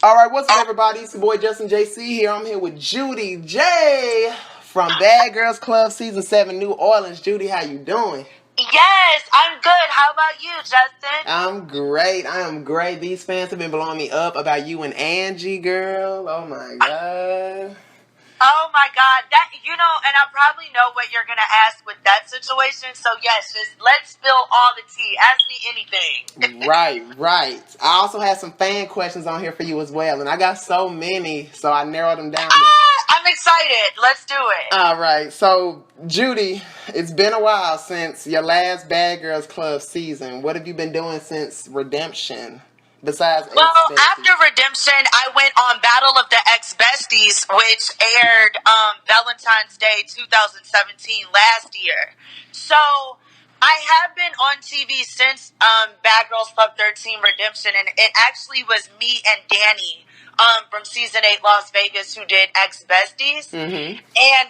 All right, what's up, everybody? It's your boy Justin JC here. I'm here with Judi J from Bad Girls Club Season 7, New Orleans. Judi, how you doing? Yes, I'm good. How about you, Justin? I'm great. I am great. These fans have been blowing me up about you and Angie, girl. Oh my god. Oh my God, and I probably know what you're gonna ask with that situation. So yes, just let's spill all the tea. Ask me anything. Right. I also have some fan questions on here for you as well, and I got so many, so I narrowed them down. I'm excited. Let's do it. All right, so Judi, it's been a while since your last Bad Girls Club season. What have you been doing since Redemption? Besides Well, ex-besties? after Redemption, I went on Battle of the Ex-Besties, which aired Valentine's Day 2017 last year. So I have been on TV since Bad Girls Club 13 Redemption, and it actually was me and Danny from Season 8 Las Vegas who did Ex-Besties. Mm-hmm. And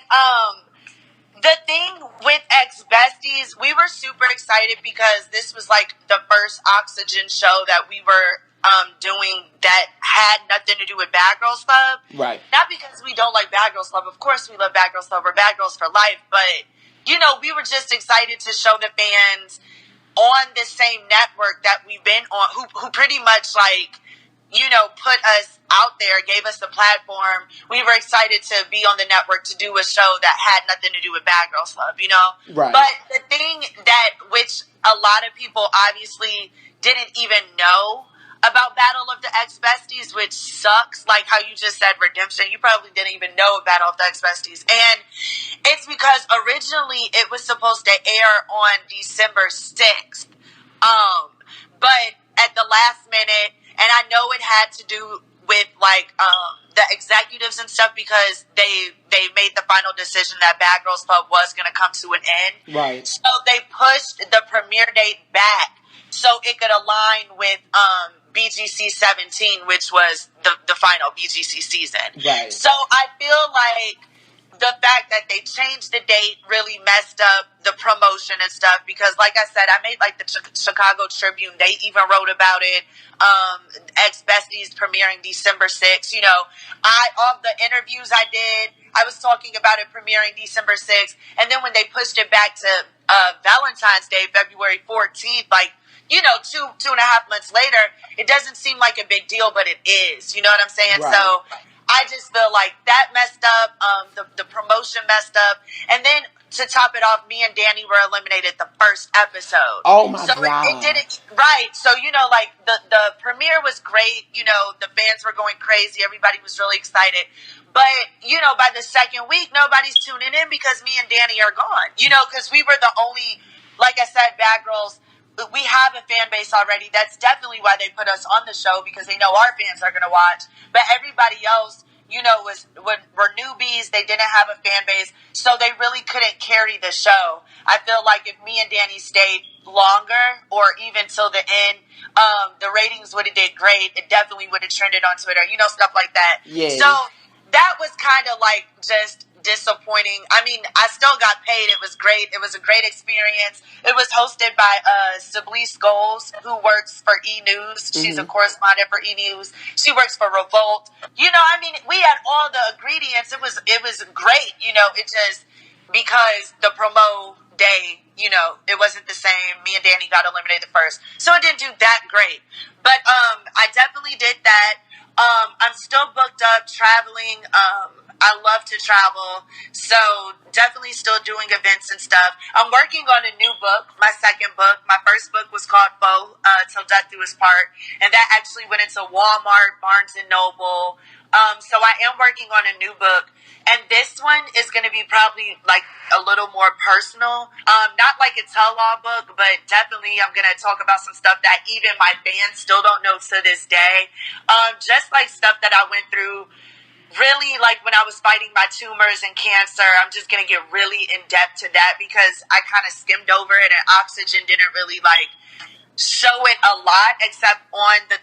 the thing with Ex-Besties, we were super excited because this was like the first Oxygen show that we were doing that had nothing to do with Bad Girls Club. Right. Not because we don't like Bad Girls Club. Of course we love Bad Girls Club. We're Bad Girls for life. But, we were just excited to show the fans on the same network that we've been on, who pretty much put us out there, gave us the platform. We were excited to be on the network to do a show that had nothing to do with Bad Girls Club, Right. But the thing which a lot of people obviously didn't even know about Battle of the Ex-Besties, which sucks, like how you just said Redemption, you probably didn't even know Battle of the Ex-Besties. And it's because originally it was supposed to air on December 6th. But at the last minute, and I know it had to do with the executives and stuff because they made the final decision that Bad Girls Club was going to come to an end. Right. So they pushed the premiere date back so it could align with BGC17, which was the final BGC season. Right. So I feel like the fact that they changed the date really messed up the promotion and stuff because, like I said, I made the Chicago Tribune. They even wrote about it. Ex-Besties premiering December 6th. All the interviews I did, I was talking about it premiering December 6th. And then when they pushed it back to Valentine's Day, February 14th, 2.5 months later, it doesn't seem like a big deal, but it is. You know what I'm saying? Right. So I just feel like that messed up. The promotion messed up. And then to top it off, me and Danny were eliminated the first episode. Oh my God. It didn't, right. So, the premiere was great. The fans were going crazy. Everybody was really excited. But, by the second week, nobody's tuning in because me and Danny are gone. Because we were the only, like I said, Bad Girls. We have a fan base already. That's definitely why they put us on the show because they know our fans are going to watch. But everybody else, were newbies. They didn't have a fan base, so they really couldn't carry the show. I feel like if me and Danny stayed longer or even till the end, the ratings would have did great. It definitely would have trended on Twitter, stuff like that. Yeah. So that was kind of just disappointing. I mean, I still got paid. It was great. It was a great experience. It was hosted by Sibley Scholes, who works for E! News. She's a correspondent for E! News. She works for Revolt. We had all the ingredients. It was great. It just because the promo day, it wasn't the same. Me and Danny got eliminated first, so it didn't do that great. But I definitely did that. I'm still booked up traveling. I love to travel, so definitely still doing events and stuff. I'm working on a new book, my second book. My first book was called Foe, Till Death Do Us Part, and that actually went into Walmart, Barnes & Noble. So I am working on a new book, and this one is going to be probably a little more personal. Not like a tell-all book, but definitely I'm going to talk about some stuff that even my fans still don't know to this day. Just stuff that I went through. Really, when I was fighting my tumors and cancer, I'm just going to get really in-depth to that because I kind of skimmed over it and Oxygen didn't really, show it a lot except on the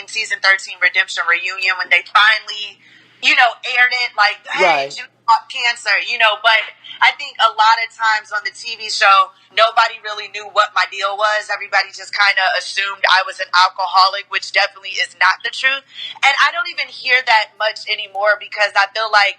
season 13 Redemption reunion when they finally, aired it. Hey, right. cancer, but I think a lot of times on the TV show, nobody really knew what my deal was. Everybody just kind of assumed I was an alcoholic, which definitely is not the truth. And I don't even hear that much anymore because I feel like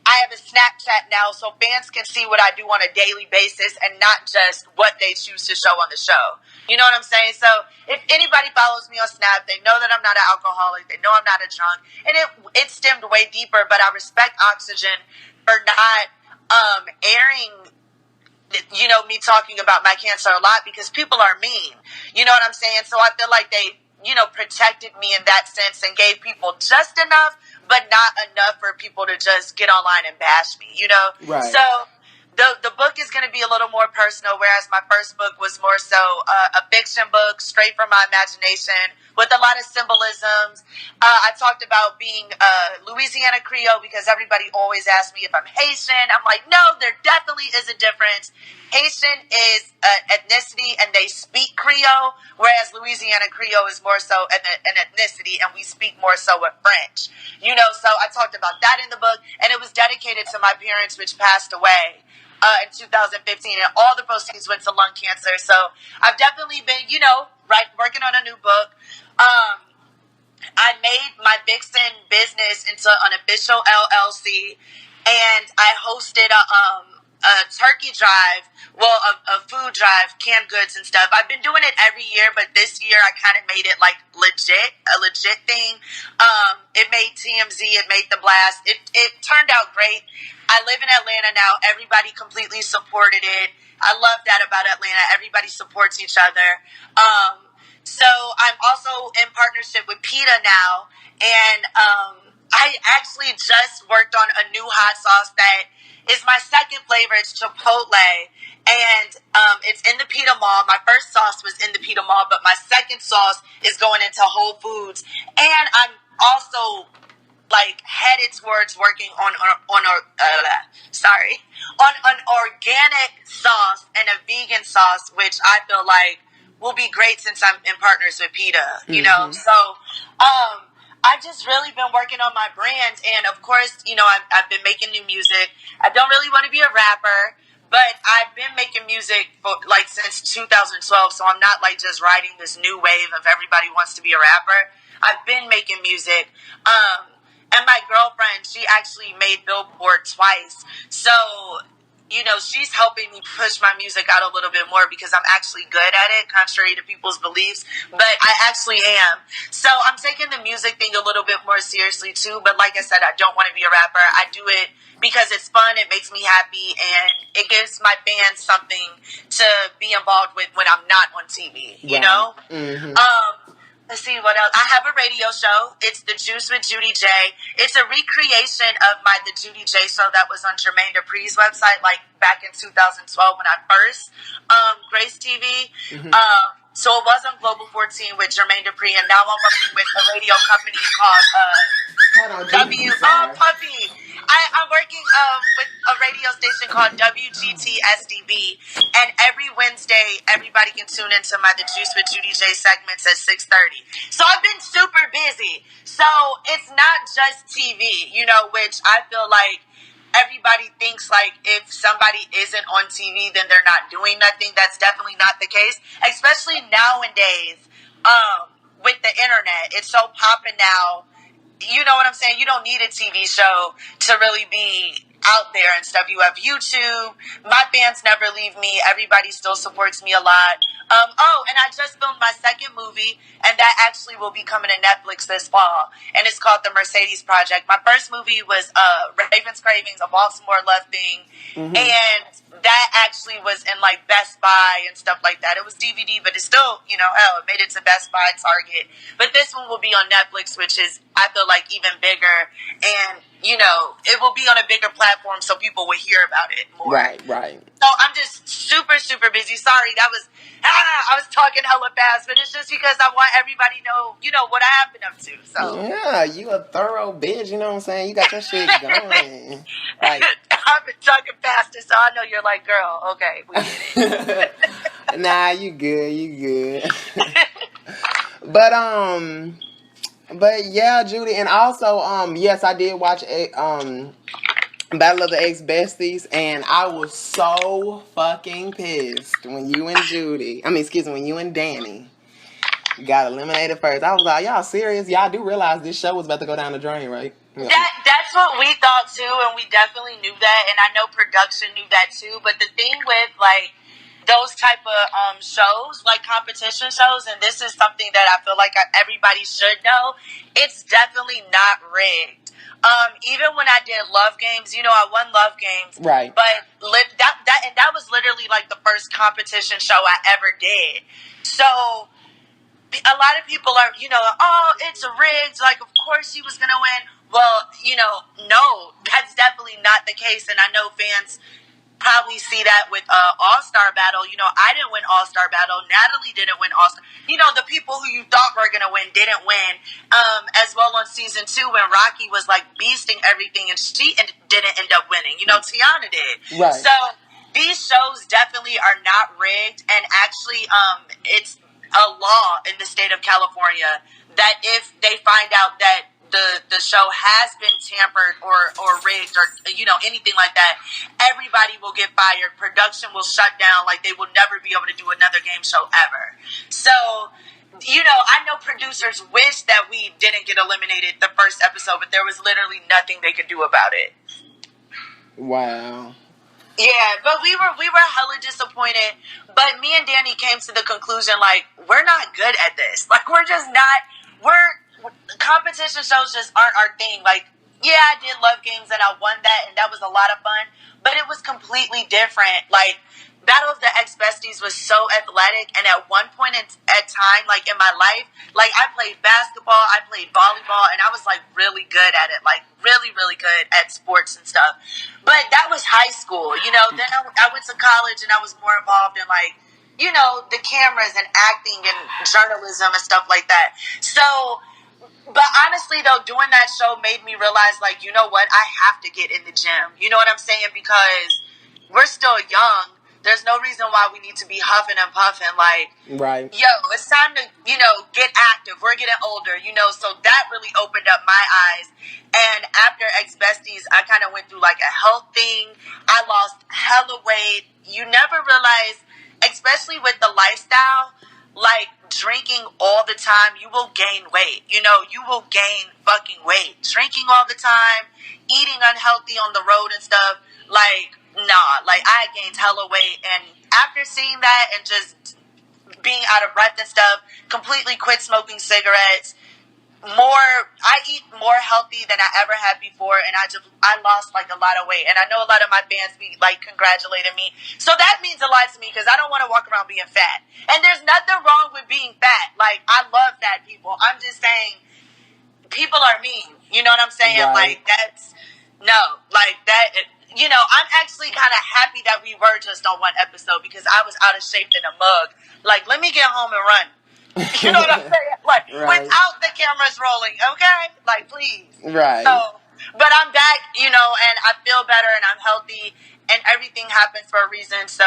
I have a Snapchat now, so fans can see what I do on a daily basis and not just what they choose to show on the show. You know what I'm saying? So if anybody follows me on Snap, they know that I'm not an alcoholic. They know I'm not a drunk. And it stemmed way deeper, but I respect Oxygen for not airing me talking about my cancer a lot because people are mean. You know what I'm saying? So I feel like they, protected me in that sense and gave people just enough, but not enough for people to just get online and bash me. Right. So the book is going to be a little more personal, whereas my first book was more so a fiction book straight from my imagination with a lot of symbolisms. I talked about being Louisiana Creole because everybody always asks me if I'm Haitian. I'm like, no, there definitely is a difference. Haitian is an ethnicity and they speak Creole, whereas Louisiana Creole is more so an ethnicity and we speak more so with French. So I talked about that in the book, and it was dedicated to my parents, which passed away in 2015, and all the proceeds went to lung cancer. So I've definitely been, working on a new book. I made my VIXEN business into an official LLC, and I hosted a turkey drive, a food drive, canned goods and stuff. I've been doing it every year, but this year I kind of made it like a legit thing. It made TMZ, it made The Blast. It turned out great. I live in Atlanta now. Everybody completely supported it. I love that about Atlanta. Everybody supports each other. So I'm also in partnership with PETA now, and I actually just worked on a new hot sauce that is my second flavor. It's Chipotle, and it's in the PETA Mall. My first sauce was in the PETA Mall, but my second sauce is going into Whole Foods, and I'm also headed towards working on an organic sauce and a vegan sauce, which I feel like will be great since I'm in partners with PETA, So, I've just really been working on my brand, and of course, I've been making new music. I don't really want to be a rapper, but I've been making music for since 2012, so I'm not just riding this new wave of everybody wants to be a rapper. I've been making music. And my girlfriend, she actually made Billboard twice. So, she's helping me push my music out a little bit more because I'm actually good at it, contrary to people's beliefs. But I actually am. So I'm taking the music thing a little bit more seriously too. But like I said, I don't want to be a rapper. I do it because it's fun. It makes me happy. And it gives my fans something to be involved with when I'm not on TV, you know? Mm-hmm. Let's see what else. I have a radio show. It's The Juice with Judi J. It's a recreation of the Judi J show that was on Jermaine Dupri's website, back in 2012 when I first graced TV. Mm-hmm. So it was on Global 14 with Jermaine Dupri, and now I'm working with a radio company called Puppy. I'm working with a radio station called WGTSDB, and every Wednesday, everybody can tune into my The Juice with Judi J segments at 6:30. So I've been super busy. So it's not just TV, which I feel like everybody thinks if somebody isn't on TV, then they're not doing nothing. That's definitely not the case, especially nowadays with the internet. It's so popping now. You know what I'm saying? You don't need a TV show to really be out there and stuff. You have YouTube. My fans never leave me. Everybody still supports me a lot. And I just filmed my second movie, and that actually will be coming to Netflix this fall, and it's called The Mercedes Project. My first movie was Raven's Cravings, a Baltimore love thing, mm-hmm. and that actually was in Best Buy and stuff like that. It was DVD, but it's still, it made it to Best Buy, Target. But this one will be on Netflix, which is, I feel even bigger, and it will be on a bigger platform, so people will hear about it more. Right. So I'm just super, super busy. Sorry, I was talking hella fast, but it's just because I want everybody to know, what I have been up to. So yeah, you a thorough bitch. You know what I'm saying? You got your shit going. I've been talking faster, so I know you're like, girl. Okay, we get it. Nah, you good. But yeah, Judi, and also yes, I did watch Battle of the Ex-Besties, and I was so fucking pissed when you and when you and Danny got eliminated first. I was like, y'all serious? Y'all do realize this show was about to go down the drain, right? Yeah. That's what we thought too, and we definitely knew that, and I know production knew that too. But the thing with like those type of shows, like competition shows, and this is something that I feel like everybody should know, it's definitely not rigged. Even when I did Love Games, I won Love Games, right? But that was literally like the first competition show I ever did. So a lot of people are, oh, it's rigged. Like, of course he was gonna win. Well, no, that's definitely not the case, and I know fans probably see that with All-Star Battle. I didn't win All-Star Battle. Natalie didn't win All-Star. The people who you thought were going to win didn't win. As well on season 2 when Rocky was like beasting everything and she didn't end up winning. Tiana did. Right. So these shows definitely are not rigged, and actually it's a law in the state of California that if they find out that the show has been tampered or rigged or anything like that, everybody will get fired. Production will shut down. Like, they will never be able to do another game show ever. So I know producers wish that we didn't get eliminated the first episode, but there was literally nothing they could do about it. Wow. Yeah, but we were hella disappointed. But me and Danny came to the conclusion, like, we're not good at this. Like, we're just not. Competition shows just aren't our thing. Like, yeah, I did Love Games and I won that, and that was a lot of fun, but it was completely different. Like, Battle of the Ex-Besties was so athletic, and at one point at time, like, in my life, like, I played basketball, I played volleyball, and I was, like, really good at it. Like, really, really good at sports and stuff. But that was high school, Then I went to college, and I was more involved in, like, the cameras and acting and journalism and stuff like that. So, but honestly, though, doing that show made me realize, like, you know what? I have to get in the gym. You know what I'm saying? Because we're still young. There's no reason why we need to be huffing and puffing. Like, right. Yo, it's time to, get active. We're getting older, So that really opened up my eyes. And after Ex-Besties, I kind of went through, like, a health thing. I lost hella weight. You never realize, especially with the lifestyle, like, drinking all the time, you will gain weight. You will gain fucking weight. Drinking all the time, eating unhealthy on the road and stuff, like, nah. Like, I gained hella weight, and after seeing that and just being out of breath and stuff, completely quit smoking cigarettes. I eat more healthy than I ever had before, and I lost, like, a lot of weight. And I know a lot of my fans be, like, congratulating me. So that means a lot to me, because I don't want to walk around being fat. And there's nothing wrong with being fat. Like, I love fat people. I'm just saying, people are mean. You know what I'm saying? Right. Like, I'm actually kind of happy that we were just on one episode, because I was out of shape in a mug. Like, let me get home and run. You know what I'm saying? Like, right. Without the cameras rolling, okay? Like, please. Right. So, but I'm back, and I feel better, and I'm healthy, and everything happens for a reason. So,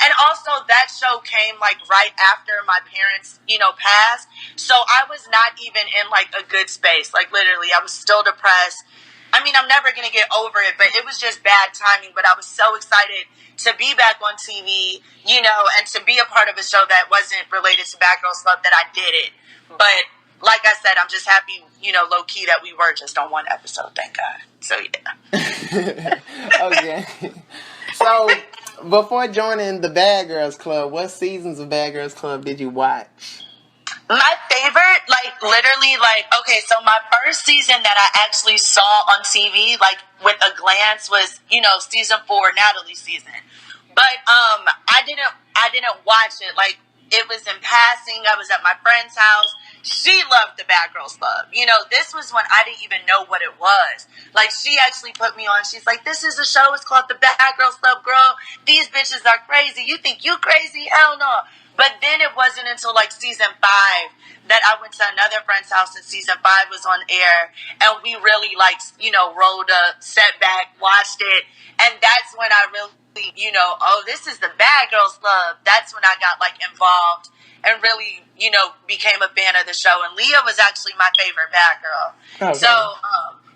and also that show came, like, right after my parents, passed. So I was not even in, like, a good space. Like, literally, I was still depressed. I mean, I'm never going to get over it, but it was just bad timing. But I was so excited to be back on TV, and to be a part of a show that wasn't related to Bad Girls Club, that I did it. But like I said, I'm just happy, low key, that we were just on one episode. Thank God. So yeah. Okay. So before joining the Bad Girls Club, what seasons of Bad Girls Club did you watch? My favorite, like, literally, like, okay, so my first season that I actually saw on TV, like, with a glance, was, season 4, Natalie's season. But I didn't watch it. Like, it was in passing. I was at my friend's house. She loved the Bad Girls Club. This was when I didn't even know what it was. Like, she actually put me on. She's like, this is a show. It's called the Bad Girls Club, girl. These bitches are crazy. You think you crazy? Hell no. But then it wasn't until, like, season 5 that I went to another friend's house, and season 5 was on air. And we really, like, rolled a set back, watched it. And that's when I really, oh, this is the Bad Girls Club. That's when I got, like, involved and really, became a fan of the show. And Leah was actually my favorite bad girl. Okay. So,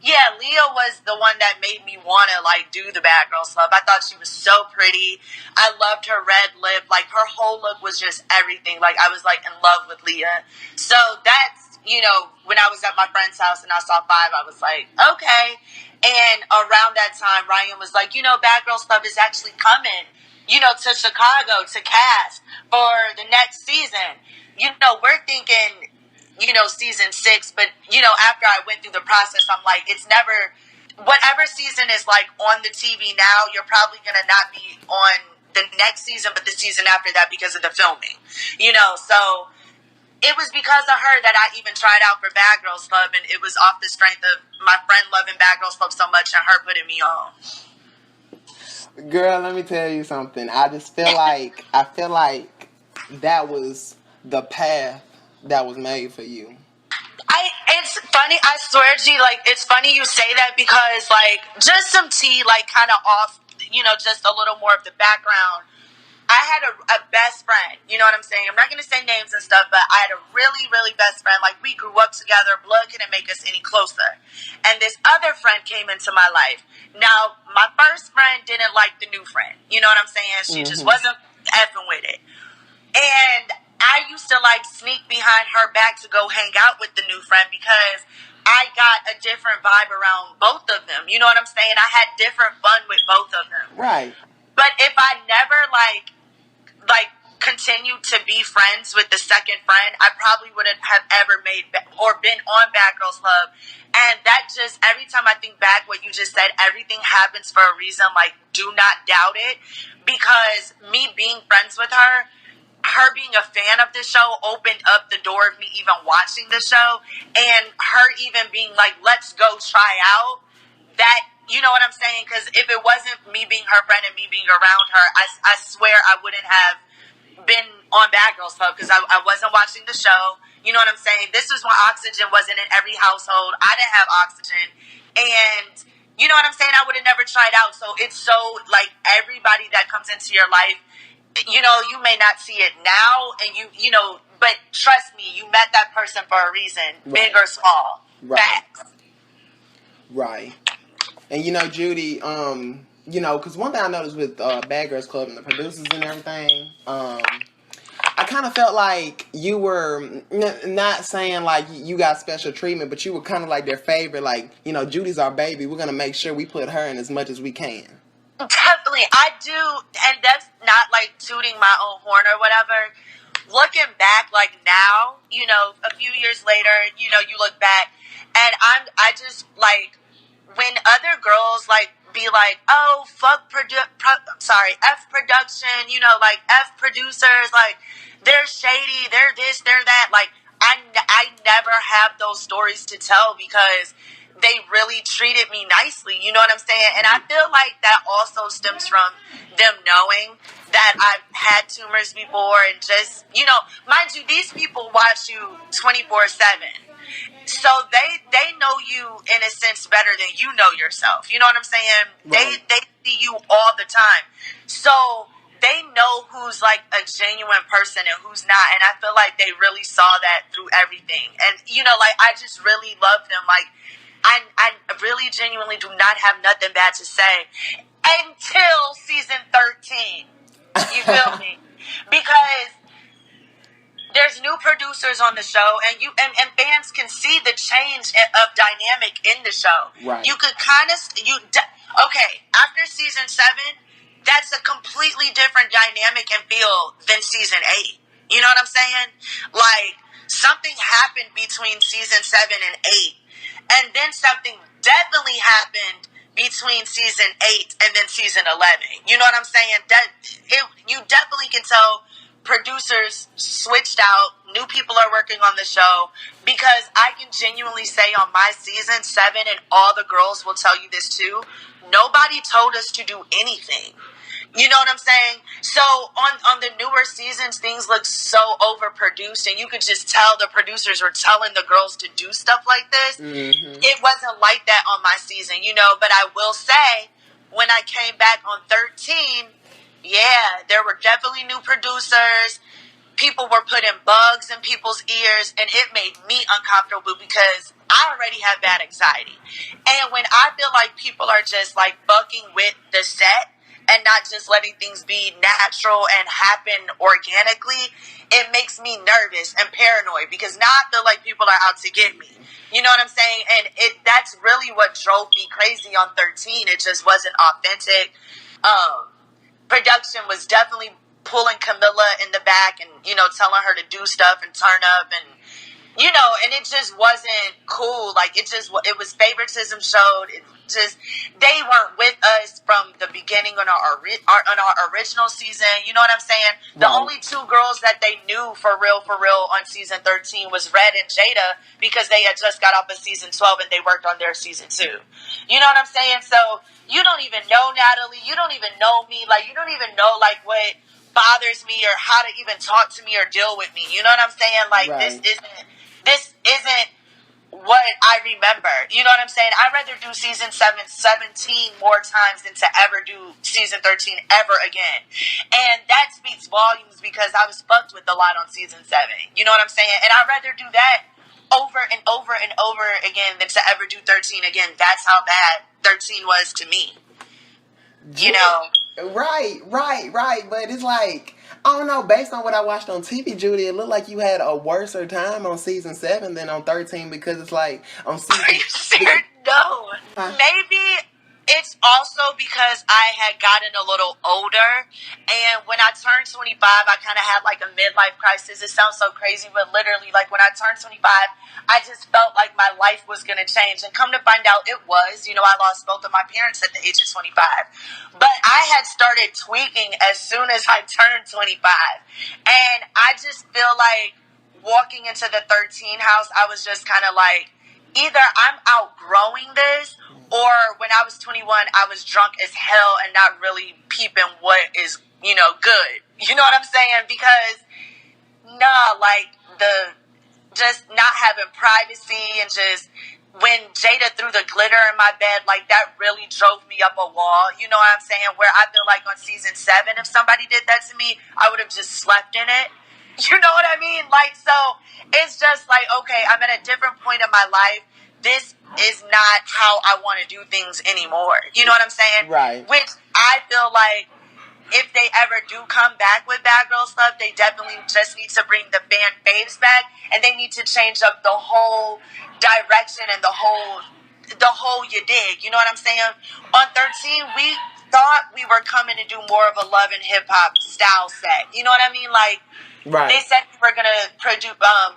Yeah, Leah was the one that made me want to, like, do the Bad Girls Club. I thought she was so pretty. I loved her red lip. Like, her whole look was just everything. Like, I was, like, in love with Leah. So that's, you know, when I was at my friend's house and I saw Five, I was like, okay. And around that time, Ryan was like, you know, Bad Girls Club is actually coming, you know, to Chicago to cast for the next season. You know, we're thinking, you know, season 6, but, you know, after I went through the process, I'm like, it's never, whatever season is, like, on the TV now, you're probably going to not be on the next season, but the season after that because of the filming, you know, so it was because of her that I even tried out for Bad Girls Club, and it was off the strength of my friend loving Bad Girls Club so much and her putting me on. Girl, let me tell you something. I just feel like, that was the path that was made for you. It's funny, I swear, G, like, it's funny you say that because, like, just some tea, like, kind of off, you know, just a little more of the background. I had a best friend, you know what I'm saying? I'm not going to say names and stuff, but I had a really, really best friend. Like, we grew up together. Blood couldn't make us any closer. And this other friend came into my life. Now, my first friend didn't like the new friend. You know what I'm saying? She just wasn't effing with it. And I used to, like, sneak behind her back to go hang out with the new friend because I got a different vibe around both of them. You know what I'm saying? I had different fun with both of them. Right. But if I never, like continued to be friends with the second friend, I probably wouldn't have ever made or been on Bad Girls Club. And that just, every time I think back what you just said, everything happens for a reason. Like, do not doubt it. Because me being friends with her being a fan of the show opened up the door of me even watching the show. And her even being like, let's go try out. That, you know what I'm saying? Because if it wasn't me being her friend and me being around her, I swear I wouldn't have been on Bad Girls Club because I wasn't watching the show. You know what I'm saying? This was when oxygen wasn't in every household. I didn't have oxygen. And you know what I'm saying? I would have never tried out. So it's so, like, everybody that comes into your life, you know, you may not see it now, and you know, but trust me, you met that person for a reason, Right. big or small. Right. Facts. Right. And, you know, Judi, you know, because one thing I noticed with Bad Girls Club and the producers and everything, I kind of felt like you were not saying like you got special treatment, but you were kind of like their favorite. Like, you know, Judy's our baby. We're going to make sure we put her in as much as we can. Definitely. I do, and that's not like tooting my own horn or whatever. Looking back, like now, you know, a few years later, you know, you look back, and I just, like, when other girls, like, be like, oh, fuck F production, you know, like, F producers, like, they're shady, they're this, they're that, like, I never have those stories to tell because they really treated me nicely, you know what I'm saying? And I feel like that also stems from them knowing that I've had tumors before and just, you know, mind you, these people watch you 24/7. So they know you in a sense better than you know yourself. You know what I'm saying? Right. They see you all the time. So they know who's like a genuine person and who's not. And I feel like they really saw that through everything. And, you know, like, I just really love them. Like, I really genuinely do not have nothing bad to say until season 13. You feel me? Because there's new producers on the show, and and fans can see the change of dynamic in the show. Right. You could kind of okay, after season 7, that's a completely different dynamic and feel than season 8. You know what I'm saying? Like, something happened between season 7 and 8, and then something definitely happened between season 8 and then season 11. You know what I'm saying? You definitely can tell producers switched out, new people are working on the show, because I can genuinely say on my season 7, and all the girls will tell you this too, nobody told us to do anything. You know what I'm saying? So on the newer seasons, things look so overproduced, and you could just tell the producers were telling the girls to do stuff like this. Mm-hmm. It wasn't like that on my season, you know, but I will say, when I came back on 13, yeah, there were definitely new producers. people were putting bugs in people's ears, and it made me uncomfortable because I already have bad anxiety. And when I feel like people are just like bucking with the set and not just letting things be natural and happen organically, it makes me nervous and paranoid because now I feel like people are out to get me. You know what I'm saying? And that's really what drove me crazy on 13. It just wasn't authentic. Production was definitely pulling Camilla in the back and, you know, telling her to do stuff and turn up and, you know, and it just wasn't cool. Like, it was favoritism showed. It just, they weren't with us from the beginning on our original season. You know what I'm saying? The only two girls that they knew for real on season 13 was Red and Jada because they had just got off of season 12 and they worked on their season 2. You know what I'm saying? So, you don't even know Natalie. You don't even know me. Like, you don't even know, like, what bothers me or how to even talk to me or deal with me. You know what I'm saying? Like, this isn't what I remember. You know what I'm saying? I'd rather do season 17 more times than to ever do season 13 ever again. And that speaks volumes because I was fucked with a lot on season 7. You know what I'm saying? And I'd rather do that over and over and over again than to ever do 13 again. That's how bad 13 was to me. You know? Right. But it's like, I don't know, based on what I watched on TV, Judi, it looked like you had a worser time on season 7 than on 13 because it's like on season... Are you serious? No. Maybe it's also because I had gotten a little older, and when I turned 25, I kind of had like a midlife crisis. It sounds so crazy, but literally, like when I turned 25, I just felt like my life was going to change, and come to find out it was. You know, I lost both of my parents at the age of 25, but I had started tweaking as soon as I turned 25, and I just feel like walking into the 13 house, I was just kind of like, either I'm outgrowing this, or when I was 21, I was drunk as hell and not really peeping what is, you know, good. You know what I'm saying? Because, like, just not having privacy and just, when Jada threw the glitter in my bed, like, that really drove me up a wall. You know what I'm saying? Where I feel like on season 7, if somebody did that to me, I would have just slept in it. You know what I mean? Like, so it's just like, okay, I'm at a different point in my life. This is not how I want to do things anymore. You know what I'm saying? Right. Which I feel like if they ever do come back with Bad Girl stuff, they definitely just need to bring the fan faves back, and they need to change up the whole direction and the whole you dig. You know what I'm saying? On 13, we thought we were coming to do more of a love and hip hop style set. You know what I mean? Like, right. They said we were going to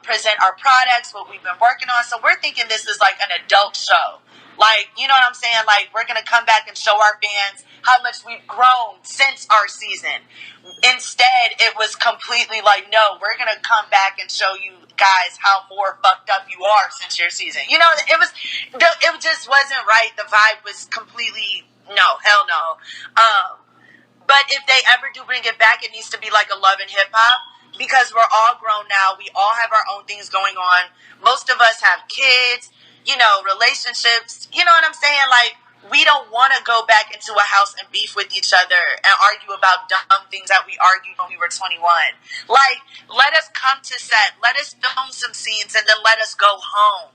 present our products, what we've been working on. So we're thinking this is like an adult show. Like, you know what I'm saying? Like, we're going to come back and show our fans how much we've grown since our season. Instead, it was completely like, no, we're going to come back and show you guys how more fucked up you are since your season. You know, it just wasn't right. The vibe was completely, no, hell no. But if they ever do bring it back, it needs to be like a love and hip hop. Because we're all grown now. We all have our own things going on. Most of us have kids, you know, relationships. You know what I'm saying? Like, we don't want to go back into a house and beef with each other and argue about dumb things that we argued when we were 21. Like, let us come to set. Let us film some scenes and then let us go home.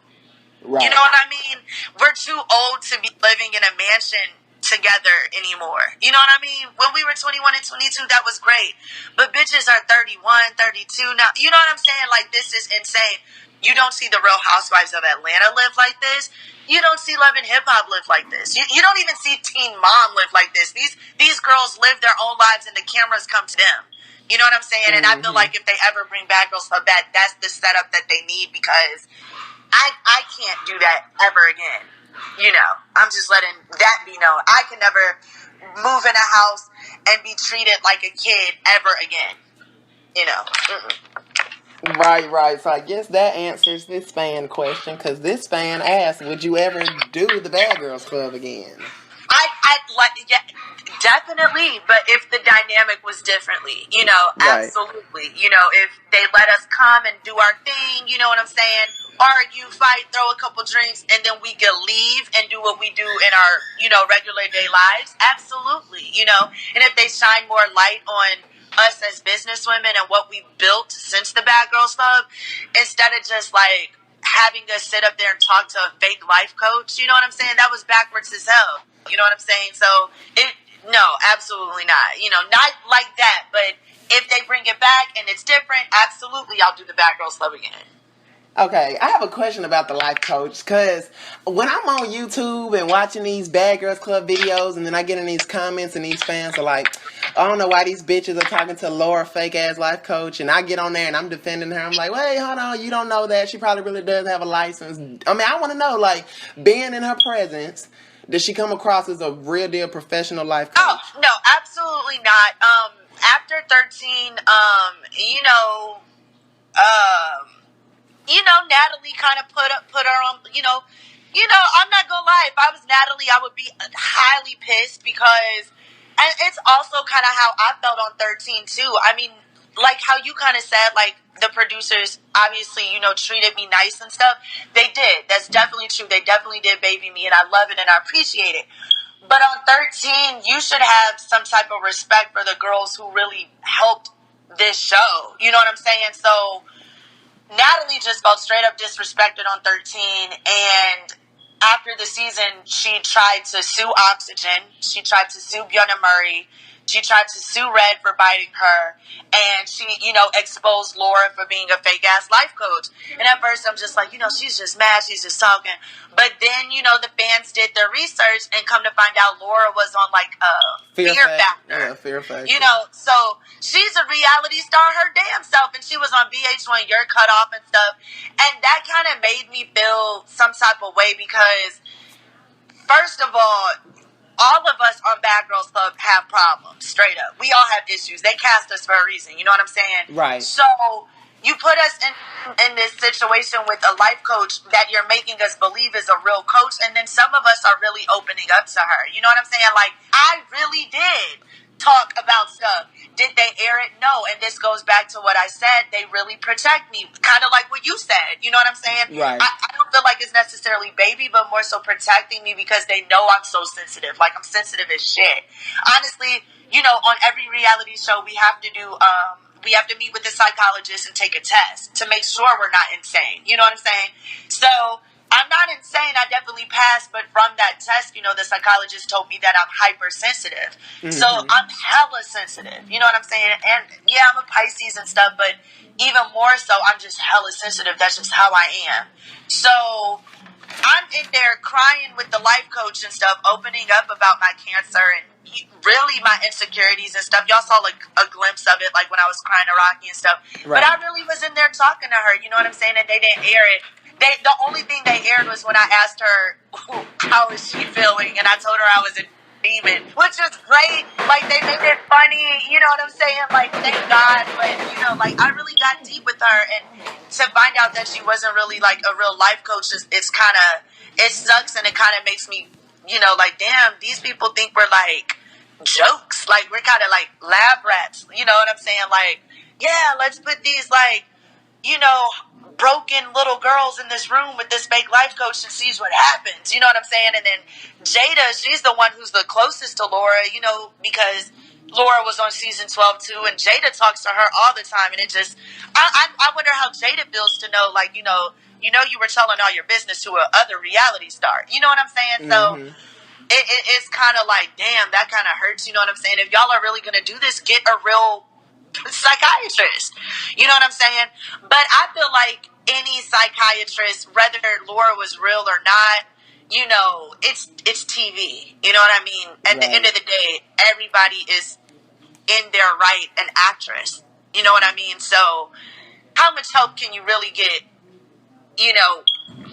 Right. You know what I mean? We're too old to be living in a mansion together anymore. You know what I mean? When we were 21 and 22, that was great. But bitches are 31, 32 now. You know what I'm saying? Like, this is insane. You don't see the Real Housewives of Atlanta live like this. You don't see Love and Hip Hop live like this. You don't even see Teen Mom live like this. These girls live their own lives and the cameras come to them. You know what I'm saying? And I feel like if they ever bring Bad Girls Club back, that's the setup that they need, because I can't do that ever again. You know, I'm just letting that be known. I can never move in a house and be treated like a kid ever again. You know. Right. So I guess that answers this fan question, because this fan asked, would you ever do the Bad Girls Club again? I like, yeah, definitely, but if the dynamic was differently, you know, absolutely. You know, if they let us come and do our thing, you know what I'm saying? Argue, fight, throw a couple drinks, and then we can leave and do what we do in our, you know, regular day lives. Absolutely, you know. And if they shine more light on us as businesswomen and what we built since the Bad Girls Club, instead of just like having us sit up there and talk to a fake life coach. You know what I'm saying? That was backwards as hell. You know what I'm saying? So no, absolutely not. You know, not like that. But if they bring it back and it's different, absolutely, I'll do the Bad Girls Club again. Okay, I have a question about the life coach, because when I'm on YouTube and watching these Bad Girls Club videos, and then I get in these comments and these fans are like, I don't know why these bitches are talking to Laura fake ass life coach, and I get on there and I'm defending her. I'm like, wait, hold on, you don't know that. She probably really does have a license. I mean, I want to know, like, being in her presence, does she come across as a real deal professional life coach? Oh, no, absolutely not. After 13, Natalie kind of put her on, I'm not gonna lie. If I was Natalie, I would be highly pissed because, and it's also kind of how I felt on 13 too. I mean, like how you kind of said, like the producers obviously, treated me nice and stuff. They did. That's definitely true. They definitely did baby me, and I love it and I appreciate it. But on 13, you should have some type of respect for the girls who really helped this show. You know what I'm saying? So Natalie just felt straight up disrespected on 13, and after the season, she tried to sue Oxygen, she tried to sue Bjorna Murray, she tried to sue Red for biting her, and she, exposed Laura for being a fake ass life coach. And at first I'm just like, she's just mad, she's just talking. But then, the fans did their research and come to find out Laura was on like Fear Factor. Yeah, Fear Factor. So she's a reality star her damn self, and she was on VH1, You're Cut Off and stuff. And that kind of made me feel some type of way because, first of all of us on Bad Girls Club have problems, straight up. We all have issues. They cast us for a reason, you know what I'm saying? Right. So you put us in this situation with a life coach that you're making us believe is a real coach, and then some of us are really opening up to her. You know what I'm saying? Like, I really did talk about stuff. Did they air it? No. And this goes back to what I said. They really protect me. Kind of like what you said. You know what I'm saying? Right. I don't feel like it's necessarily baby, but more so protecting me because they know I'm so sensitive. Like, I'm sensitive as shit. Honestly, on every reality show, we have to do, we have to meet with the psychologist and take a test to make sure we're not insane. You know what I'm saying? So I'm not insane. I definitely passed, but from that test, the psychologist told me that I'm hypersensitive. Mm-hmm. So I'm hella sensitive. You know what I'm saying? And yeah, I'm a Pisces and stuff, but even more so, I'm just hella sensitive. That's just how I am. So I'm in there crying with the life coach and stuff, opening up about my cancer and really my insecurities and stuff. Y'all saw like a glimpse of it, like when I was crying to Rocky and stuff. Right. But I really was in there talking to her. You know what I'm saying? And they didn't air it. The only thing they aired was when I asked her how is she feeling, and I told her I was a demon, which was great. Like, they made it funny, you know what I'm saying? Like, thank God. But I really got deep with her, and to find out that she wasn't really like a real life coach, it's kind of, it sucks, and it kind of makes me, like, damn, these people think we're like jokes, like we're kind of like lab rats. You know what I'm saying? Like, yeah, let's put these like, broken little girls in this room with this fake life coach and sees what happens. You know what I'm saying? And then Jada, she's the one who's the closest to Laura, because Laura was on season 12 too, and Jada talks to her all the time. And it just, I wonder how Jada feels to know, like, you were telling all your business to a other reality star. You know what I'm saying? Mm-hmm. So it's kind of like, damn, that kind of hurts. You know what I'm saying? If y'all are really going to do this, get a real psychiatrist. You know what I'm saying? But I feel like any psychiatrist, whether Laura was real or not, it's TV. You know what I mean? At the end of the day, everybody is in their right an actress. You know what I mean? So how much help can you really get,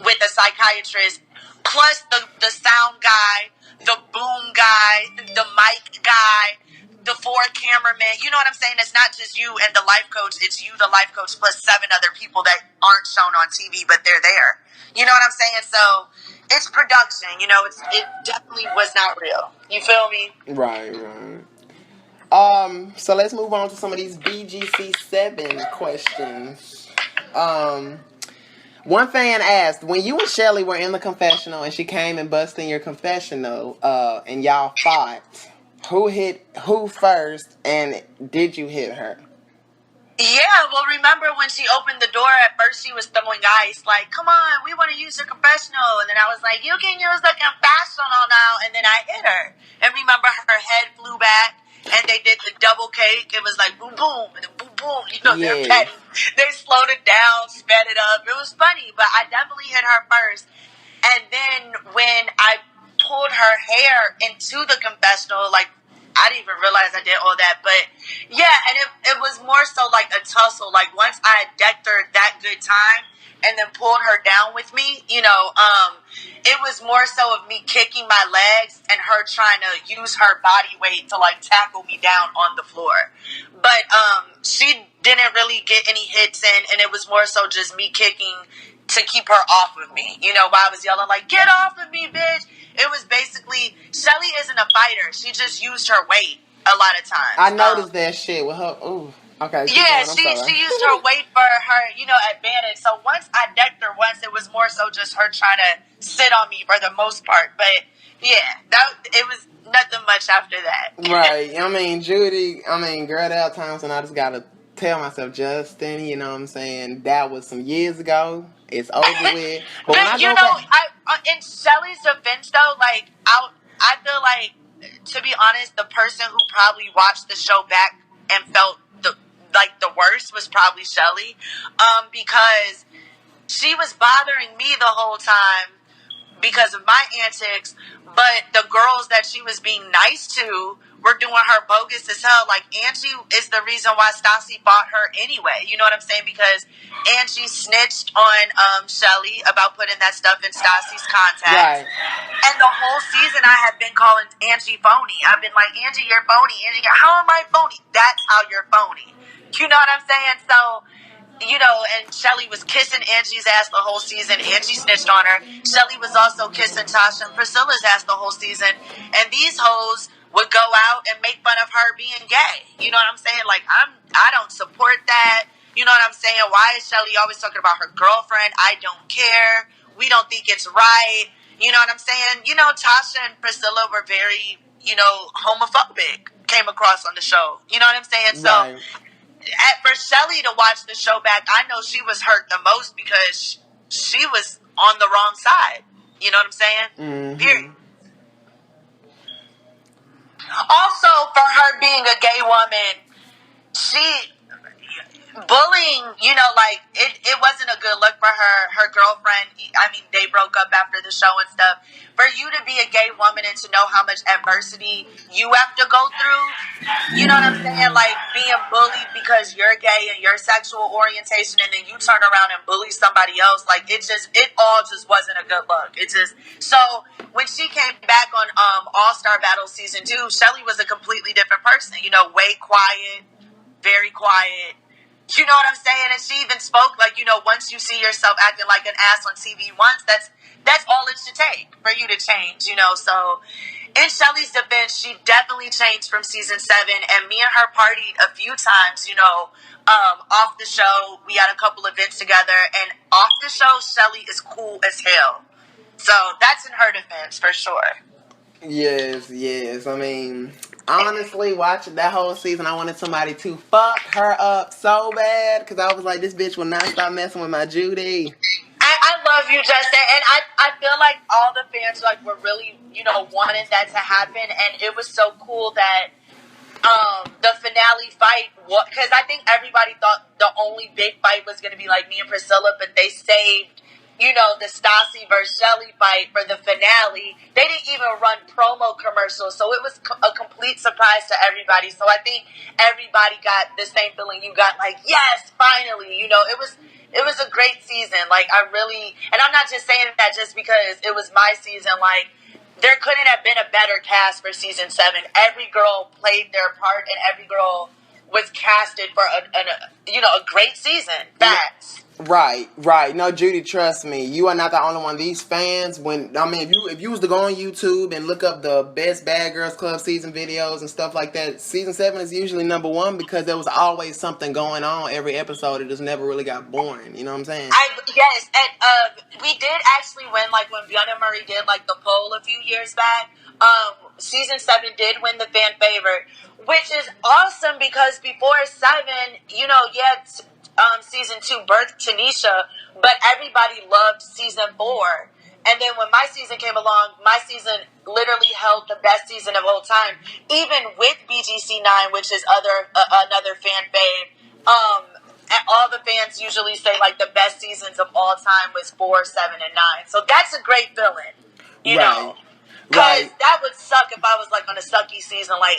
with a psychiatrist, plus the sound guy, the boom guy, the mic guy, the 4 cameramen? You know what I'm saying? It's not just you and the life coach. It's you, the life coach, plus 7 other people that aren't shown on TV, but they're there. You know what I'm saying? So it's production. It definitely was not real. You feel me? Right. So let's move on to some of these BGC7 questions. One fan asked, when you and Shelly were in the confessional and she came and busted in your confessional, and y'all fought, Who hit who first, and did you hit her? Yeah, well, remember when she opened the door, at first she was throwing ice, like, come on, we want to use the confessional. And then I was like, you can use the confessional now. And then I hit her. And remember, her head flew back, and they did the double cake. It was like, boom, boom, and then boom, boom. You know, they're petty. They slowed it down, sped it up. It was funny, but I definitely hit her first. And then when I pulled her hair into the confessional, like, I didn't even realize I did all that, but yeah, and it was more so like a tussle. Like, once I had decked her that good time and then pulled her down with me, it was more so of me kicking my legs and her trying to use her body weight to like tackle me down on the floor. But she didn't really get any hits in, and it was more so just me kicking to keep her off of me. While I was yelling like, get off of me, bitch. It was basically, Shelly isn't a fighter. She just used her weight a lot of times. I noticed that shit with her. Ooh. Okay. Yeah, she used her weight for her, advantage. So once I decked her once, it was more so just her trying to sit on me for the most part. But yeah, it was nothing much after that. Right. I mean, Judi, girl, there are times when I just gotta tell myself, Justin, you know what I'm saying? That was some years ago. It's over with. But when I go back, in Shelly's defense, though, like, I feel like, to be honest, the person who probably watched the show back and felt the worst was probably Shelly, because she was bothering me the whole time because of my antics, but the girls that she was being nice to were doing her bogus as hell. Like, Angie is the reason why Stassi fought her anyway. You know what I'm saying? Because Angie snitched on Shelly about putting that stuff in Stassi's contacts. Right. And the whole season I have been calling Angie phony. I've been like, Angie, you're phony. Angie, how am I phony? That's how you're phony. You know what I'm saying? So, and Shelly was kissing Angie's ass the whole season. Angie snitched on her. Shelly was also kissing Tasha and Priscilla's ass the whole season. And these hoes would go out and make fun of her being gay. You know what I'm saying? Like, I don't support that. You know what I'm saying? Why is Shelly always talking about her girlfriend? I don't care. We don't think it's right. You know what I'm saying? Tasha and Priscilla were very, homophobic, came across on the show. You know what I'm saying? Right. So, for Shelly to watch the show back, I know she was hurt the most because she was on the wrong side. You know what I'm saying? Mm-hmm. Period. Also, for her being a gay woman, bullying, it wasn't a good look for her. Her girlfriend, they broke up after the show and stuff. For you to be a gay woman and to know how much adversity you have to go through, you know what I'm saying? Like, being bullied because you're gay and your sexual orientation, and then you turn around and bully somebody else, like, it all just wasn't a good look. So when she came back on All-Star Battle Season 2, Shelly was a completely different person, way quiet, very quiet. You know what I'm saying? And she even spoke like, once you see yourself acting like an ass on TV once, that's all it should take for you to change, So in Shelly's defense, she definitely changed from season 7, and me and her partied a few times, off the show. We had a couple events together, and off the show, Shelly is cool as hell. So that's in her defense for sure. Yes. Honestly, watching that whole season, I wanted somebody to fuck her up so bad, because I was like, this bitch will not stop messing with my Judi. I love you, Justin, and I feel like all the fans were really, wanted that to happen, and it was so cool that the finale fight, because I think everybody thought the only big fight was going to be like me and Priscilla, but they saved, the Stassi versus Shelly fight for the finale. They didn't even run promo commercials, so it was a complete surprise to everybody. So I think everybody got the same feeling you got, like, yes, finally. It was a great season. Like, I really, and I'm not just saying that just because it was my season. Like, there couldn't have been a better cast for season 7. Every girl played their part, and every girl was casted for a great season. Facts. Right. No, Judi, trust me. You are not the only one. These fans, if you was to go on YouTube and look up the best Bad Girls Club season videos and stuff like that, season 7 is usually number 1 because there was always something going on every episode. It just never really got boring. You know what I'm saying? Yes, and we did actually win, when Beyonce Murray did the poll a few years back. Season 7 did win the fan favorite, which is awesome because before 7, season 2 birthed Tanisha, but everybody loved season 4. And then when my season came along, my season literally held the best season of all time, even with BGC9, which is another fan fave. And all the fans usually say like the best seasons of all time was 4, 7, and 9. So that's a great feeling, you know. Because that would suck if I was like on a sucky season. Like,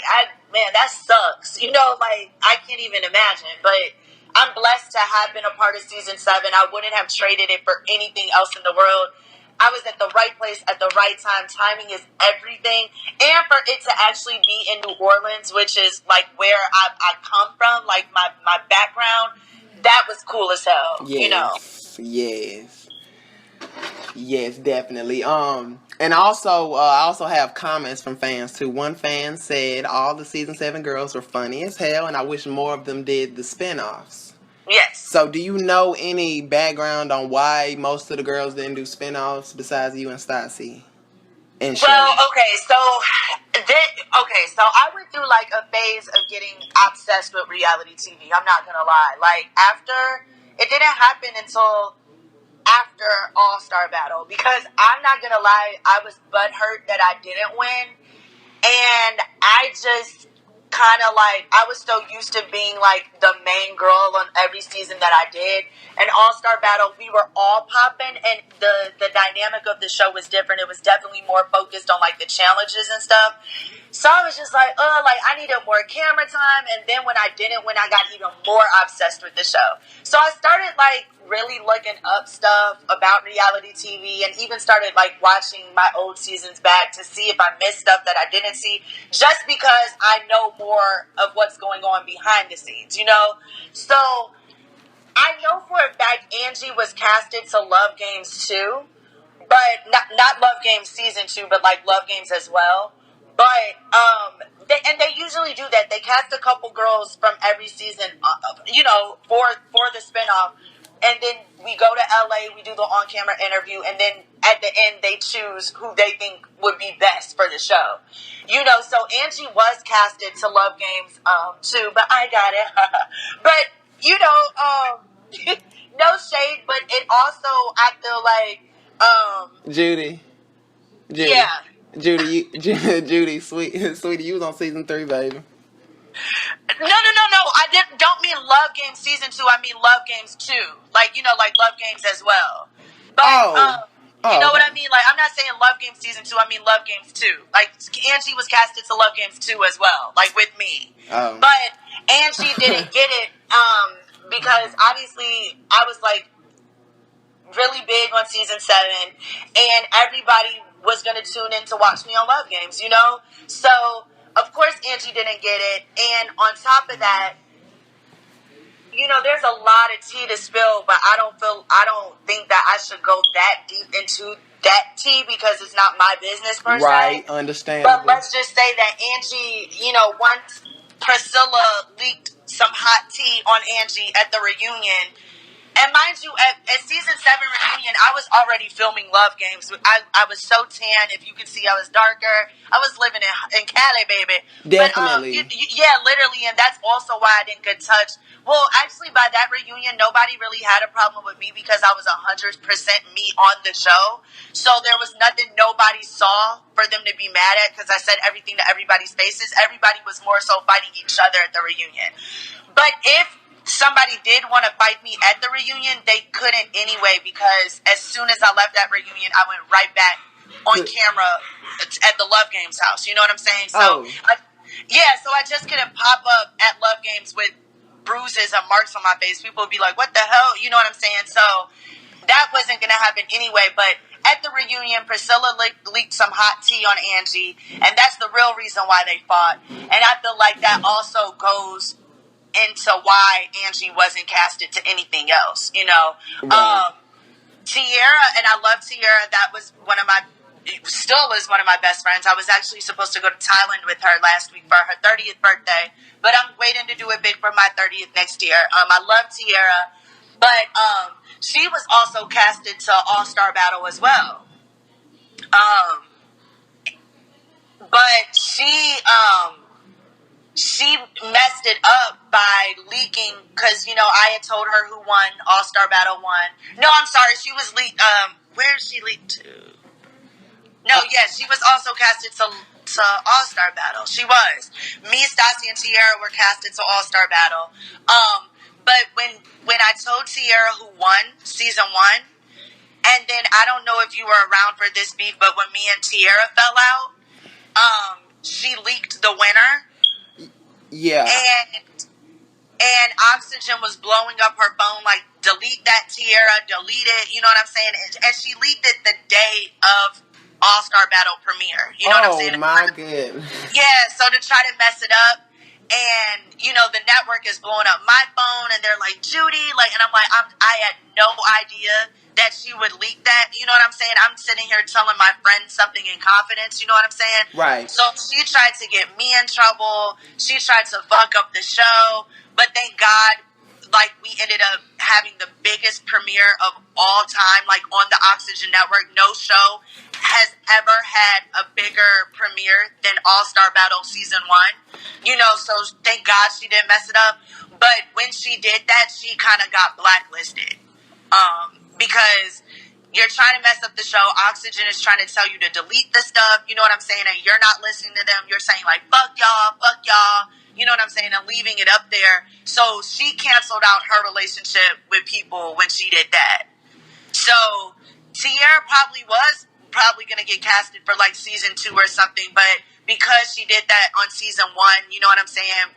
man, that sucks. You know, like I can't even imagine. But I'm blessed to have been a part of season 7. I wouldn't have traded it for anything else in the world. I was at the right place at the right time. Timing is everything. And for it to actually be in New Orleans, which is like where I come from, like my background, that was cool as hell. Yes, you know. Yes, definitely. And also, I also have comments from fans too. One fan said all the season 7 girls were funny as hell, and I wish more of them did the spinoffs. Yes. So, do you know any background on why most of the girls didn't do spinoffs besides you and Stassi? Well, so I went through like a phase of getting obsessed with reality TV. I'm not gonna lie. Like after it didn't happen until after All Star Battle because I'm not gonna lie, I was butthurt that I didn't win, and I just kind of like I was so used to being like the main girl on every season that I did. And All Star Battle, we were all popping, and the dynamic of the show was different. It was definitely more focused on like the challenges and stuff. So I was just like, I needed more camera time. And then when I didn't win, I got even more obsessed with the show. So I started like really looking up stuff about reality TV and even started like watching my old seasons back to see if I missed stuff that I didn't see, just because I know more of what's going on behind the scenes, you know? So I know for a fact Angie was casted to Love Games 2, but not Love Games Season 2, but like Love Games as well. But they usually do that. They cast a couple girls from every season, for the spinoff, and then we go to LA. We do the on-camera interview, and then at the end they choose who they think would be best for the show. You know, so Angie was casted to Love Games too, but I got it. But no shade, but it also I feel like Judi. Yeah. Judi, sweetie, you was on season 3, baby. No. I don't mean Love Games Season 2. I mean Love Games 2. Like, like Love Games as well. But, you know what I mean? Like, I'm not saying Love Games Season 2. I mean Love Games 2. Like, Angie was casted to Love Games 2 as well. Like, with me. Oh. But Angie didn't get it because, obviously, I was, like, really big on season 7, and everybody was going to tune in to watch me on Love Games, you know? So, of course, Angie didn't get it, and on top of that, there's a lot of tea to spill, but I don't think that I should go that deep into that tea because it's not my business per se. Right, understandable. But let's just say that Angie, once Priscilla leaked some hot tea on Angie at the reunion. And mind you, at season 7 reunion, I was already filming Love Games. I was so tan. If you could see, I was darker. I was living in Cali, baby. Definitely. But, yeah, literally. And that's also why I didn't get touched. Well, actually, by that reunion, nobody really had a problem with me because I was 100% me on the show. So there was nothing nobody saw for them to be mad at because I said everything to everybody's faces. Everybody was more so fighting each other at the reunion. But if somebody did want to fight me at the reunion, they couldn't anyway because as soon as I left that reunion, I went right back on camera at the Love Games house. You know what I'm saying? So, so I just couldn't pop up at Love Games with bruises and marks on my face. People would be like, what the hell? You know what I'm saying? So that wasn't going to happen anyway. But at the reunion, Priscilla leaked some hot tea on Angie, and that's the real reason why they fought. And I feel like that also goes into why Angie wasn't casted to anything else, Right. Tiara, and I love Tiara. That was still is one of my best friends. I was actually supposed to go to Thailand with her last week for her 30th birthday, but I'm waiting to do it big for my 30th next year. I love Tiara, but she was also casted to All Star Battle as well. she messed it up by leaking, because, I had told her who won All-Star Battle 1. No, I'm sorry, she was leaked. Where is she leaked to? No, yes, she was also casted to All-Star Battle. She was. Me, Stassi, and Tierra were casted to All-Star Battle. But when I told Tierra who won season 1, and then I don't know if you were around for this beef, but when me and Tierra fell out, she leaked the winner. Yeah. And Oxygen was blowing up her phone, like, delete that, Tierra, delete it, you know what I'm saying? And she leaked it the day of All-Star Battle premiere, you know what I'm saying? Oh, my goodness. Yeah, so to try to mess it up, and, the network is blowing up my phone, and they're like, Judi, like, and I'm like, I had no idea that she would leak that, you know what I'm saying? I'm sitting here telling my friend something in confidence, you know what I'm saying? Right. So she tried to get me in trouble, she tried to fuck up the show, but thank God, like, we ended up having the biggest premiere of all time, like, on the Oxygen Network. No show has ever had a bigger premiere than All-Star Battle Season 1. So thank God she didn't mess it up. But when she did that, she kind of got blacklisted. Because you're trying to mess up the show. Oxygen is trying to tell you to delete the stuff. You know what I'm saying? And you're not listening to them. You're saying, like, fuck y'all. You know what I'm saying? And leaving it up there. So she canceled out her relationship with people when she did that. So Tierra was going to get casted for, like, season 2 or something. But because she did that on season 1, you know what I'm saying? And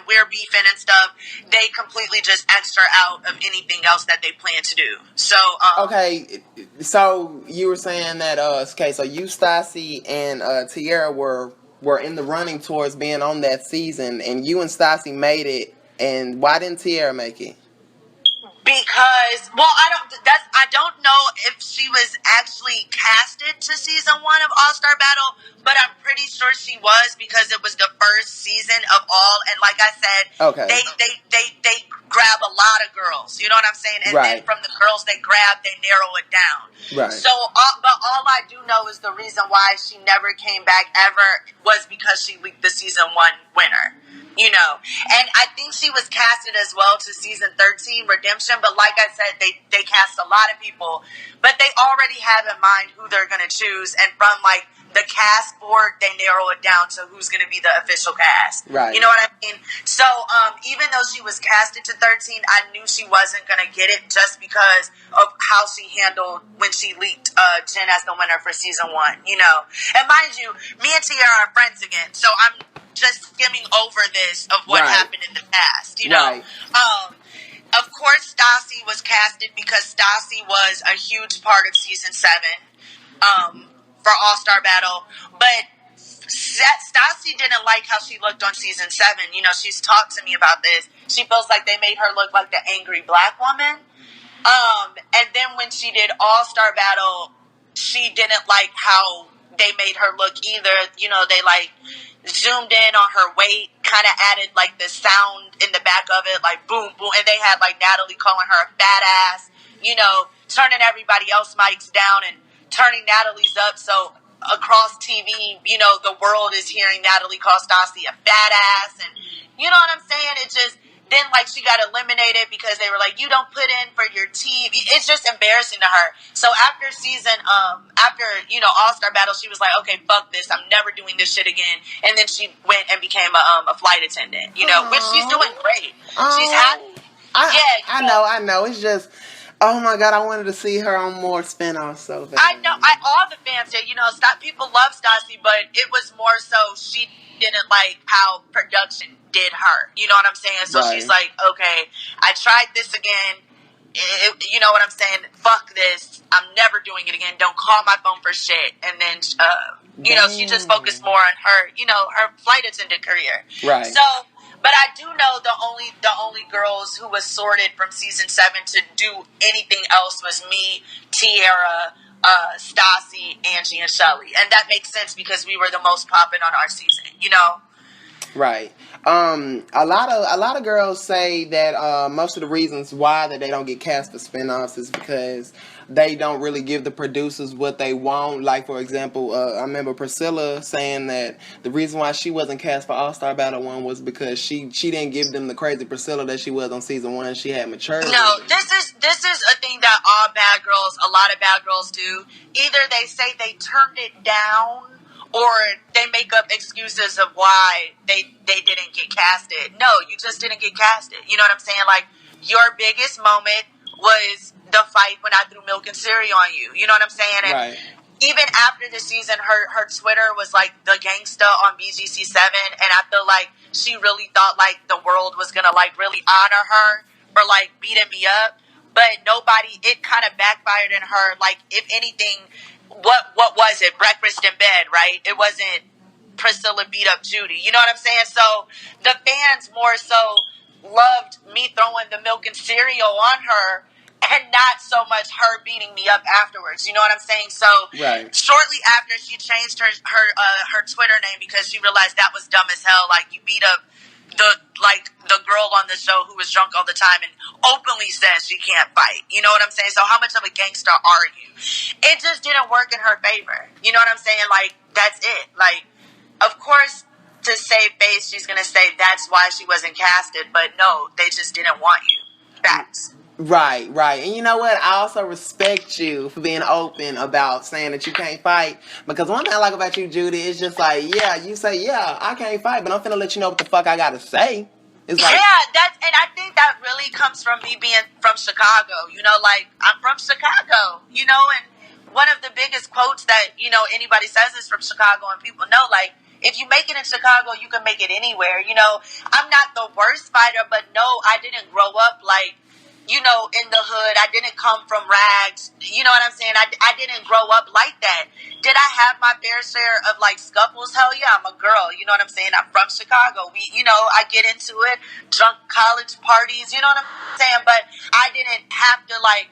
we're beefing and stuff, they completely just X'd her out of anything else that they plan to do. So, okay, so you were saying that, so you, Stassi, and Tierra were in the running towards being on that season, and you and Stassi made it, and why didn't Tierra make it? Because, I don't know if she was actually casted to season 1 of All-Star Battle, but I'm pretty sure she was, because it was the first season of all, and like I said, okay, they grab a lot of girls, you know what I'm saying? And right. Then from the girls they grab, they narrow it down. Right. So, but all I do know is the reason why she never came back ever was because she leaked the season 1 winner. And I think she was casted as well to season 13, Redemption, but like I said, they cast a lot of people, but they already have in mind who they're going to choose, and from, like, the cast board, they narrow it down to who's going to be the official cast. Right. You know what I mean? So, even though she was casted to 13, I knew she wasn't going to get it just because of how she handled when she leaked Jen as the winner for season 1, And mind you, me and Tierra are friends again, so I'm just skimming over this of what happened in the past, Right. Of course, Stassi was casted because Stassi was a huge part of season 7 for All-Star Battle, but Stassi didn't like how she looked on season 7. She's talked to me about this. She feels like they made her look like the angry black woman. And then when she did All-Star Battle, she didn't like how they made her look either. They, like, zoomed in on her weight, kind of added, like, the sound in the back of it, like, boom, boom, and they had, like, Natalie calling her a fat ass, turning everybody else mics down and turning Natalie's up, so across TV, the world is hearing Natalie call Stassi a fat ass, and you know what I'm saying? It just, then, like, she got eliminated because they were like, you don't put in for your TV. It's just embarrassing to her. So after All-Star Battle, she was like, okay, fuck this. I'm never doing this shit again. And then she went and became a flight attendant, which she's doing great. She's happy. I know. It's just, oh my God, I wanted to see her on more spinoffs so bad. I know. All the fans did. People love Stassi, but it was more so she didn't like how production did her. You know what I'm saying? So she's like, okay, I tried this again. You know what I'm saying? Fuck this. I'm never doing it again. Don't call my phone for shit. And then, she just focused more on her, her flight attendant career. Right. So, but I do know the only girls who was sorted from season 7 to do anything else was me, Tierra, Stassi, Angie, and Shelly. And that makes sense because we were the most popping on our season, Right. A lot of girls say that most of the reasons why that they don't get cast for spinoffs is because they don't really give the producers what they want. Like, for example, I remember Priscilla saying that the reason why she wasn't cast for All Star Battle 1 was because she didn't give them the crazy Priscilla that she was on season 1. She had maturity. No, this is a thing that a lot of bad girls do. Either they say they turned it down, or they make up excuses of why they didn't get casted. No, you just didn't get casted. You know what I'm saying? Like, your biggest moment was the fight when I threw milk and cereal on you. You know what I'm saying? And right. Even after the season, her Twitter was like the gangsta on BGC7, and I feel like she really thought like the world was gonna like really honor her for like beating me up. But nobody, it kind of backfired in her. Like, if anything, what was it? Breakfast in bed, right? It wasn't Priscilla beat up Judi. You know what I'm saying? So the fans more so loved me throwing the milk and cereal on her, and not so much her beating me up afterwards. You know what I'm saying? So right. Shortly after, she changed her Twitter name because she realized that was dumb as hell. Like, you beat up the girl on the show who was drunk all the time and openly says she can't fight. You know what I'm saying? So how much of a gangster are you? It just didn't work in her favor. You know what I'm saying? Like, that's it. Like, of course, to save face, she's gonna say that's why she wasn't casted. But no, they just didn't want you. Facts. Right. And you know what? I also respect you for being open about saying that you can't fight. Because one thing I like about you, Judi, is just like, yeah, you say, yeah, I can't fight, but I'm finna let you know what the fuck I gotta say. It's like, yeah, and I think that really comes from me being from Chicago. You know, like, I'm from Chicago, you know, and one of the biggest quotes that, you know, anybody says is from Chicago, and people know, like, if you make it in Chicago, you can make it anywhere. You know, I'm not the worst fighter, but no, I didn't grow up like, you know, in the hood. I didn't come from rags. You know what I'm saying? I didn't grow up like that. Did I have my fair share of, like, scuffles? Hell yeah, I'm a girl. You know what I'm saying? I'm from Chicago. You know, I get into it. Drunk college parties. You know what I'm saying? But I didn't have to, like,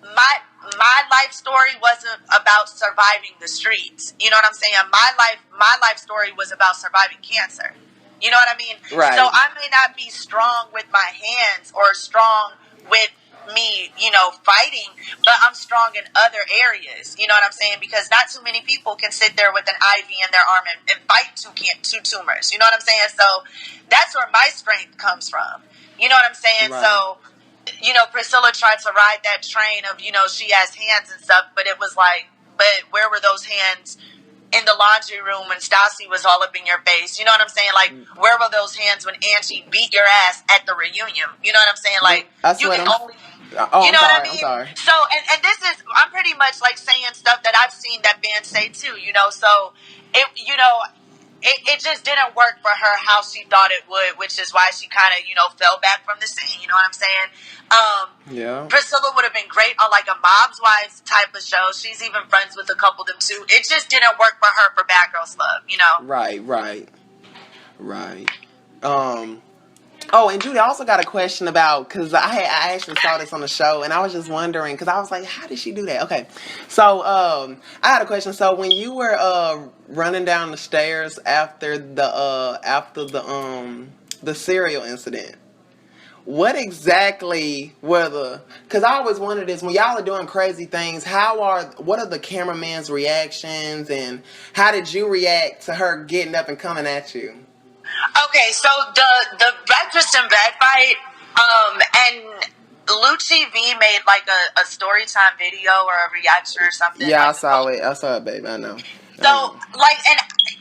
my life story wasn't about surviving the streets. You know what I'm saying? My life story was about surviving cancer. You know what I mean? Right. So I may not be strong with my hands or strong with me, you know, fighting, but I'm strong in other areas. You know what I'm saying? Because not too many people can sit there with an IV in their arm and fight two tumors. You know what I'm saying? So that's where my strength comes from. You know what I'm saying? Right. So, you know, Priscilla tried to ride that train of, you know, she has hands and stuff, but it was like, but where were those hands in the laundry room when Stassi was all up in your face? You know what I'm saying? Like, where were those hands when Angie beat your ass at the reunion? You know what I'm saying? Like, you can only... you know what I mean? I'm sorry. So, and this is, I'm pretty much like saying stuff that I've seen that fans say too, you know? So, it just didn't work for her how she thought it would, which is why she kind of, you know, fell back from the scene. You know what I'm saying? Yeah. Priscilla would have been great on like a Mom's Wives type of show. She's even friends with a couple of them too. It just didn't work for her for Bad Girls Love, you know? Right. Oh, and Judi, I also got a question about, because I actually saw this on the show, and I was just wondering, because I was like, how did she do that? Okay, so I had a question. So when you were running down the stairs after the cereal incident, what exactly were the? Because I always wondered this, when y'all are doing crazy things, what are the cameraman's reactions, and how did you react to her getting up and coming at you? Okay, so the breakfast in bed fight, and Lucci V made like a story time video or a reaction or something. Yeah, like, I saw it, babe. I know. So, like, and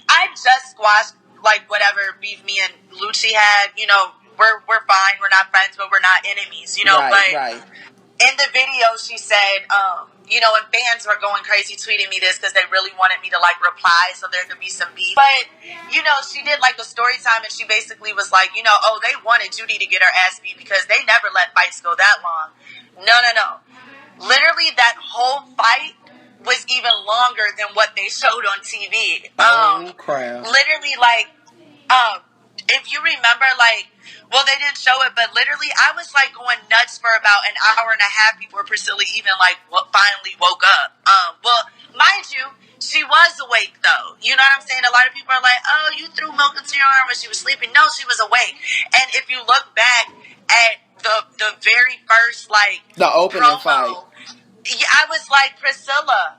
I just squashed like whatever beef me and Lucci had. You know, we're fine. We're not friends, but we're not enemies. You know, right. In the video, she said, you know, and fans were going crazy tweeting me this because they really wanted me to, like, reply so there could be some beef. But, you know, she did, like, a story time, and she basically was like, you know, oh, they wanted Judi to get her ass beat because they never let fights go that long. No. Literally, that whole fight was even longer than what they showed on TV. Oh, crap. Literally, like, if you remember, like, well, they didn't show it, but literally, I was, like, going nuts for about an hour and a half before Priscilla even, like, finally woke up. Well, mind you, she was awake, though. You know what I'm saying? A lot of people are like, oh, you threw milk into your arm when she was sleeping. No, she was awake. And if you look back at the very first, like, the opening fight, Yeah, I was like, Priscilla,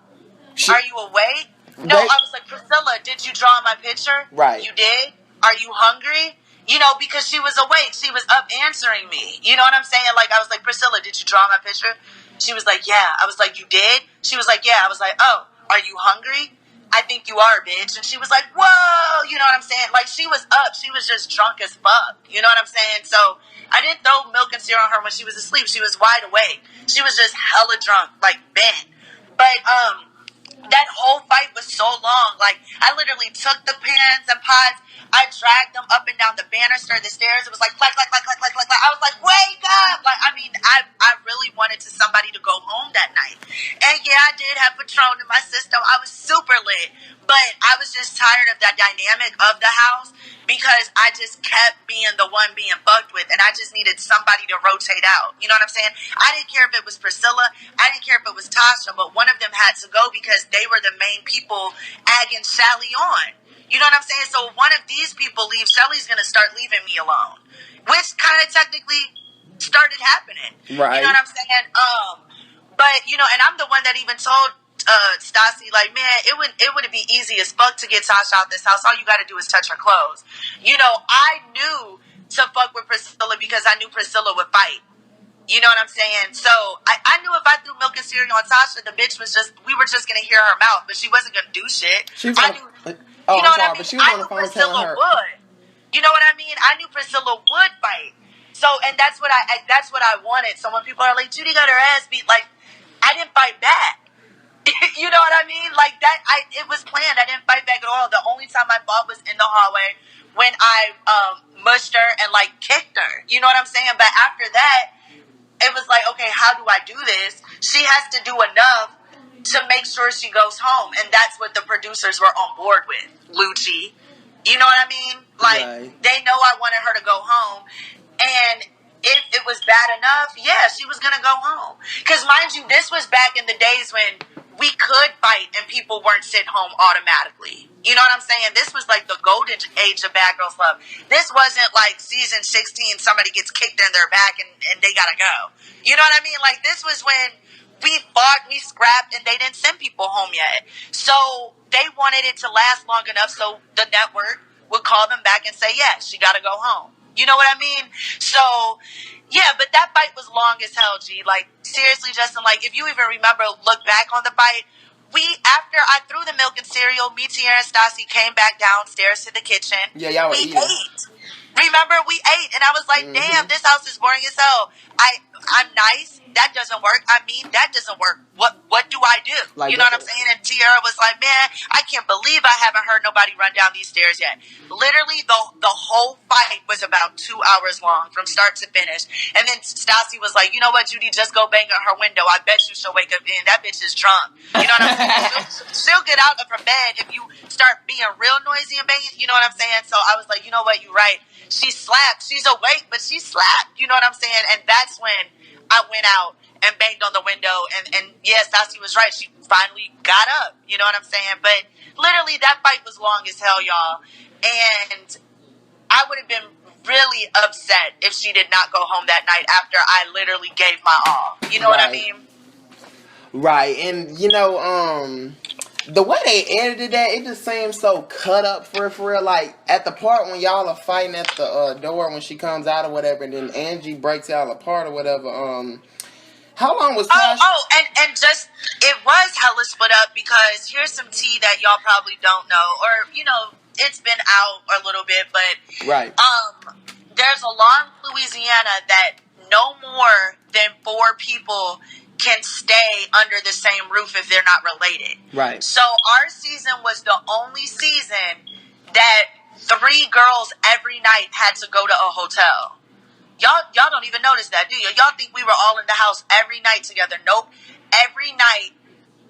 are you awake? No, I was like, Priscilla, did you draw my picture? Right. You did? Are you hungry? You know, because she was awake. She was up answering me. You know what I'm saying? Like, I was like, Priscilla, did you draw my picture? She was like, yeah. I was like, you did? She was like, yeah. I was like, oh, are you hungry? I think you are, bitch. And she was like, whoa. You know what I'm saying? Like, she was up. She was just drunk as fuck. You know what I'm saying? So I didn't throw milk and cereal on her when she was asleep. She was wide awake. She was just hella drunk, like bent. But, that whole fight was so long. Like, I literally took the pans and pots, I dragged them up and down the banister, the stairs. It was like, clack, clack, clack, clack, clack, clack, clack. I was like, wake up! Like, I mean, I really wanted somebody to go home that night. And yeah, I did have Patron in my system. I was super lit. But I was just tired of that dynamic of the house because I just kept being the one being fucked with, and I just needed somebody to rotate out. You know what I'm saying? I didn't care if it was Priscilla. I didn't care if it was Tasha, but one of them had to go because they were the main people egging Shelly on. You know what I'm saying? So if one of these people leaves, Shelly's going to start leaving me alone, which kind of technically started happening. Right. You know what I'm saying? But, you know, and I'm the one that even told Stassi, like, man, it would be easy as fuck to get Tasha out this house. All you got to do is touch her clothes. You know, I knew to fuck with Priscilla because I knew Priscilla would fight. You know what I'm saying? So I knew if I threw milk and cereal on Tasha, the bitch we were just gonna hear her mouth, but she wasn't gonna do shit. You know what I mean? I knew Priscilla would. You know what I mean? I knew Priscilla would fight. So, and that's what I wanted. So when people are like, Judi got her ass beat, like, I didn't fight back. You know what I mean? Like that, it was planned. I didn't fight back at all. The only time I fought was in the hallway when I mushed her and like kicked her. You know what I'm saying? But after that, it was like, okay, how do I do this? She has to do enough to make sure she goes home, and that's what the producers were on board with. Lucci, you know what I mean? Like, They know I wanted her to go home, and if it was bad enough, yeah, she was gonna go home. Because mind you, this was back in the days when we could fight and people weren't sent home automatically. You know what I'm saying? This was like the golden age of Bad Girls Love. This wasn't like season 16, somebody gets kicked in their back and they gotta go. You know what I mean? Like, this was when we fought, we scrapped, and they didn't send people home yet. So they wanted it to last long enough so the network would call them back and say, yeah, she gotta go home. You know what I mean? So, yeah, but that fight was long as hell, G. Like, seriously, Justin, like, if you even remember, look back on the fight, after I threw the milk and cereal, me, Tiara, and Stassi came back downstairs to the kitchen. Yeah, y'all were eating. Ate. Remember, we ate, and I was like, damn, this house is boring as hell. I'm nice. That doesn't work. I mean, that doesn't work. What do I do? Like, you know what I'm saying? And Tiara was like, man, I can't believe I haven't heard nobody run down these stairs yet. Literally, the whole fight was about 2 hours long from start to finish. And then Stassi was like, you know what, Judi, just go bang on her window. I bet you she'll wake up in. That bitch is drunk. You know what I'm saying? She'll get out of her bed if you start being real noisy and banging. You know what I'm saying? So I was like, you know what, you're right. She slapped. She's awake, but she slapped. You know what I'm saying? And that's when I went out and banged on the window. And yes, Stassi was right. She finally got up. You know what I'm saying? But literally, that fight was long as hell, y'all. And I would have been really upset if she did not go home that night after I literally gave my all. You know what I mean? Right. And, you know, the way they edited that, it just seems so cut up for real. Like, at the part when y'all are fighting at the door when she comes out or whatever, and then Angie breaks y'all apart or whatever, how long was Tasha? And just, it was hella split up because here's some tea that y'all probably don't know, or, you know, it's been out a little bit, but there's a law in Louisiana that no more than 4 people can stay under the same roof if they're not related. Right. So our season was the only season that 3 girls every night had to go to a hotel. Y'all don't even notice that, do you? Y'all think we were all in the house every night together. Nope. Every night,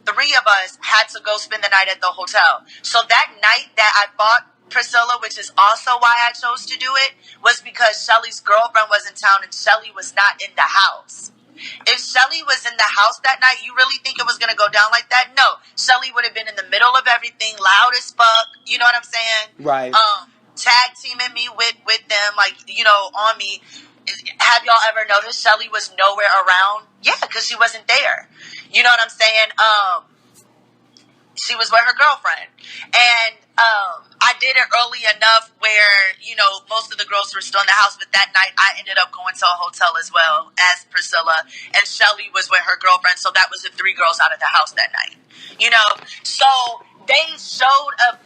3 of us had to go spend the night at the hotel. So that night that I fought Priscilla, which is also why I chose to do it, was because Shelly's girlfriend was in town and Shelly was not in the house. If Shelly was in the house that night, you really think it was going to go down like that? No. Shelly would have been in the middle of everything, loud as fuck. You know what I'm saying? Right. Tag teaming me with them, like, you know, on me. have y'all ever noticed Shelly was nowhere around? Yeah, because she wasn't there. You know what I'm saying? She was with her girlfriend. And I did it early enough where, you know, most of the girls were still in the house. But that night, I ended up going to a hotel as well as Priscilla. And Shelly was with her girlfriend. So that was the 3 girls out of the house that night. You know? So they showed a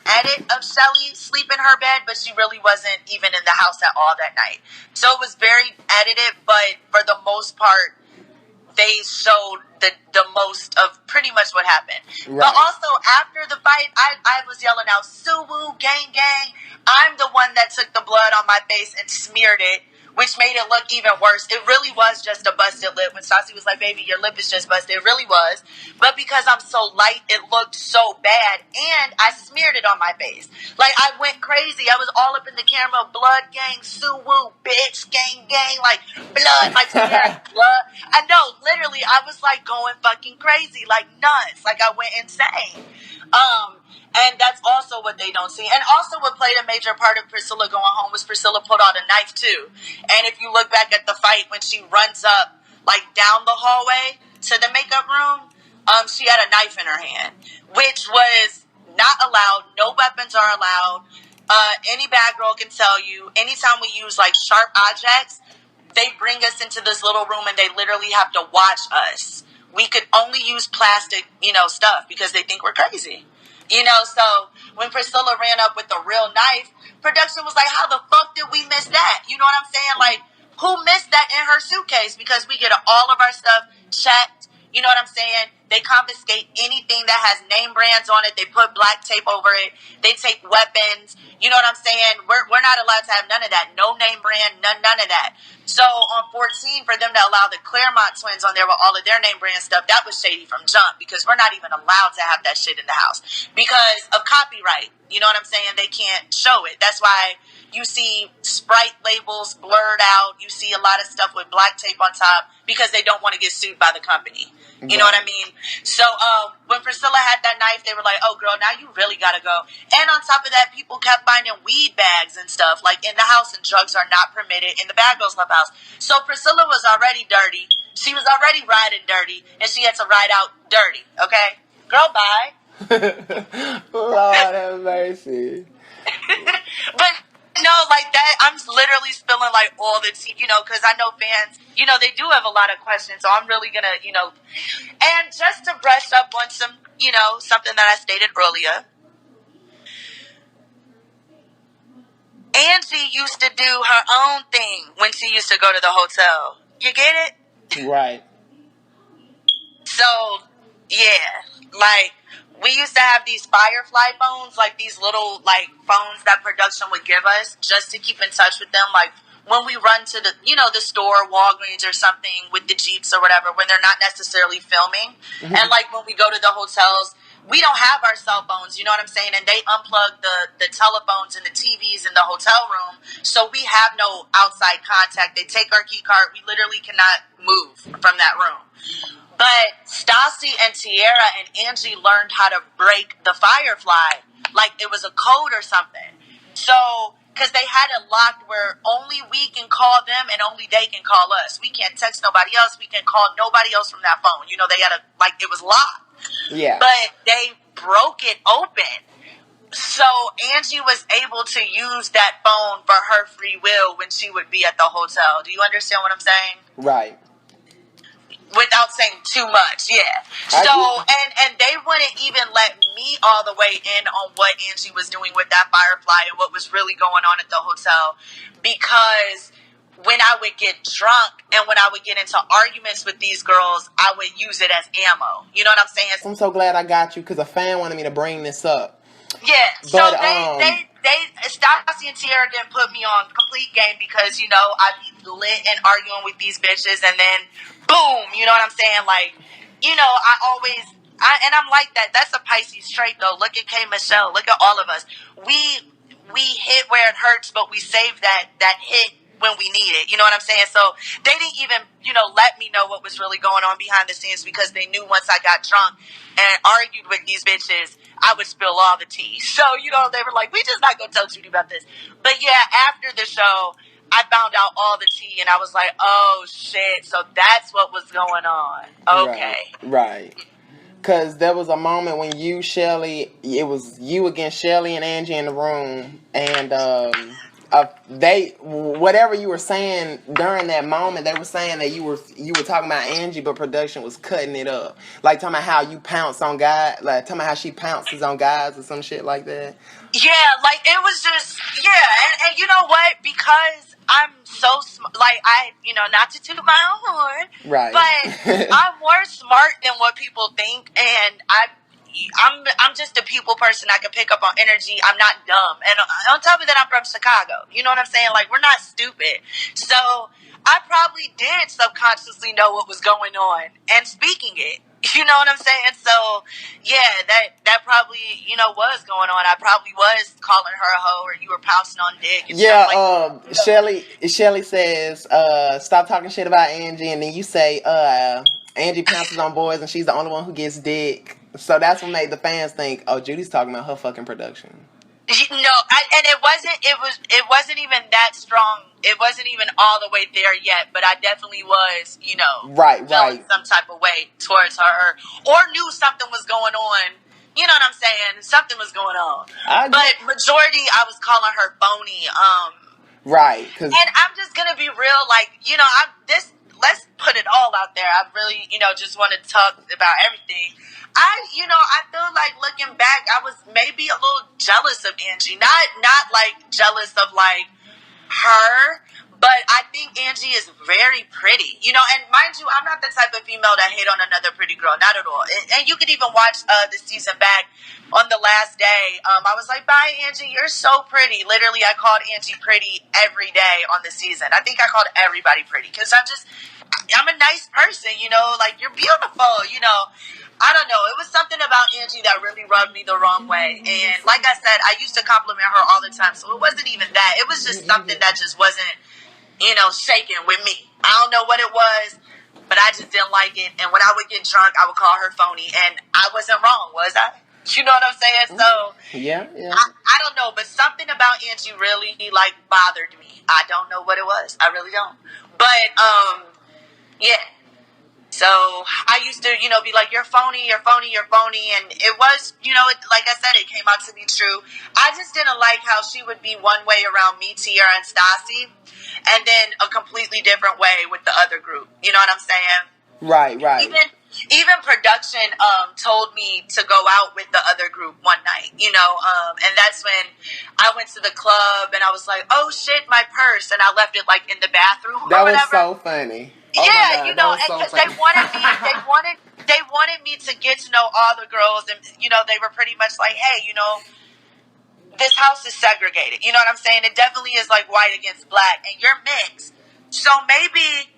edit of Shelly sleep in her bed, but she really wasn't even in the house at all that night. So it was very edited, but for the most part, they showed the most of pretty much what happened. Right. But also, after the fight, I was yelling out, Suwoo, gang, gang. I'm the one that took the blood on my face and smeared it, which made it look even worse. It really was just a busted lip. When Stassi was like, baby, your lip is just busted. It really was. But because I'm so light, it looked so bad. And I smeared it on my face. Like, I went crazy. I was all up in the camera. Blood gang, Suwoo, bitch, gang, gang. Like, blood, like, smearing blood. I know, literally, I was, like, going fucking crazy. Like, nuts. Like, I went insane. And that's also what they don't see. And also what played a major part of Priscilla going home was Priscilla pulled out a knife too. And if you look back at the fight when she runs up like down the hallway to the makeup room, she had a knife in her hand, which was not allowed. No weapons are allowed. Any bad girl can tell you, anytime we use like sharp objects, they bring us into this little room and they literally have to watch us. We could only use plastic, you know, stuff because they think we're crazy. You know, so when Priscilla ran up with the real knife, production was like, how the fuck did we miss that? You know what I'm saying? Like, who missed that in her suitcase? Because we get all of our stuff checked. You know what I'm saying? They confiscate anything that has name brands on it. They put black tape over it. They take weapons. You know what I'm saying? We're not allowed to have none of that. No name brand, none of that. So on 14, for them to allow the Claremont twins on there with all of their name brand stuff, that was shady from jump because we're not even allowed to have that shit in the house because of copyright. You know what I'm saying? They can't show it. That's why you see Sprite labels blurred out. You see a lot of stuff with black tape on top because they don't want to get sued by the company. You know what I mean? So when Priscilla had that knife, they were like, oh, girl, now you really got to go. And on top of that, people kept finding weed bags and stuff like in the house, and drugs are not permitted in the Bad Girls Club house. So Priscilla was already dirty. She was already riding dirty, and she had to ride out dirty, okay? Girl, bye. Lord have mercy. But no, like that, I'm literally spilling like all the tea, you know, because I know fans, you know, they do have a lot of questions. So I'm really gonna, you know, and just to brush up on some, you know, something that I stated earlier. Angie used to do her own thing when she used to go to the hotel. You get it? Right. So, yeah, like, we used to have these Firefly phones, like these little, like, phones that production would give us just to keep in touch with them. Like, when we run to the, you know, the store, Walgreens or something with the Jeeps or whatever, when they're not necessarily filming. Mm-hmm. And, like, when we go to the hotels, we don't have our cell phones, you know what I'm saying? And they unplug the telephones and the TVs in the hotel room. So we have no outside contact. They take our key card. We literally cannot move from that room. But Stassi and Tiara and Angie learned how to break the Firefly like it was a code or something. So, because they had it locked where only we can call them and only they can call us. We can't text nobody else. We can call nobody else from that phone. You know, they had like, it was locked. Yeah. But they broke it open. So Angie was able to use that phone for her free will when she would be at the hotel. Do you understand what I'm saying? Right. Without saying too much, yeah. So, and they wouldn't even let me all the way in on what Angie was doing with that Firefly and what was really going on at the hotel. Because when I would get drunk and when I would get into arguments with these girls, I would use it as ammo. You know what I'm saying? I'm so glad I got you because a fan wanted me to bring this up. Yeah, but, so they Stassi and Tiara didn't put me on complete game because, you know, I'd be lit and arguing with these bitches and then boom, you know what I'm saying? Like, you know, and I'm like that. That's a Pisces trait though. Look at K. Michelle. Look at all of us. We hit where it hurts, but we save that hit when we need it. You know what I'm saying? So they didn't even, you know, let me know what was really going on behind the scenes because they knew once I got drunk and argued with these bitches, I would spill all the tea. So, you know, they were like, we just not going to tell Judi about this. But yeah, after the show, I found out all the tea, and I was like, oh shit, so that's what was going on. Okay. Right. Because there was a moment when you, Shelly, it was you against Shelly and Angie in the room, and they, whatever you were saying during that moment, they were saying that you were talking about Angie, but production was cutting it up, like talking about how you pounce on guys, like talking about how she pounces on guys or some shit like that. Yeah, like it was just, and you know what? Because I'm so like not to toot my own horn, Right. but I'm more smart than what people think, and I'm just a people person. I can pick up on energy. I'm not dumb, and on top of that, I'm from Chicago. You know what I'm saying? Like, we're not stupid. So I probably did subconsciously know what was going on and speaking it. You know what I'm saying? So yeah, that probably was going on. I probably was calling her a hoe, or you were pouncing on dick. And stuff like Shelly says, stop talking shit about Angie, and then you say, Angie pounces on boys and she's the only one who gets dick. So that's what made the fans think, oh, Judy's talking about her fucking production. No, and it wasn't even that strong. It wasn't even all the way there yet, but I definitely was, feeling some type of way towards her, or knew something was going on. You know what I'm saying? Something was going on. But majority, I was calling her phony. Right. And I'm just gonna be real, like, let's put it all out there. I really, just want to talk about everything. I feel like looking back, I was maybe a little jealous of Angie. Not like jealous of like her, but I think Angie is very pretty. And mind you, I'm not the type of female that hate on another pretty girl. Not at all. And you could even watch the season back on the last day. I was like, bye, Angie. You're so pretty. Literally, I called Angie pretty every day on the season. I think I called everybody pretty because I'm a nice person, like, you're beautiful, I don't know. It was something about Angie that really rubbed me the wrong way. And like I said, I used to compliment her all the time. So it wasn't even that. It was just something that just wasn't, shaking with me. I don't know what it was, but I just didn't like it. And when I would get drunk, I would call her phony. And I wasn't wrong, was I? You know what I'm saying? So, yeah. I don't know. But something about Angie really, like, bothered me. I don't know what it was. I really don't. But, yeah. So I used to, be like, you're phony. And it was, like I said, it came out to be true. I just didn't like how she would be one way around me, Tiara, and Stassi, and then a completely different way with the other group. You know what I'm saying? Right. Even production told me to go out with the other group one night, and that's when I went to the club and I was like, oh shit, my purse, and I left it like in the bathroom. That was so funny. Oh yeah, because they wanted me to get to know all the girls, and they were pretty much like, hey, this house is segregated. You know what I'm saying? It definitely is like white against black, and you're mixed, so maybe.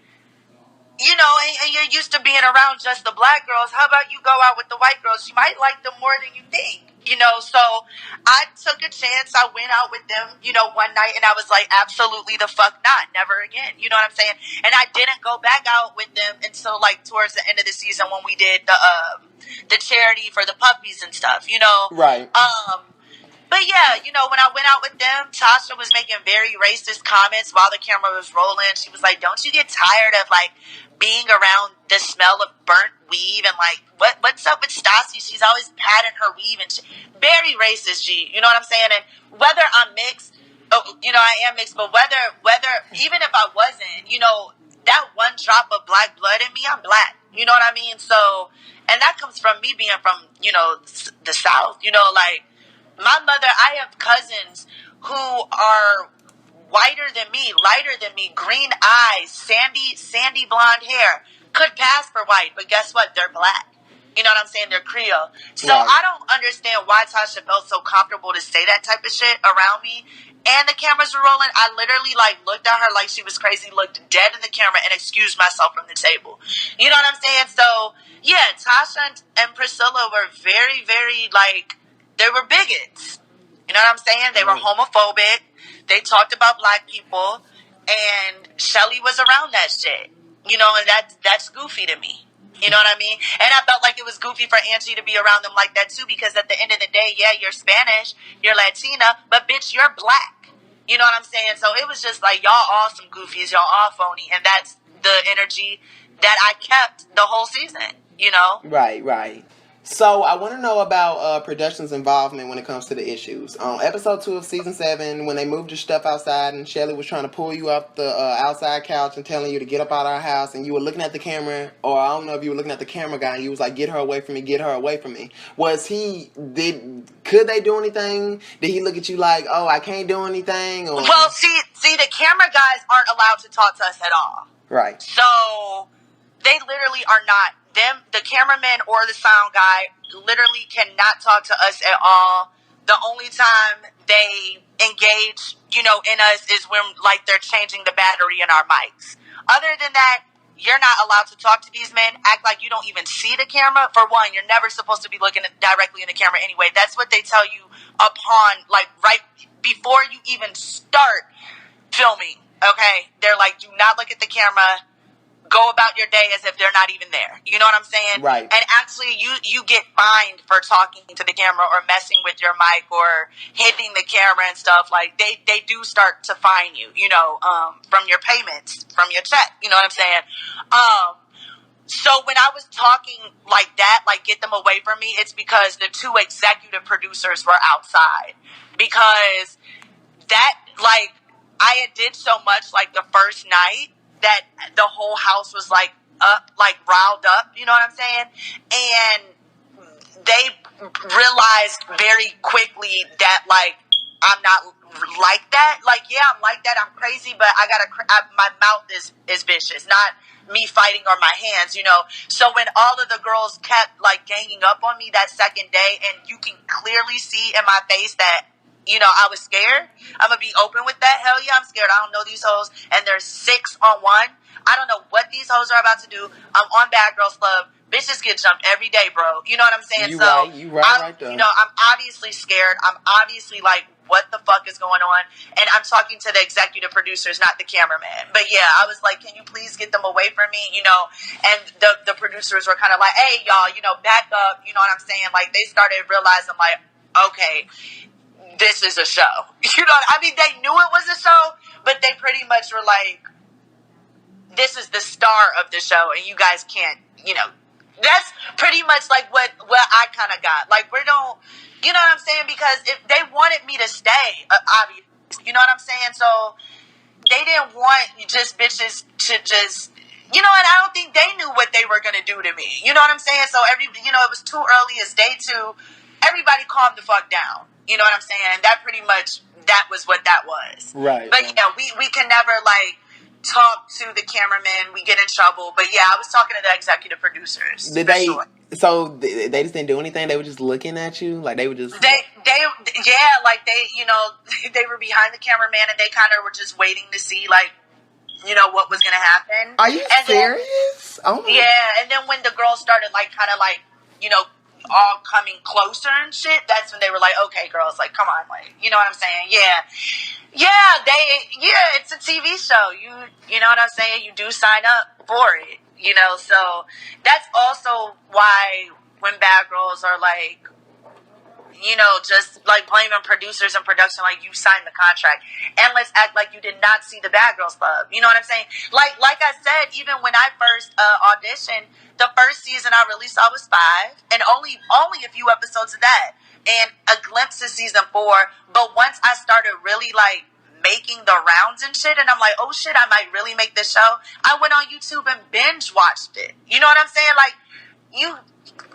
And you're used to being around just the black girls. How about you go out with the white girls? You might like them more than you think. So I took a chance. I went out with them, one night, and I was like, absolutely the fuck not. Never again. You know what I'm saying? And I didn't go back out with them until like towards the end of the season when we did the charity for the puppies and stuff, Right. But yeah, when I went out with them, Tasha was making very racist comments while the camera was rolling. She was like, don't you get tired of like being around the smell of burnt weave and like what's up with Stassi? She's always patting her weave and very racist, G. You know what I'm saying? And whether I'm mixed, I am mixed, but whether even if I wasn't, that one drop of black blood in me, I'm black. You know what I mean? So, and that comes from me being from, the South, like my mother, I have cousins who are whiter than me, lighter than me, green eyes, sandy blonde hair, could pass for white, but guess what? They're black. You know what I'm saying? They're Creole. So right. I don't understand why Tasha felt so comfortable to say that type of shit around me. And the cameras were rolling. I literally looked at her like she was crazy, looked dead in the camera, and excused myself from the table. You know what I'm saying? So yeah, Tasha and Priscilla were very, very they were bigots. You know what I'm saying? They were homophobic. They talked about black people, and Shelly was around that shit. And that's goofy to me. You know what I mean? And I felt like it was goofy for Angie to be around them like that too, because at the end of the day, yeah, you're Spanish, you're Latina, but bitch, you're black. You know what I'm saying? So it was just like, y'all all some goofies, y'all all phony, and that's the energy that I kept the whole season, you know? Right. So I want to know about production's involvement when it comes to the issues. On episode 2 of season 7, when they moved your stuff outside and Shelly was trying to pull you off the outside couch and telling you to get up out of our house, and you were looking at the camera, or I don't know if you were looking at the camera guy, and you was like, get her away from me, get her away from me. Could they do anything? Did he look at you like, oh, I can't do anything? Or... Well, see, the camera guys aren't allowed to talk to us at all. Right. So they literally are not. The cameraman or the sound guy literally cannot talk to us at all. The only time they engage, in us is when, like, they're changing the battery in our mics. Other than that, you're not allowed to talk to these men. Act like you don't even see the camera. For one, you're never supposed to be looking directly in the camera anyway. That's what they tell you upon, like, right before you even start filming. Okay? They're like, do not look at the camera. Go about your day as if they're not even there. You know what I'm saying? Right. And actually, you get fined for talking to the camera or messing with your mic or hitting the camera and stuff. Like, they do start to fine you, from your payments, from your check. You know what I'm saying? So when I was talking like that, like, get them away from me, it's because the 2 executive producers were outside. Because that, like, I did so much, like, the first night, that the whole house was, like, up, like, riled up, you know what I'm saying? And they realized very quickly that, like, I'm not like that. Like, yeah, I'm like that. I'm crazy, but my mouth is vicious, not me fighting or my hands, So when all of the girls kept, like, ganging up on me that second day, and you can clearly see in my face that, I was scared. I'm going to be open with that. Hell yeah, I'm scared. I don't know these hoes. And there's 6 on 1. I don't know what these hoes are about to do. I'm on Bad Girls Club. Bitches get jumped every day, bro. You know what I'm saying? You right there. I'm obviously scared. I'm obviously like, what the fuck is going on? And I'm talking to the executive producers, not the cameraman. But yeah, I was like, can you please get them away from me? And the producers were kind of like, hey, y'all, back up. You know what I'm saying? Like, they started realizing, like, okay, this is a show. They knew it was a show, but they pretty much were like, this is the star of the show, and you guys can't, that's pretty much like what I kind of got. Like, you know what I'm saying? Because if they wanted me to stay, obviously, you know what I'm saying? So they didn't want just bitches to just, and I don't think they knew what they were going to do to me. You know what I'm saying? So it was too early as day 2. Everybody calmed the fuck down. You know what I'm saying? And that pretty much, that was what that was. Right. But yeah, we can never, like, talk to the cameraman. We get in trouble. But yeah, I was talking to the executive producers. Did they? Sure. So they just didn't do anything? They were just looking at you? Like, they were just... They they were behind the cameraman, and they kind of were just waiting to see, like, what was going to happen. Are you serious? Yeah, and then when the girls started, like, kind of, like, all coming closer and shit, that's when they were like, okay, girls, like, come on, like, you know what I'm saying? It's a TV show. You know what I'm saying? You do sign up for it, so that's also why when bad girls are like, just like blaming producers and production, like, you signed the contract, and let's act like you did not see the Bad Girls Club. You know what I'm saying? Like I said, even when I first auditioned, the first season I really saw was 5, and only a few episodes of that, and a glimpse of season 4. But once I started really, like, making the rounds and shit, and I'm like, oh shit, I might really make this show, I went on YouTube and binge watched it. You know what I'm saying? Like,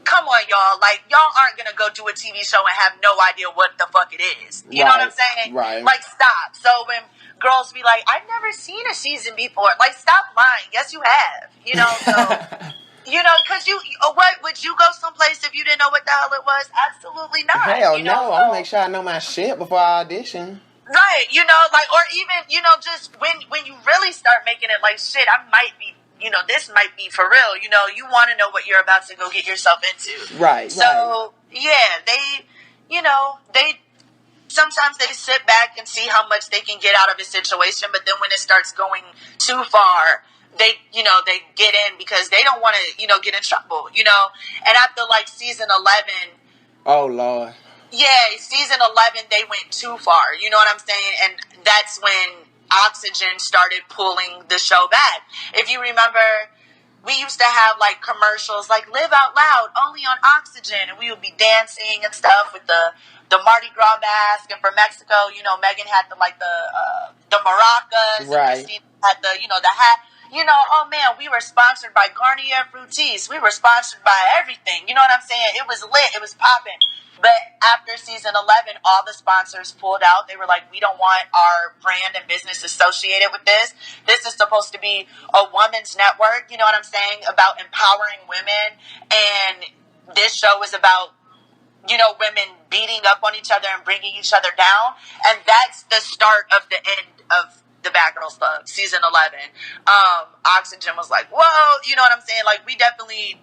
come on, y'all. Like, y'all aren't going to go do a TV show and have no idea what the fuck it is. You know what I'm saying? Right. Like, stop. So when girls be like, I've never seen a season before, like, stop lying. Yes, you have. So... because would you go someplace if you didn't know what the hell it was? Absolutely not. Hell no. I'm going to make sure I know my shit before I audition. Right, or even, just when you really start making it like, shit, I might be, this might be for real, you want to know what you're about to go get yourself into. Right, So, yeah, they sometimes they sit back and see how much they can get out of a situation, but then when it starts going too far, they get in because they don't want to, get in trouble, and after, like, season 11... Oh, Lord. season 11, they went too far. You know what I'm saying? And that's when Oxygen started pulling the show back. If you remember, we used to have like commercials like "Live Out Loud" only on Oxygen, and we would be dancing and stuff with the Mardi Gras mask. And for Mexico, you know, Meghan had the maracas, and Right. Christina had the hat. You know, oh man, we were sponsored by Garnier Fructis. We were sponsored by everything. You know what I'm saying? It was lit. It was popping. But after season 11, all the sponsors pulled out. They were like, we don't want our brand and business associated with this. This is supposed to be a woman's network, you know what I'm saying, about empowering women. And this show is about, you know, women beating up on each other and bringing each other down. And that's the start of the end of the Bad Girls Club, season 11. Oxygen was like, whoa, you know what I'm saying? Like, we definitely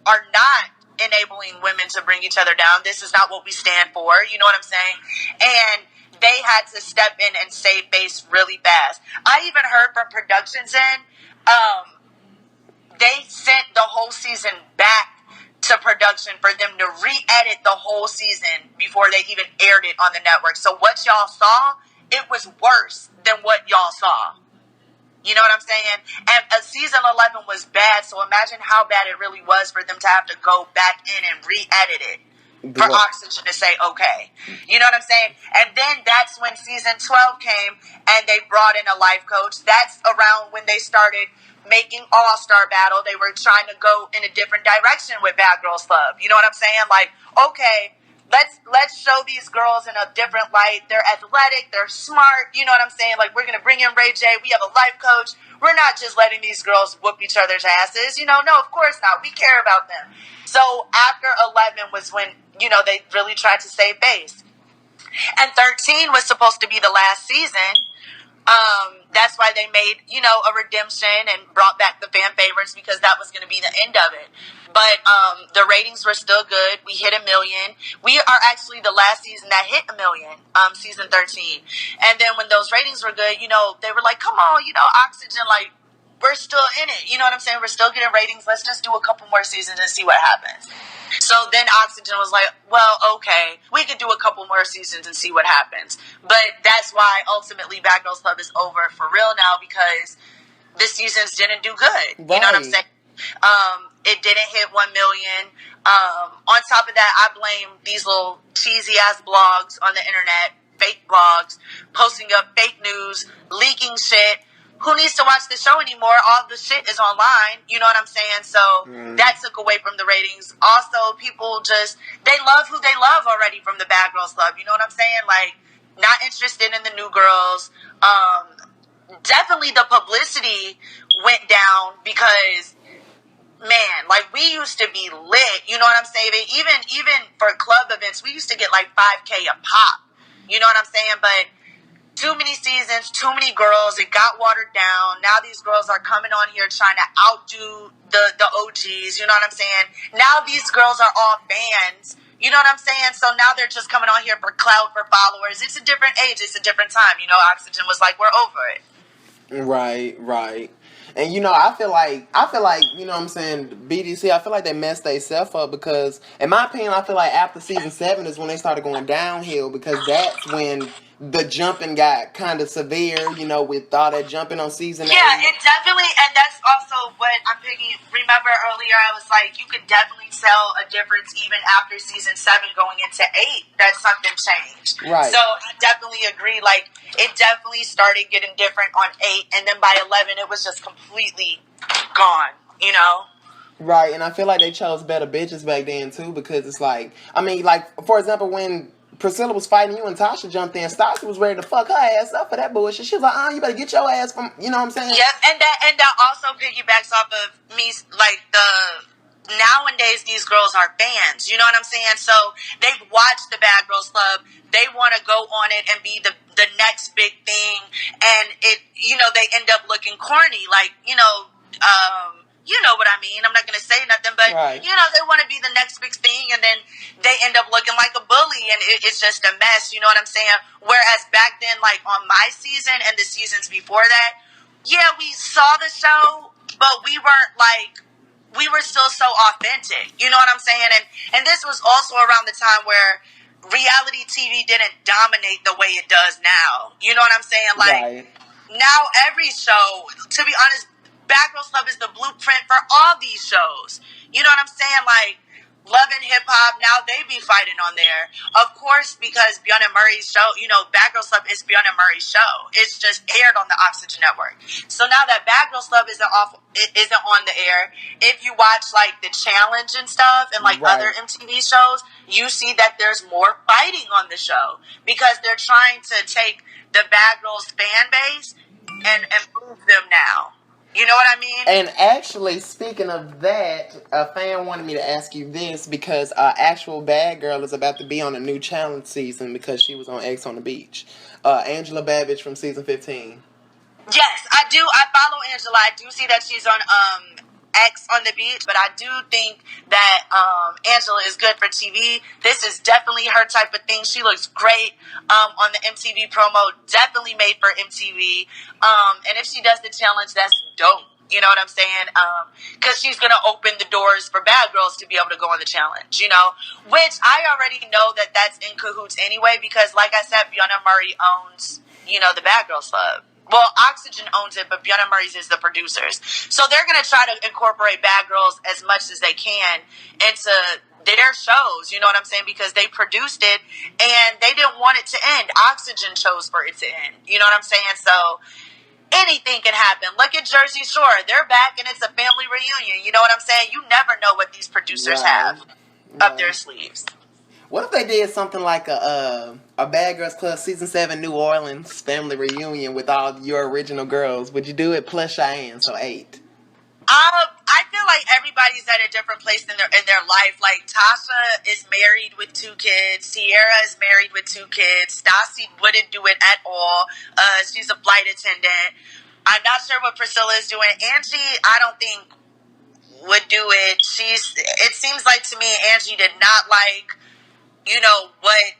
are not enabling women to bring each other down. This is not what we stand for. You know what I'm saying? And they had to step in and save face really fast. I even heard from productions they sent the whole season back to production for them to re-edit the whole season before they even aired it on the network. So what y'all saw, it was worse than what y'all saw. You know what I'm saying? And season 11 was bad, so imagine how bad it really was for them to have to go back in and re-edit it for Oxygen to say, okay. You know what I'm saying? And then that's when season 12 came, and they brought in a life coach. That's around when they started making All-Star Battle. They were trying to go in a different direction with Bad Girls Club. You know what I'm saying? Like, okay, let's show these girls in a different light. They're athletic, they're smart, you know what I'm saying? Like, we're gonna bring in Ray J, we have a life coach. We're not just letting these girls whoop each other's asses, you know, no, of course not. We care about them. So after 11 was when, you know, they really tried to save face. And 13 was supposed to be the last season. That's why they made, you know, a redemption and brought back the fan favorites, because that was going to be the end of it. But the ratings were still good. We hit 1 million. We are actually the last season that hit 1 million, season 13. And then when those ratings were good, you know, they were like, come on, you know, Oxygen, like, we're still in it. You know what I'm saying? We're still getting ratings. Let's just do a couple more seasons and see what happens. So then Oxygen was like, well, okay, we could do a couple more seasons and see what happens. But that's why ultimately Bad Girls Club is over for real now, because the seasons didn't do good. Right. You know what I'm saying? It didn't hit 1 million. On top of that, I blame these little cheesy ass blogs on the internet, fake blogs, posting up fake news, leaking shit. Who needs to watch the show anymore? All the shit is online. You know what I'm saying? So that took away from the ratings. Also, people they love who they love already from the Bad Girls Club. You know what I'm saying? Like, not interested in the new girls. Definitely the publicity went down because, man, like, we used to be lit. You know what I'm saying? Even for club events, we used to get like 5K a pop. You know what I'm saying? But too many seasons, too many girls. It got watered down. Now these girls are coming on here trying to outdo the OGs. You know what I'm saying? Now these girls are all fans. You know what I'm saying? So now they're just coming on here for clout, for followers. It's a different age. It's a different time. You know, Oxygen was like, we're over it. Right. And, you know, I feel like, you know what I'm saying, BGC, I feel like they messed themselves up because, in my opinion, I feel like after season 7 is when they started going downhill, because that's when the jumping got kind of severe, you know, with all that jumping on season 8. Yeah, it definitely, and that's also what I'm thinking. Remember earlier, I was like, you could definitely tell a difference even after season 7 going into 8, that something changed. Right. So I definitely agree. Like, it definitely started getting different on 8, and then by 11, it was just completely gone, you know? Right, and I feel like they chose better bitches back then, too, because it's like, I mean, like, for example, when Priscilla was fighting you and Tasha jumped in, Stassi was ready to fuck her ass up for that bullshit. She was like, you better get your ass from, you know what I'm saying? Yep, and that also piggybacks off of me, like, nowadays these girls are fans, you know what I'm saying? So they've watched the Bad Girls Club. They want to go on it and be the next big thing. And it, you know, they end up looking corny. Like, you know what I mean? I'm not going to say nothing, but, right. You know, they want to be the next big thing, and then they end up looking like a bully, and it's just a mess, you know what I'm saying? Whereas back then, like, on my season and the seasons before that, yeah, we saw the show, but we weren't, like, we were still so authentic, you know what I'm saying? And this was also around the time where reality TV didn't dominate the way it does now. You know what I'm saying? Like, Right. now every show, to be honest, Bad Girls Club is the blueprint for all these shows. You know what I'm saying? Like, Love and Hip Hop, now they be fighting on there. Of course, because Beyonce Murray's show, you know, Bad Girls Club is Beyonce Murray's show. It's just aired on the Oxygen Network. So now that Bad Girls Club isn't on the air, if you watch, like, The Challenge and stuff and, like, Right. other MTV shows, you see that there's more fighting on the show because they're trying to take the Bad Girls fan base and move them now. You know what I mean? And actually, speaking of that, a fan wanted me to ask you this because actual Bad Girl is about to be on a new challenge season because she was on X on the Beach. Angela Babbage from season 15. Yes, I do. I follow Angela. I do see that she's on X on the Beach, but I do think that Angela is good for TV. This is definitely her type of thing. She looks great on the MTV promo. Definitely made for MTV. And if she does the challenge, that's dope. You know what I'm saying? Because she's going to open the doors for Bad Girls to be able to go on the challenge, you know? Which I already know that that's in cahoots anyway, because like I said, Beyonce Murray owns, you know, the Bad Girls Club. Well, Oxygen owns it, but Beyonce Murray's is the producers. So they're going to try to incorporate Bad Girls as much as they can into their shows, you know what I'm saying? Because they produced it, and they didn't want it to end. Oxygen chose for it to end. You know what I'm saying? So anything can happen. Look at Jersey Shore. They're back, and it's a family reunion. You know what I'm saying? You never know what these producers have up their sleeves. What if they did something like a Bad Girls Club season 7 New Orleans family reunion with all your original girls? Would you do it plus Cheyenne, so 8? I feel like everybody's at a different place in their life. Like, Tasha is married with 2 kids. Sierra is married with 2 kids. Stassi wouldn't do it at all. She's a flight attendant. I'm not sure what Priscilla is doing. Angie, I don't think would do it. It seems like to me Angie did not like, you know, what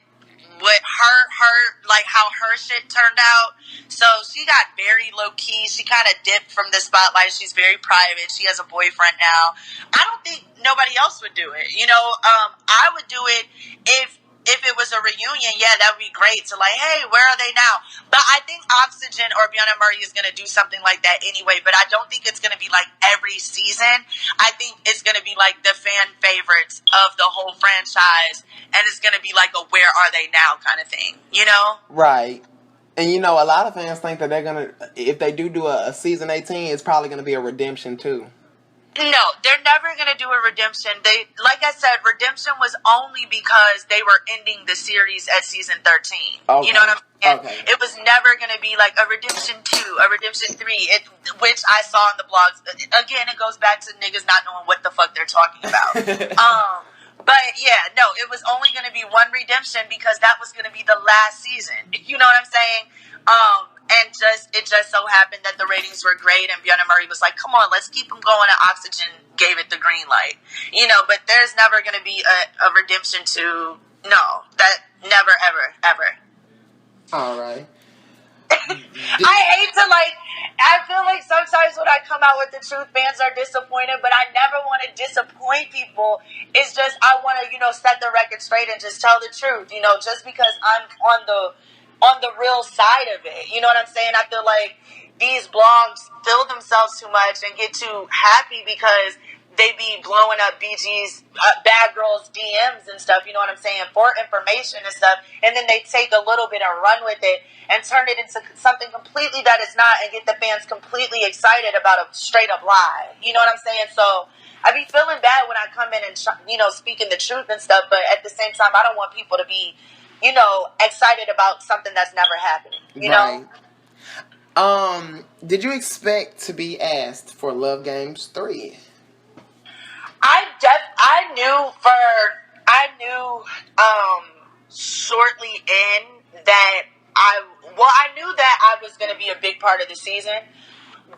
her like how her shit turned out. So she got very low key. She kind of dipped from the spotlight. She's very private. She has a boyfriend now. I don't think nobody else would do it. You know, I would do it if it was a reunion. Yeah, that would be great to like, hey, where are they now? But I think Oxygen or Beyonce Murray is going to do something like that anyway. But I don't think it's going to be like every season. I think it's going to be like the fan favorites of the whole franchise. And it's going to be like a where are they now kind of thing, you know? Right. And you know, a lot of fans think that they're going to, if they do a season 18, it's probably going to be a redemption too. No, they're never going to do a redemption. Like I said, redemption was only because they were ending the series at season 13. Okay. You know what I'm saying? Okay. It was never going to be like a redemption 2, a redemption 3, which I saw in the blogs. Again, it goes back to niggas not knowing what the fuck they're talking about. But yeah, no, it was only going to be one redemption because that was going to be the last season. You know what I'm saying? And it just so happened that the ratings were great, and Beyonce Murray was like, "Come on, let's keep them going." And Oxygen gave it the green light. You know, but there's never going to be a redemption to no, that never, ever, ever. All right. I hate to I feel like sometimes when I come out with the truth, fans are disappointed, but I never want to disappoint people. It's just I want to, you know, set the record straight and just tell the truth. You know, just because I'm on the real side of it. You know what I'm saying? I feel like these blogs fill themselves too much and get too happy because they be blowing up BG's Bad Girls DMs and stuff, you know what I'm saying, for information and stuff, and then they take a little bit and run with it and turn it into something completely that it's not and get the fans completely excited about a straight up lie. You know what I'm saying? So I be feeling bad when I come in and, you know, speaking the truth and stuff, but at the same time, I don't want people to be, you know, excited about something that's never happening, you know? Did you expect to be asked for Love Games 3? I knew shortly in that I knew that I was going to be a big part of the season,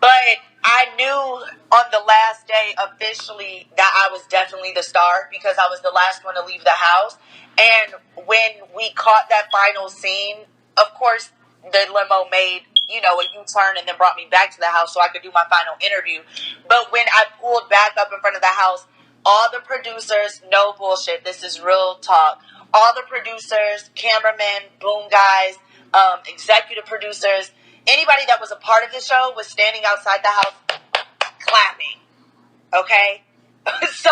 but I knew on the last day officially that I was definitely the star because I was the last one to leave the house. And when we caught that final scene, of course, the limo made, you know, a U-turn and then brought me back to the house so I could do my final interview. But when I pulled back up in front of the house, all the producers, no bullshit, this is real talk, all the producers, cameramen, boom guys, executive producers, anybody that was a part of the show was standing outside the house clapping. Okay? So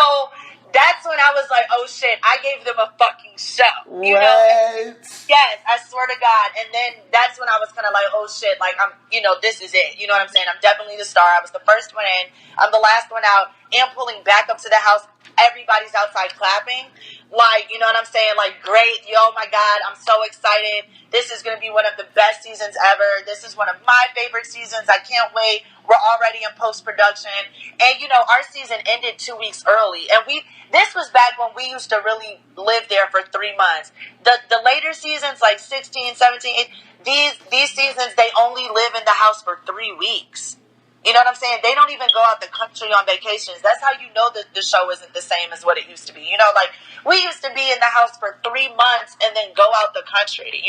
that's when I was like, oh shit, I gave them a fucking show. You know? Yes, I swear to God. And then that's when I was kind of like, oh shit, like I'm, this is it. You know what I'm saying? I'm definitely the star. I was the first one in. I'm the last one out. And pulling back up to the house. Everybody's outside clapping. Like, you know what I'm saying? Like, great. Oh my God, I'm so excited. This is going to be one of the best seasons ever. This is one of my favorite seasons. I can't wait. We're already in post-production. And, our season ended 2 weeks early. And this was back when we used to really live there for 3 months. The later seasons, like 16, 17, these seasons, they only live in the house for 3 weeks. You know what I'm saying? They don't even go out the country on vacations. That's how you know that the show isn't the same as what it used to be. Like, we used to be in the house for 3 months and then go out the country,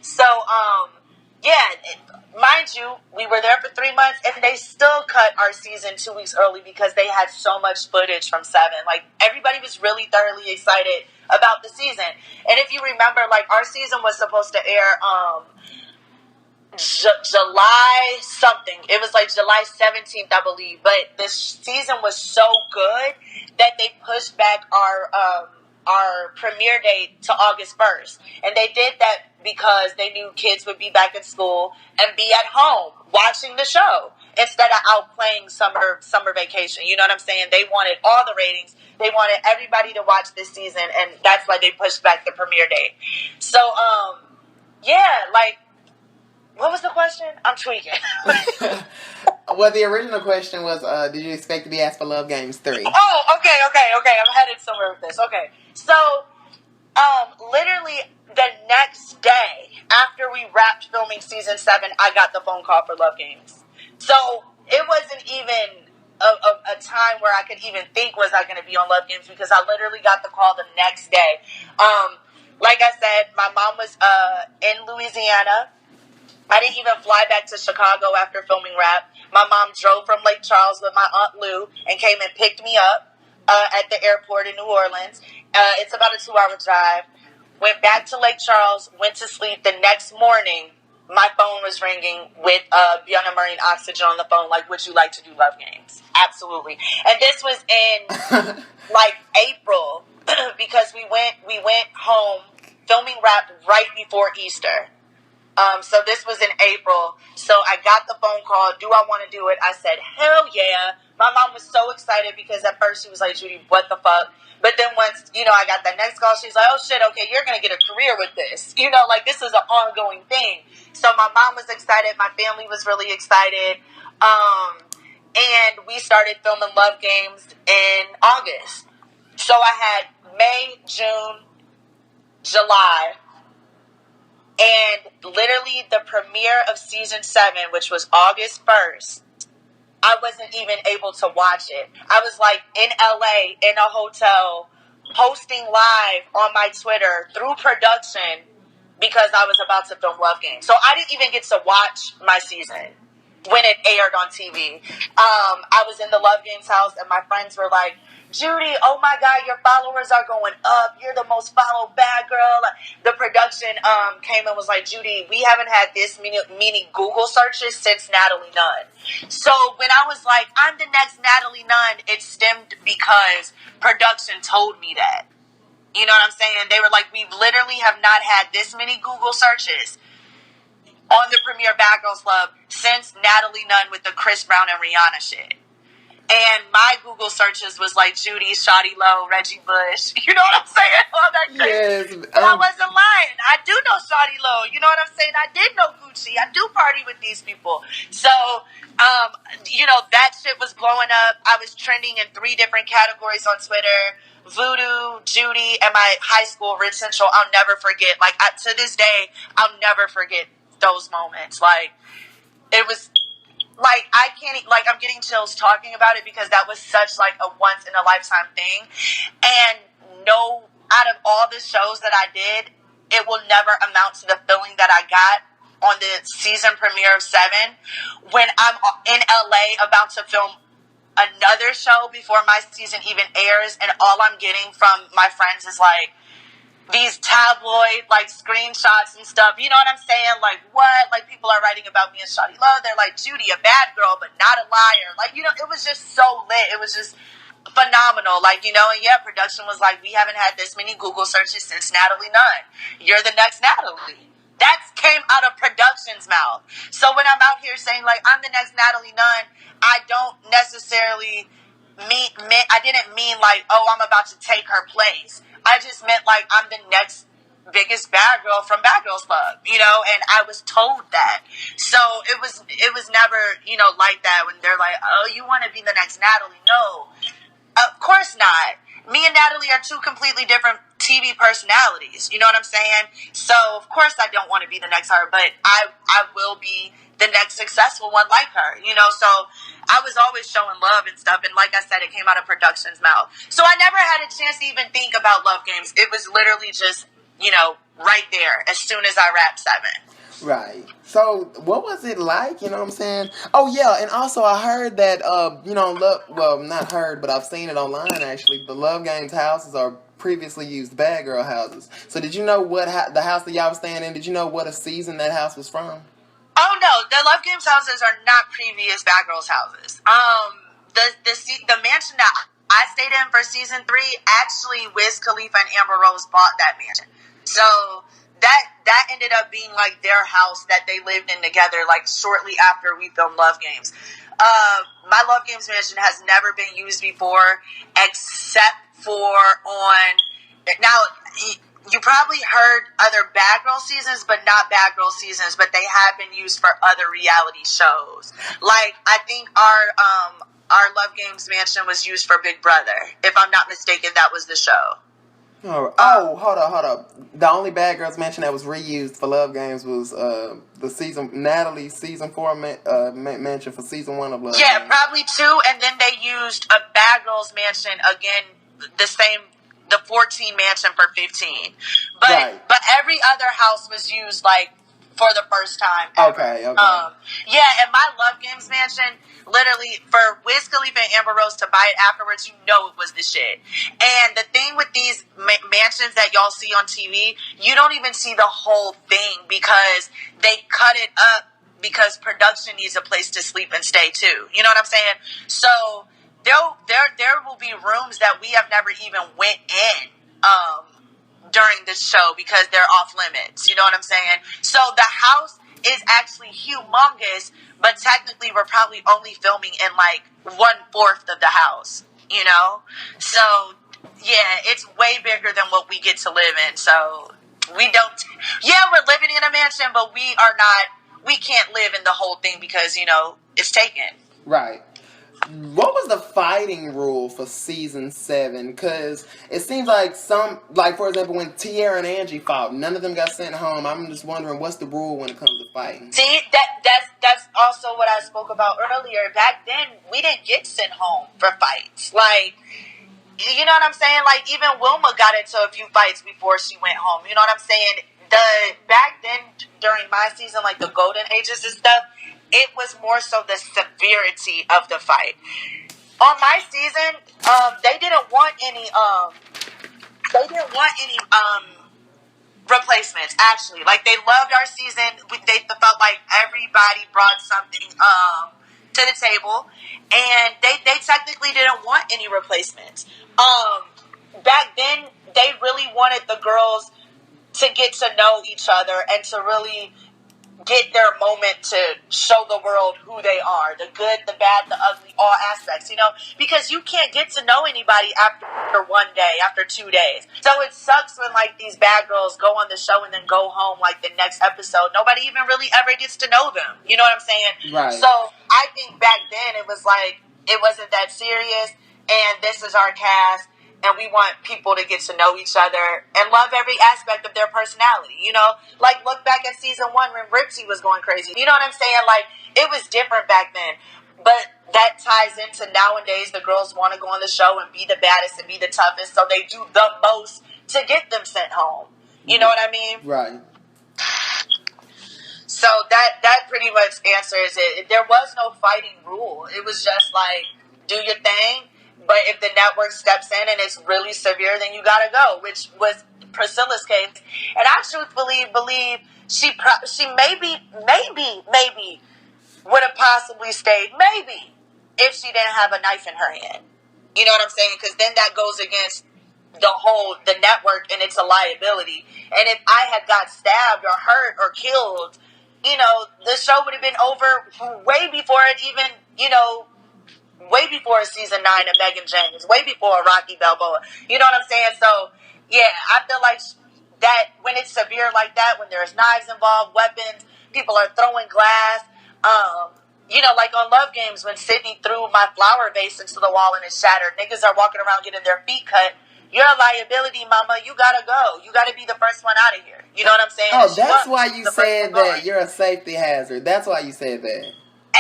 So, mind you, we were there for 3 months and they still cut our season 2 weeks early because they had so much footage from 7. Like, everybody was really thoroughly excited about the season. And if you remember, like, our season was supposed to air, July something. It was like July 17th, I believe. But this season was so good that they pushed back our premiere date to August 1st. And they did that because they knew kids would be back at school and be at home watching the show instead of out playing summer vacation. You know what I'm saying? They wanted all the ratings. They wanted everybody to watch this season, and that's why they pushed back the premiere date. So, what was the question? I'm tweaking. Well, the original question was, did you expect to be asked for Love Games 3? Oh, okay. I'm headed somewhere with this. Okay. So, literally the next day after we wrapped filming season 7, I got the phone call for Love Games. So, it wasn't even a time where I could even think, was I going to be on Love Games, because I literally got the call the next day. Like I said, my mom was in Louisiana. I didn't even fly back to Chicago after filming Rap. My mom drove from Lake Charles with my Aunt Lou and came and picked me up at the airport in New Orleans. It's about a 2-hour drive. Went back to Lake Charles, went to sleep. The next morning, my phone was ringing with Beyonce Murray and Oxygen on the phone, like, would you like to do Love Games? Absolutely. And this was in, like, April, because we went home filming Rap right before Easter. So this was in April. So I got the phone call. Do I want to do it? I said, hell yeah. My mom was so excited because at first she was like, Judi, what the fuck? But then once, I got that next call, she's like, oh shit, okay, you're going to get a career with this. Like, this is an ongoing thing. So my mom was excited. My family was really excited. And we started filming Love Games in August. So I had May, June, July. And literally the premiere of season 7, which was August 1st, I wasn't even able to watch it. I was like in LA in a hotel posting live on my Twitter through production because I was about to film Love Games. So I didn't even get to watch my season when it aired on TV. I was in the Love Games house and my friends were like, Judi, oh my God, your followers are going up. You're the most followed bad girl. The production came and was like, Judi, we haven't had this many Google searches since Natalie Nunn. So when I was like, I'm the next Natalie Nunn, it stemmed because production told me that. You know what I'm saying? They were like, we literally have not had this many Google searches on the premiere Bad Girls Club since Natalie Nunn with the Chris Brown and Rihanna shit. And my Google searches was like Judi, Shawty Low, Reggie Bush. You know what I'm saying? All that crazy. Yes. But I wasn't lying. I do know Shawty Low. You know what I'm saying? I did know Gucci. I do party with these people. So, that shit was blowing up. I was trending in 3 different categories on Twitter. Voodoo, Judi, and my high school, Rich Central. I'll never forget. Like, to this day, I'll never forget those moments. Like, it was... Like, I can't, like, I'm getting chills talking about it because that was such, like, a once-in-a-lifetime thing. And out of all the shows that I did, it will never amount to the feeling that I got on the season premiere of 7 when I'm in LA about to film another show before my season even airs, and all I'm getting from my friends is like, these tabloid like screenshots and stuff. You know what I'm saying? Like what? Like people are writing about me and Shawty Love. They're like, Judi, a bad girl, but not a liar. Like, you know, it was just so lit. It was just phenomenal. Like, you know, and yeah, production was like, we haven't had this many Google searches since Natalie Nunn. You're the next Natalie. That came out of production's mouth. So when I'm out here saying like, I'm the next Natalie Nunn, I don't necessarily I didn't mean like, oh, I'm about to take her place. I just meant like I'm the next biggest bad girl from Bad Girls Club, you know, and I was told that. So it was never, you know, like that when they're like, oh, you want to be the next Natalie? No, of course not. Me and Natalie are two completely different TV personalities. You know what I'm saying? So of course I don't want to be the next her, but I will be the next successful one like her, you know. So I was always showing love and stuff, and like I said, it came out of production's mouth. So I never had a chance to even think about love games. It was literally just, you know, right there as soon as I wrapped 7. Right. So, what was it like? You know what I'm saying? Oh, yeah. And also, I heard that, you know, not heard, but I've seen it online, actually. The Love Games houses are previously used bad girl houses. So, did you know what the house that y'all was staying in, did you know what a season that house was from? Oh, no. The Love Games houses are not previous Bad Girls houses. The mansion that I stayed in for season 3, actually, Wiz Khalifa and Amber Rose bought that mansion. So that ended up being like their house that they lived in together, like shortly after we filmed Love Games. My Love Games mansion has never been used before, except for on now. You probably heard other Bad Girl seasons, but not Bad Girl seasons, but they have been used for other reality shows. Like, I think our Love Games mansion was used for Big Brother. If I'm not mistaken, that was the show. Oh, hold up. The only Bad Girls mansion that was reused for Love Games was Natalie's season 4 mansion for season 1 of Love Games. Yeah, probably 2, and then they used a Bad Girls mansion again, the 14 mansion for 15. But right. But every other house was used like for the first time ever. Okay. Yeah, and my Love Games mansion, literally, for Wiz Khalifa and Amber Rose to buy it afterwards, you know it was the shit. And the thing with these mansions that y'all see on TV, you don't even see the whole thing because they cut it up because production needs a place to sleep and stay too. You know what I'm saying? So there will be rooms that we have never even went in during this show because they're off limits. You know what I'm saying? So the house is actually humongous, but technically we're probably only filming in like 1/4 of the house, you know? So yeah, it's way bigger than what we get to live in. So we're living in a mansion, but we can't live in the whole thing because, you know, it's taken. Right. What was the fighting rule for season 7? Because it seems like for example, when Tierra and Angie fought, none of them got sent home. I'm just wondering, what's the rule when it comes to fighting? See, that's also what I spoke about earlier. Back then, we didn't get sent home for fights. Like, you know what I'm saying? Like, even Wilma got into a few fights before she went home. You know what I'm saying? Back then, during my season, like the Golden Ages and stuff, it was more so the severity of the fight. On my season, they didn't want any replacements. Actually, like they loved our season. They felt like everybody brought something to the table, and they technically didn't want any replacements. Back then, they really wanted the girls to get to know each other and to really get their moment to show the world who they are, the good, the bad, the ugly, all aspects, you know, because you can't get to know anybody after 1 day, after 2 days. So it sucks when like these bad girls go on the show and then go home like the next episode. Nobody even really ever gets to know them. You know what I'm saying? Right. So I think back then it was like, it wasn't that serious, and this is our cast. And we want people to get to know each other and love every aspect of their personality, you know? Like, look back at season 1 when Ripsy was going crazy. You know what I'm saying? Like, it was different back then. But that ties into nowadays the girls want to go on the show and be the baddest and be the toughest, so they do the most to get them sent home. You know what I mean? Right. So that pretty much answers it. There was no fighting rule. It was just like, do your thing. But if the network steps in and it's really severe, then you gotta go, which was Priscilla's case. And I truthfully believe she maybe would have possibly stayed, maybe, if she didn't have a knife in her hand. You know what I'm saying? Because then that goes against the network, and it's a liability. And if I had got stabbed or hurt or killed, the show would have been over way before it even, way before season 9 of Meghan James, way before Rocky Balboa. You know what I'm saying? So, yeah, I feel like that when it's severe like that, when there's knives involved, weapons, people are throwing glass, like on Love Games, when Sydney threw my flower vase into the wall and it shattered, niggas are walking around getting their feet cut. You're a liability, mama. You gotta go. You gotta be the first one out of here. You know what I'm saying? Oh, that's why you said that you're a safety hazard. That's why you said that.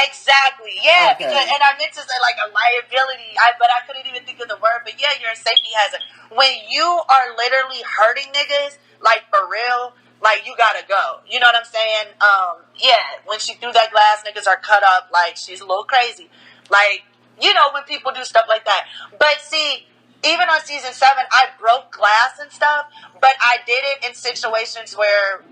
Exactly, yeah. Okay. And I meant to say like a liability, but I couldn't even think of the word. But yeah, you're a safety hazard. When you are literally hurting niggas, like for real, like you gotta go. You know what I'm saying? Yeah. When she threw that glass, niggas are cut up. Like she's a little crazy. Like when people do stuff like that. But see, even on season 7, I broke glass and stuff, but I did it in situations where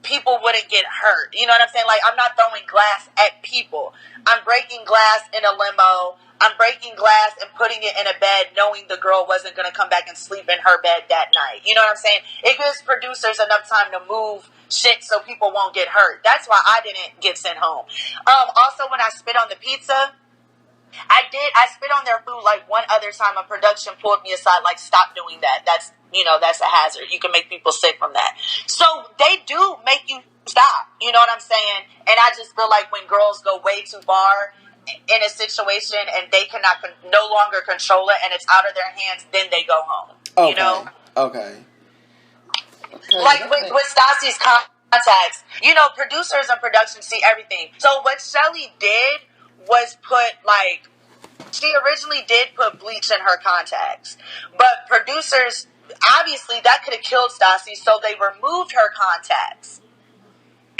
people wouldn't get hurt. You know what I'm saying? Like, I'm not throwing glass at people. I'm breaking glass in a limo. I'm breaking glass and putting it in a bed knowing the girl wasn't going to come back and sleep in her bed that night. You know what I'm saying? It gives producers enough time to move shit so people won't get hurt. That's why I didn't get sent home. Also, when I spit on the pizza, I spit on their food like one other time. A production pulled me aside, like, stop doing that. That's a hazard. You can make people sick from that. So they do make you stop. You know what I'm saying? And I just feel like when girls go way too far in a situation and they cannot no longer control it and it's out of their hands, then they go home. Okay. You know? Okay. Like with Stassi's contacts, producers and production see everything. So what Shelly did was she originally did put bleach in her contacts, but producers, obviously that could have killed Stassi, so they removed her contacts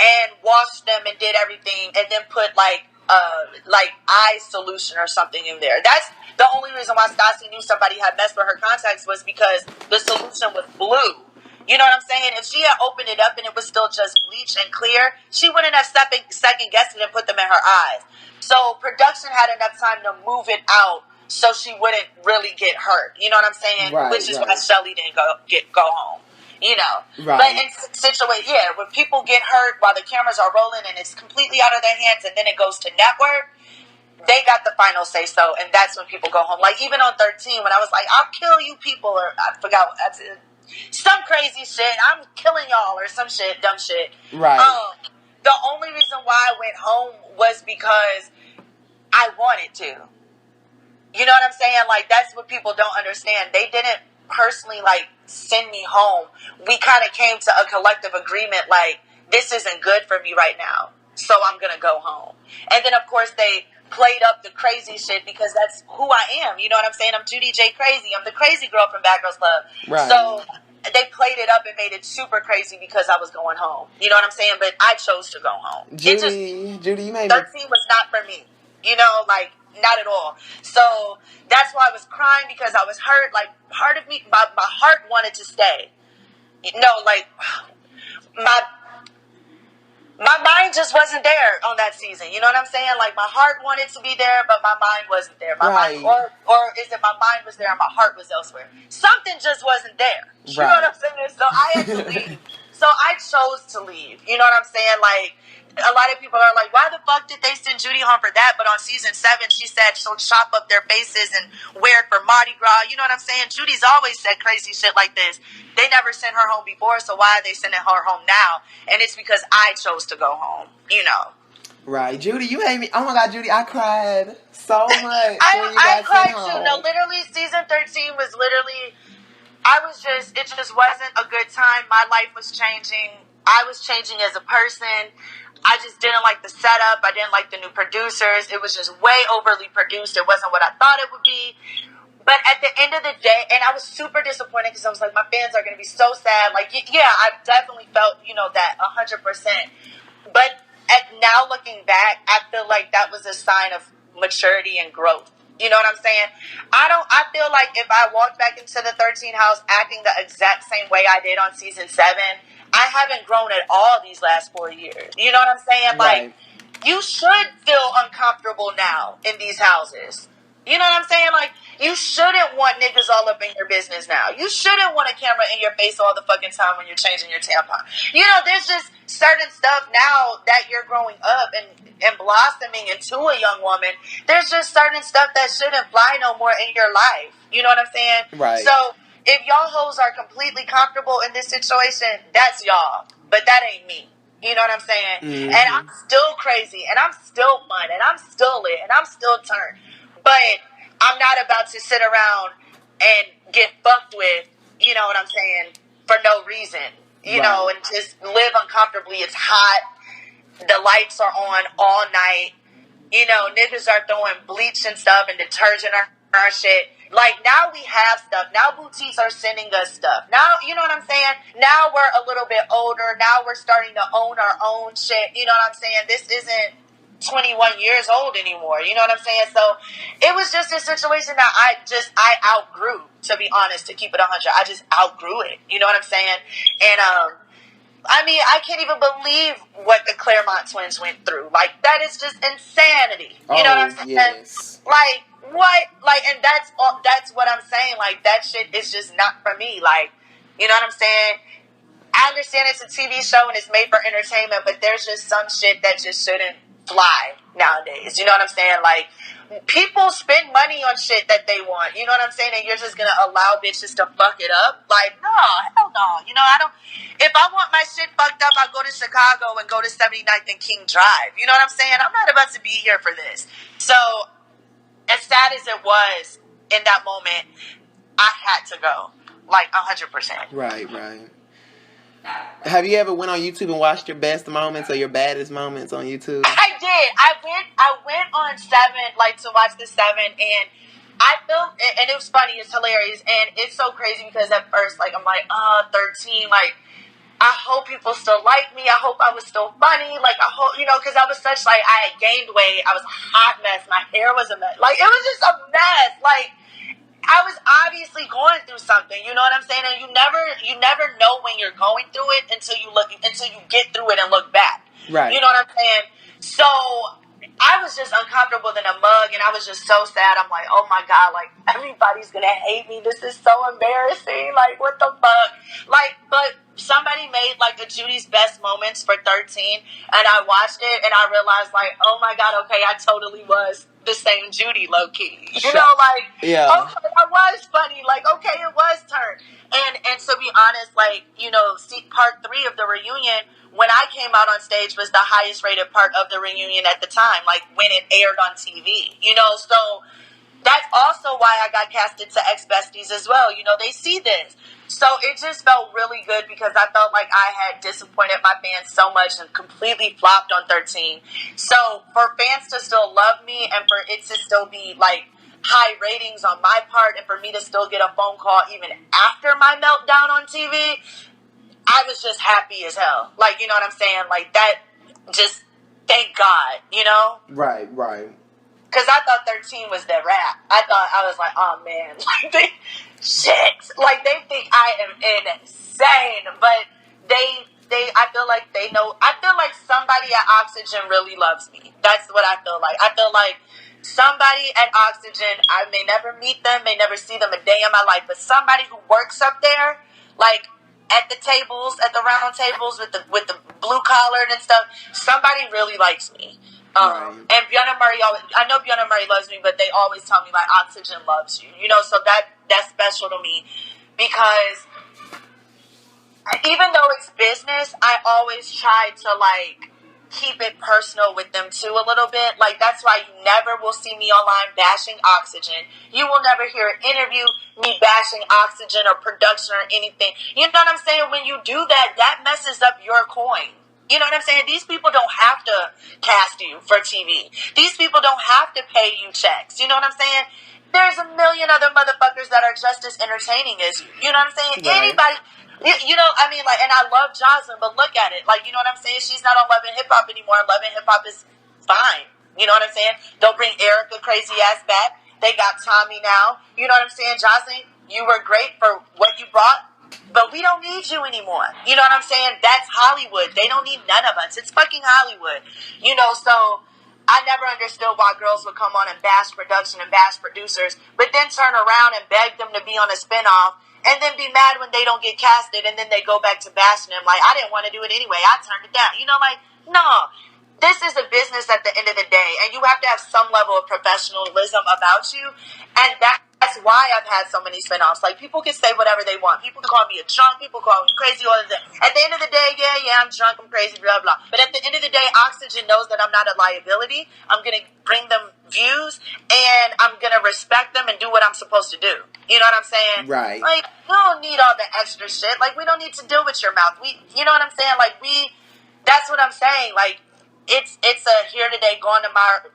and washed them and did everything, and then put like eye solution or something in there. That's the only reason why Stassi knew somebody had messed with her contacts, was because the solution was blue. You know what I'm saying? If she had opened it up and it was still just bleach and clear, she wouldn't have second guessed it and put them in her eyes. So production had enough time to move it out so she wouldn't really get hurt. You know what I'm saying? Right, which is why Shelly didn't go home. Right. But in situations, when people get hurt while the cameras are rolling and it's completely out of their hands, and then it goes to network, they got the final say so, and that's when people go home. Like even on 13, when I was like, "I'll kill you people," or I forgot some crazy shit, "I'm killing y'all," or some shit, dumb shit. Right. The only reason why I went home was because I wanted to. You know what I'm saying? Like, that's what people don't understand. They didn't personally, send me home. We kind of came to a collective agreement, like, this isn't good for me right now, so I'm going to go home. And then, of course, they played up the crazy shit because that's who I am. You know what I'm saying? I'm Judi J. Crazy. I'm the crazy girl from Bad Girls Club. Right. So they played it up and made it super crazy because I was going home. You know what I'm saying? But I chose to go home. Judi, you made 13 was not for me. Not at all. So that's why I was crying, because I was hurt. Like, part of me, my heart wanted to stay. My mind just wasn't there on that season. You know what I'm saying? Like, my heart wanted to be there, but my mind wasn't there. Mind, or is it my mind was there and my heart was elsewhere? Something just wasn't there. You know what I'm saying? So I had to leave. So I chose to leave. You know what I'm saying? Like, a lot of people are like, why the fuck did they send Judi home for that? But on season 7, she said she'll chop up their faces and wear it for Mardi Gras. You know what I'm saying? Judy's always said crazy shit like this. They never sent her home before, so why are they sending her home now? And it's because I chose to go home, Right. Judi, you made me, oh my God, Judi, I cried so much when you I got cried sent too. home. No, literally, season 13 was literally, it just wasn't a good time. My life was changing. I was changing as a person. I just didn't like the setup. I didn't like the new producers. It was just way overly produced. It wasn't what I thought it would be. But at the end of the day, and I was super disappointed because I was like, my fans are going to be so sad. Like, yeah, I definitely felt, that 100%. But now looking back, I feel like that was a sign of maturity and growth. You know what I'm saying? I feel like if I walked back into the 13 house acting the exact same way I did on season 7, I haven't grown at all these last 4 years. You know what I'm saying? Right. Like, you should feel uncomfortable now in these houses. You know what I'm saying? Like, you shouldn't want niggas all up in your business now. You shouldn't want a camera in your face all the fucking time when you're changing your tampon. You know, there's just certain stuff now that you're growing up and blossoming into a young woman. There's just certain stuff that shouldn't fly no more in your life. You know what I'm saying? Right. So, if y'all hoes are completely comfortable in this situation, that's y'all. But that ain't me. You know what I'm saying? Mm-hmm. And I'm still crazy, and I'm still fun, and I'm still lit, and I'm still turned. But I'm not about to sit around and get fucked with, you know what I'm saying, for no reason. You know, and just live uncomfortably. It's hot. The lights are on all night. You know, niggas are throwing bleach and stuff and detergent on our shit. Like, now we have stuff. Now boutiques are sending us stuff. Now, you know what I'm saying? Now we're a little bit older. Now we're starting to own our own shit. You know what I'm saying? This isn't 21 years old anymore. You know what I'm saying? So it was just a situation that I outgrew, to be honest, to keep it 100. I just outgrew it. You know what I'm saying? And, I mean, I can't even believe what the Claremont twins went through. Like, that is just insanity. You know what I'm saying? Yes. Like, what? Like, and that's what I'm saying. Like, that shit is just not for me. Like, you know what I'm saying? I understand it's a TV show and it's made for entertainment, but there's just some shit that just shouldn't fly nowadays. You know what I'm saying? Like, people spend money on shit that they want. You know what I'm saying? And you're just gonna allow bitches to fuck it up? Like, no, hell no. You know, I don't. If I want my shit fucked up, I'll go to Chicago and go to 79th and King Drive. You know what I'm saying? I'm not about to be here for this. So, as sad as it was in that moment, I had to go. Like, 100%. Right. Have you ever went on YouTube and watched your best moments or your baddest moments on YouTube? I did. I went on 7, like, to watch the 7, and I felt, and it was funny, it's hilarious, and it's so crazy because at first, like, I'm like, 13, like, I hope people still like me. I hope I was still funny. Like, I hope, you know, because I was such, like, I had gained weight. I was a hot mess. My hair was a mess. Like, it was just a mess. Like, I was obviously going through something, you know what I'm saying? And you never know when you're going through it until you get through it and look back. Right. You know what I'm saying? So I was just uncomfortable than a mug, and I was just so sad. I'm like, oh my God, like, everybody's gonna hate me. This is so embarrassing. Like, what the fuck? Like, but somebody made, like, a Judy's best moments for 13, and I watched it, and I realized, like, oh my God, okay, I totally was the same Judi, low-key. You know, like, yeah. Okay, I was funny. Like, okay, it was turned. And to be honest, like, you know, part 3 of the reunion, when I came out on stage, was the highest rated part of the reunion at the time, like, when it aired on TV, you know, so that's also why I got casted to Ex-Besties as well. You know, they see this. So it just felt really good because I felt like I had disappointed my fans so much and completely flopped on 13. So for fans to still love me and for it to still be, like, high ratings on my part and for me to still get a phone call even after my meltdown on TV, I was just happy as hell. Like, you know what I'm saying? Like, that, just, thank God, you know? Right. Because I thought 13 was their rap. I was like, oh man, like, like, they think I am insane, but I feel like they know, I feel like somebody at Oxygen really loves me. That's what I feel like. I feel like somebody at Oxygen, I may never meet them, may never see them a day in my life, but somebody who works up there, like, at the tables, at the round tables with the blue collar and stuff, somebody really likes me. And Bjorn Murray I know Bjorn Murray loves me, but they always tell me, like, Oxygen loves you, you know, so that's special to me because even though it's business, I always try to, like, keep it personal with them too a little bit. Like, that's why you never will see me online bashing Oxygen. You will never hear an interview me bashing Oxygen or production or anything. You know what I'm saying? When you do that, that messes up your coin. You know what I'm saying? These people don't have to cast you for TV. These people don't have to pay you checks. You know what I'm saying? There's a million other motherfuckers that are just as entertaining as you. You know what I'm saying? Right. Anybody, you know, I mean, like, and I love Jocelyn, but look at it. Like, you know what I'm saying? She's not on Love and Hip Hop anymore. Love and Hip Hop is fine. You know what I'm saying? They'll bring Erica crazy ass back. They got Tommy now. You know what I'm saying? Jocelyn, you were great for what you brought, but we don't need you anymore. You know what I'm saying? That's Hollywood. They don't need none of us. It's fucking Hollywood. You know, so I never understood why girls would come on and bash production and bash producers, but then turn around and beg them to be on a spinoff, and then be mad when they don't get casted, and then they go back to bashing them like, I didn't want to do it anyway. I turned it down. You know, like, no. This is a business at the end of the day, and you have to have some level of professionalism about you, and that's why I've had so many spinoffs. Like, people can say whatever they want. People can call me a drunk. People call me crazy. All of that. At the end of the day, yeah, I'm drunk. I'm crazy. Blah blah. But at the end of the day, Oxygen knows that I'm not a liability. I'm gonna bring them views, and I'm gonna respect them and do what I'm supposed to do. You know what I'm saying? Right. Like, we don't need all the extra shit. Like, we don't need to deal with your mouth. You know what I'm saying? Like, that's what I'm saying. Like, it's a here today, gone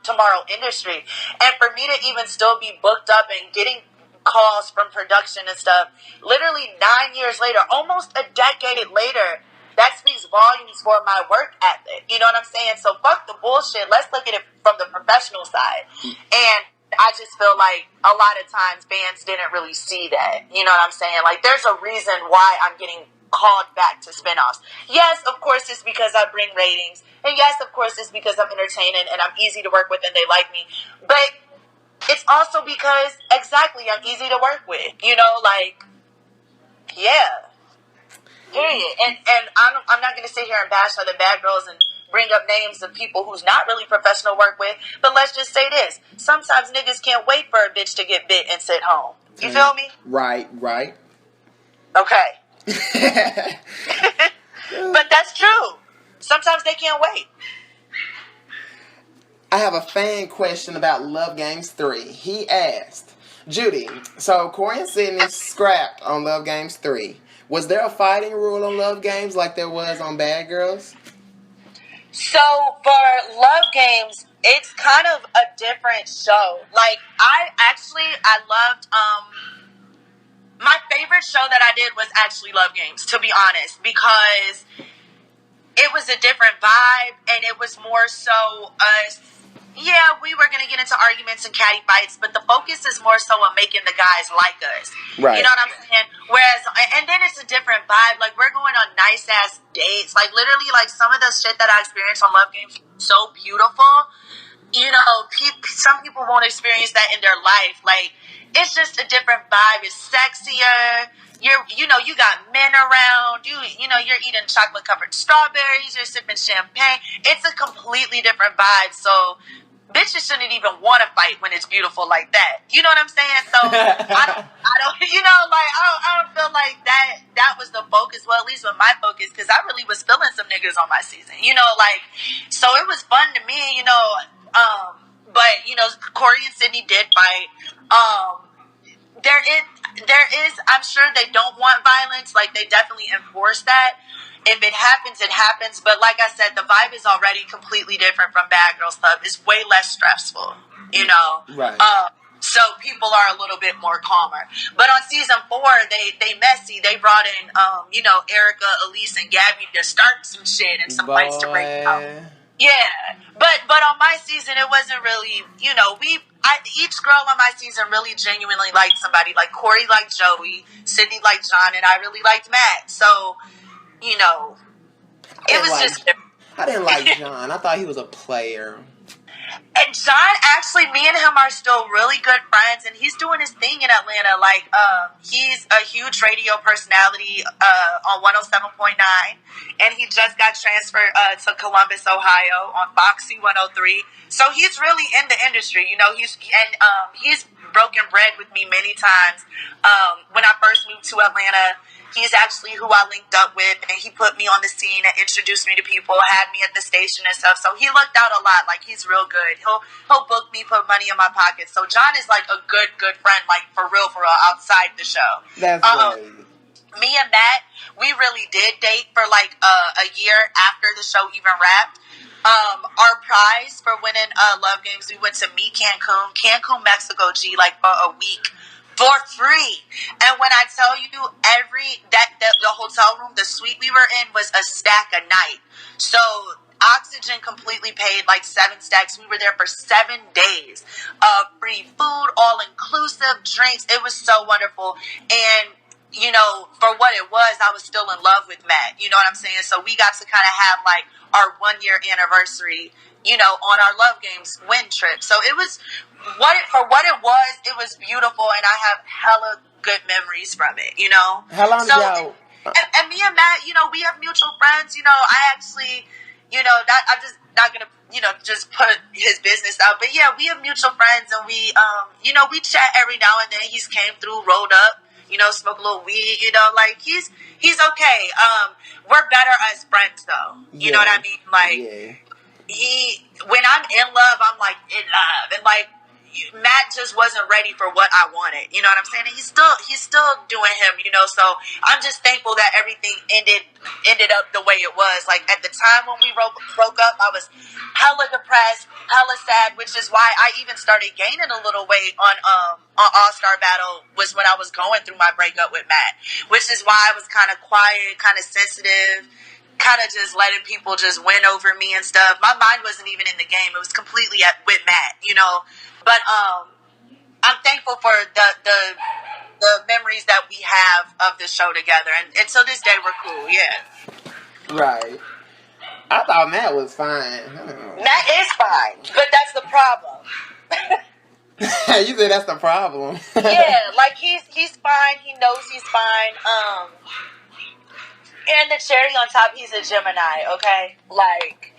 tomorrow industry. And for me to even still be booked up and getting calls from production and stuff, literally 9 years later, almost a decade later, that speaks volumes for my work ethic. You know what I'm saying? So fuck the bullshit. Let's look at it from the professional side. And I just feel like a lot of times fans didn't really see that. You know what I'm saying? Like, there's a reason why I'm getting called back to spinoffs. Yes, of course, it's because I bring ratings. And yes, of course, it's because I'm entertaining and I'm easy to work with and they like me. But it's also because, exactly, I'm easy to work with. You know, like, yeah. Period. And I'm not going to sit here and bash other bad girls and bring up names of people who's not really professional to work with. But let's just say this. Sometimes niggas can't wait for a bitch to get bit and sit home. You feel me? Right. Okay. But that's true. Sometimes they can't wait. I have a fan question about Love Games 3. He asked, Judi, so Corey and Sydney scrapped on Love Games 3. Was there a fighting rule on Love Games like there was on Bad Girls? So for Love Games, it's kind of a different show. Like, I loved, my favorite show that I did was actually Love Games, to be honest, because it was a different vibe, and it was more so us. Yeah, we were going to get into arguments and catty fights, but the focus is more so on making the guys like us. Right. You know what I'm saying? Whereas, and then it's a different vibe. Like, we're going on nice-ass dates. Like, literally, like, some of the shit that I experienced on Love Games so beautiful. You know, some people won't experience that in their life. Like, it's just a different vibe. It's sexier. You got men around. You're eating chocolate-covered strawberries. You're sipping champagne. It's a completely different vibe. So, bitches shouldn't even want to fight when it's beautiful like that. You know what I'm saying? So, I don't feel like that was the focus. Well, at least with my focus, because I really was feeling some niggas on my season. You know, like, so it was fun to me, you know. But, you know, Corey and Sydney did fight. There is, I'm sure they don't want violence. Like, they definitely enforce that. If it happens, it happens. But like I said, the vibe is already completely different from Bad Girls Club. It's way less stressful, you know? Right. So people are a little bit more calmer. But on season 4, they messy. They brought in, Erica, Elise, and Gabby to start some shit and some fights to break out. Yeah, but on my season, it wasn't really, you know, each girl on my season really genuinely liked somebody. Like, Corey liked Joey, Sydney liked John, and I really liked Matt. So, you know, it was just... I didn't like John. I thought he was a player. And John, actually, me and him are still really good friends, and he's doing his thing in Atlanta. Like, he's a huge radio personality on 107.9, and he just got transferred to Columbus, Ohio, on Foxy 103. So he's really in the industry, you know. He's broken bread with me many times. When I first moved to Atlanta, he's actually who I linked up with, and he put me on the scene and introduced me to people, had me at the station and stuff. So he looked out a lot. Like, he's real good. He'll book me, put money in my pocket. So John is like a good friend, like, for real, outside the show. That's great. Me and Matt, we really did date for like a year after the show even wrapped. Our prize for winning Love Games, we went to meet Cancun, Mexico, like, for a week. For free. And when I tell you, the hotel room, the suite we were in was a stack a night. So Oxygen completely paid like 7 stacks. We were there for 7 days of free food, all inclusive drinks. It was so wonderful. And you know, for what it was, I was still in love with Matt. You know what I'm saying? So we got to kind of have like our 1-year anniversary, you know, on our Love Games win trip. So it was for what it was beautiful, and I have hella good memories from it, you know? How long so, did y'all... And me and Matt, you know, we have mutual friends. You know, I actually, you know, I'm just not gonna, you know, just put his business out. But yeah, we have mutual friends, and we, you know, we chat every now and then. He's came through, rolled up, you know, smoke a little weed. You know, like he's okay. We're better as friends, though. You know what I mean? Like when I'm in love, I'm like in love, and like Matt just wasn't ready for what I wanted. You know what I'm saying? And he's still doing him, you know. So I'm just thankful that everything ended up the way it was. Like at the time when we broke up, I was hella depressed, hella sad, which is why I even started gaining a little weight on All-Star Battle, was when I was going through my breakup with Matt, which is why I was kind of quiet, kind of sensitive, kind of just letting people just win over me and stuff. My mind wasn't even in the game. It was completely with Matt, you know. But I'm thankful for the memories that we have of the show together, and to this day we're cool. Yeah. Right. I thought Matt was fine. Matt is fine, but that's the problem. You said that's the problem. Yeah, like he's fine. He knows he's fine. And the cherry on top, he's a Gemini. Okay, like.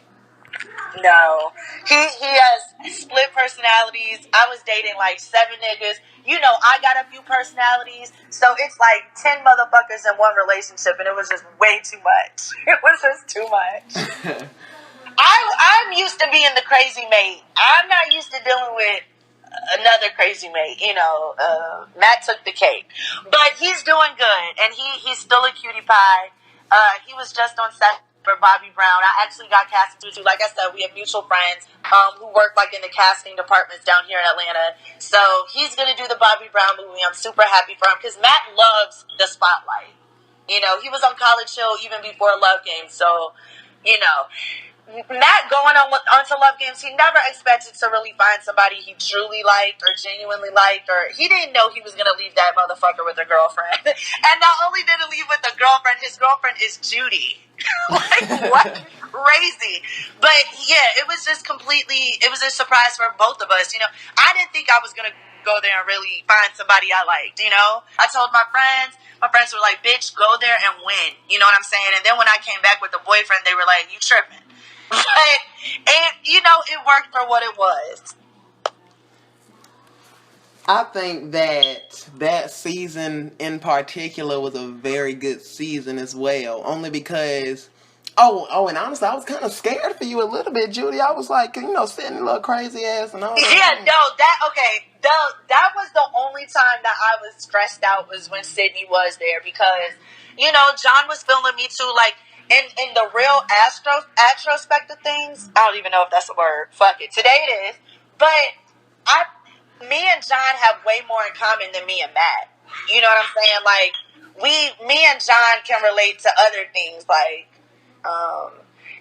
No. He has split personalities. I was dating like 7 niggas. You know, I got a few personalities. So it's like 10 motherfuckers in one relationship, and it was just way too much. It was just too much. I'm used to being the crazy mate. I'm not used to dealing with another crazy mate. You know, Matt took the cake. But he's doing good, and he's still a cutie pie. He was just on set for Bobby Brown. I actually got casted too. Like I said, we have mutual friends who work like in the casting departments down here in Atlanta. So he's gonna do the Bobby Brown movie. I'm super happy for him because Matt loves the spotlight. You know, he was on College Hill even before Love Games. So, you know, Matt going onto Love Games, he never expected to really find somebody he truly liked or genuinely liked, or he didn't know he was going to leave that motherfucker with a girlfriend. And not only did he leave with a girlfriend, his girlfriend is Judi. Like, what? Crazy. But yeah, it was just it was a surprise for both of us. You know, I didn't think I was going to go there and really find somebody I liked, you know? I told my friends were like, bitch, go there and win. You know what I'm saying? And then when I came back with the boyfriend, they were like, you tripping. But you know, it worked for what it was. I think that season in particular was a very good season as well. Only because, and honestly, I was kind of scared for you a little bit, Judi. I was like, you know, sitting a little crazy ass and all that. Yeah, that was the only time that I was stressed out, was when Sydney was there, because, you know, John was feeling me too, like, in the real atrospective things. I don't even know if that's a word. Fuck it. Today it is. But me and John have way more in common than me and Matt. You know what I'm saying? Like, me and John can relate to other things, like,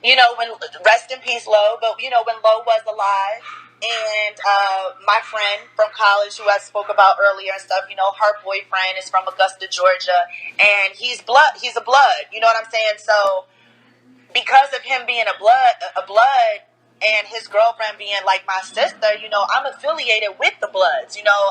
you know, when, rest in peace, Lo, but, you know, when Lo was alive, and my friend from college who I spoke about earlier and stuff, you know, her boyfriend is from Augusta, Georgia, and he's a blood, you know what I'm saying? So because of him being a blood and his girlfriend being like my sister, you know, I'm affiliated with the Bloods. You know,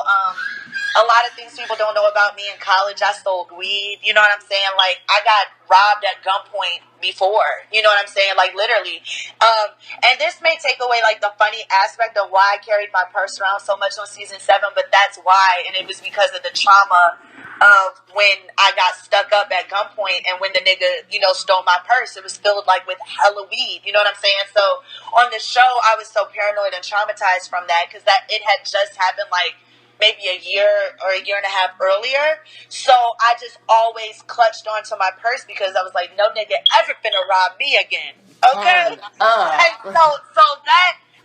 a lot of things people don't know about me. In college, I sold weed. You know what I'm saying? Like, I got robbed at gunpoint before. You know what I'm saying? Like, literally. And this may take away, like, the funny aspect of why I carried my purse around so much on season 7, but that's why. And it was because of the trauma of when I got stuck up at gunpoint, and when the nigga, you know, stole my purse. It was filled, like, with hella weed. You know what I'm saying? So on the show, I was so paranoid and traumatized from that, because it had just happened, like, maybe a year or a year and a half earlier. So I just always clutched onto my purse, because I was like, no nigga ever finna rob me again. Okay? And so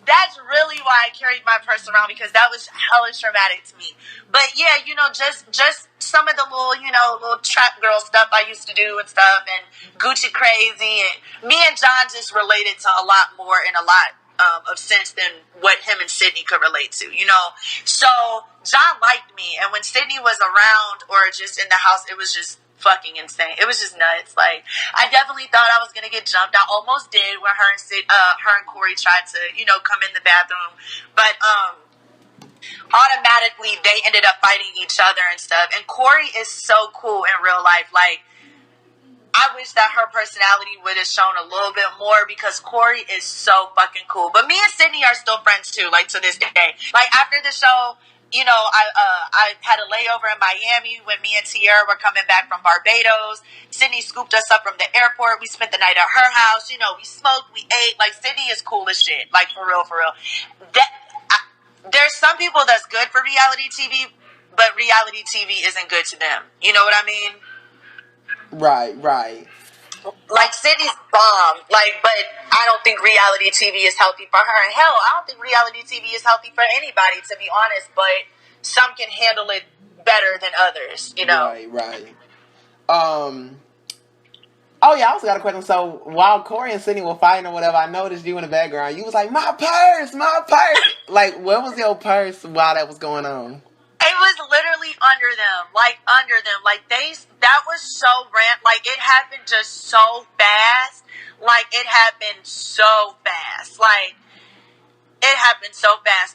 that's really why I carried my purse around, because that was hella traumatic to me. But yeah, you know, just some of the little trap girl stuff I used to do and stuff, and Gucci crazy, and me and John just related to a lot more in a lot of sense than what him and Sydney could relate to, you know. So John liked me, and when Sydney was around or just in the house, it was just fucking insane. It was just nuts. Like, I definitely thought I was gonna get jumped. I almost did when her and Corey tried to, you know, come in the bathroom, but automatically they ended up fighting each other and stuff. And Corey is so cool in real life. Like, I wish that her personality would have shown a little bit more, because Corey is so fucking cool. But me and Sydney are still friends too, like to this day. Like, after the show, you know, I had a layover in Miami when me and Tierra were coming back from Barbados. Sydney scooped us up from the airport. We spent the night at her house. You know, we smoked, we ate. Like, Sydney is cool as shit. Like, for real, for real. There's some people that's good for reality TV, but reality TV isn't good to them. You know what I mean? Right. Like, Sydney's bomb. Like, but I don't think reality TV is healthy for her. And hell, I don't think reality TV is healthy for anybody, to be honest. But some can handle it better than others, you know? Right. Oh yeah, I also got a question. So while Corey and Sydney were fighting or whatever, I noticed you in the background. You was like, my purse. Like, where was your purse while that was going on? It was literally under them. Like, that was so random. Like, it happened just so fast. Like, it happened so fast.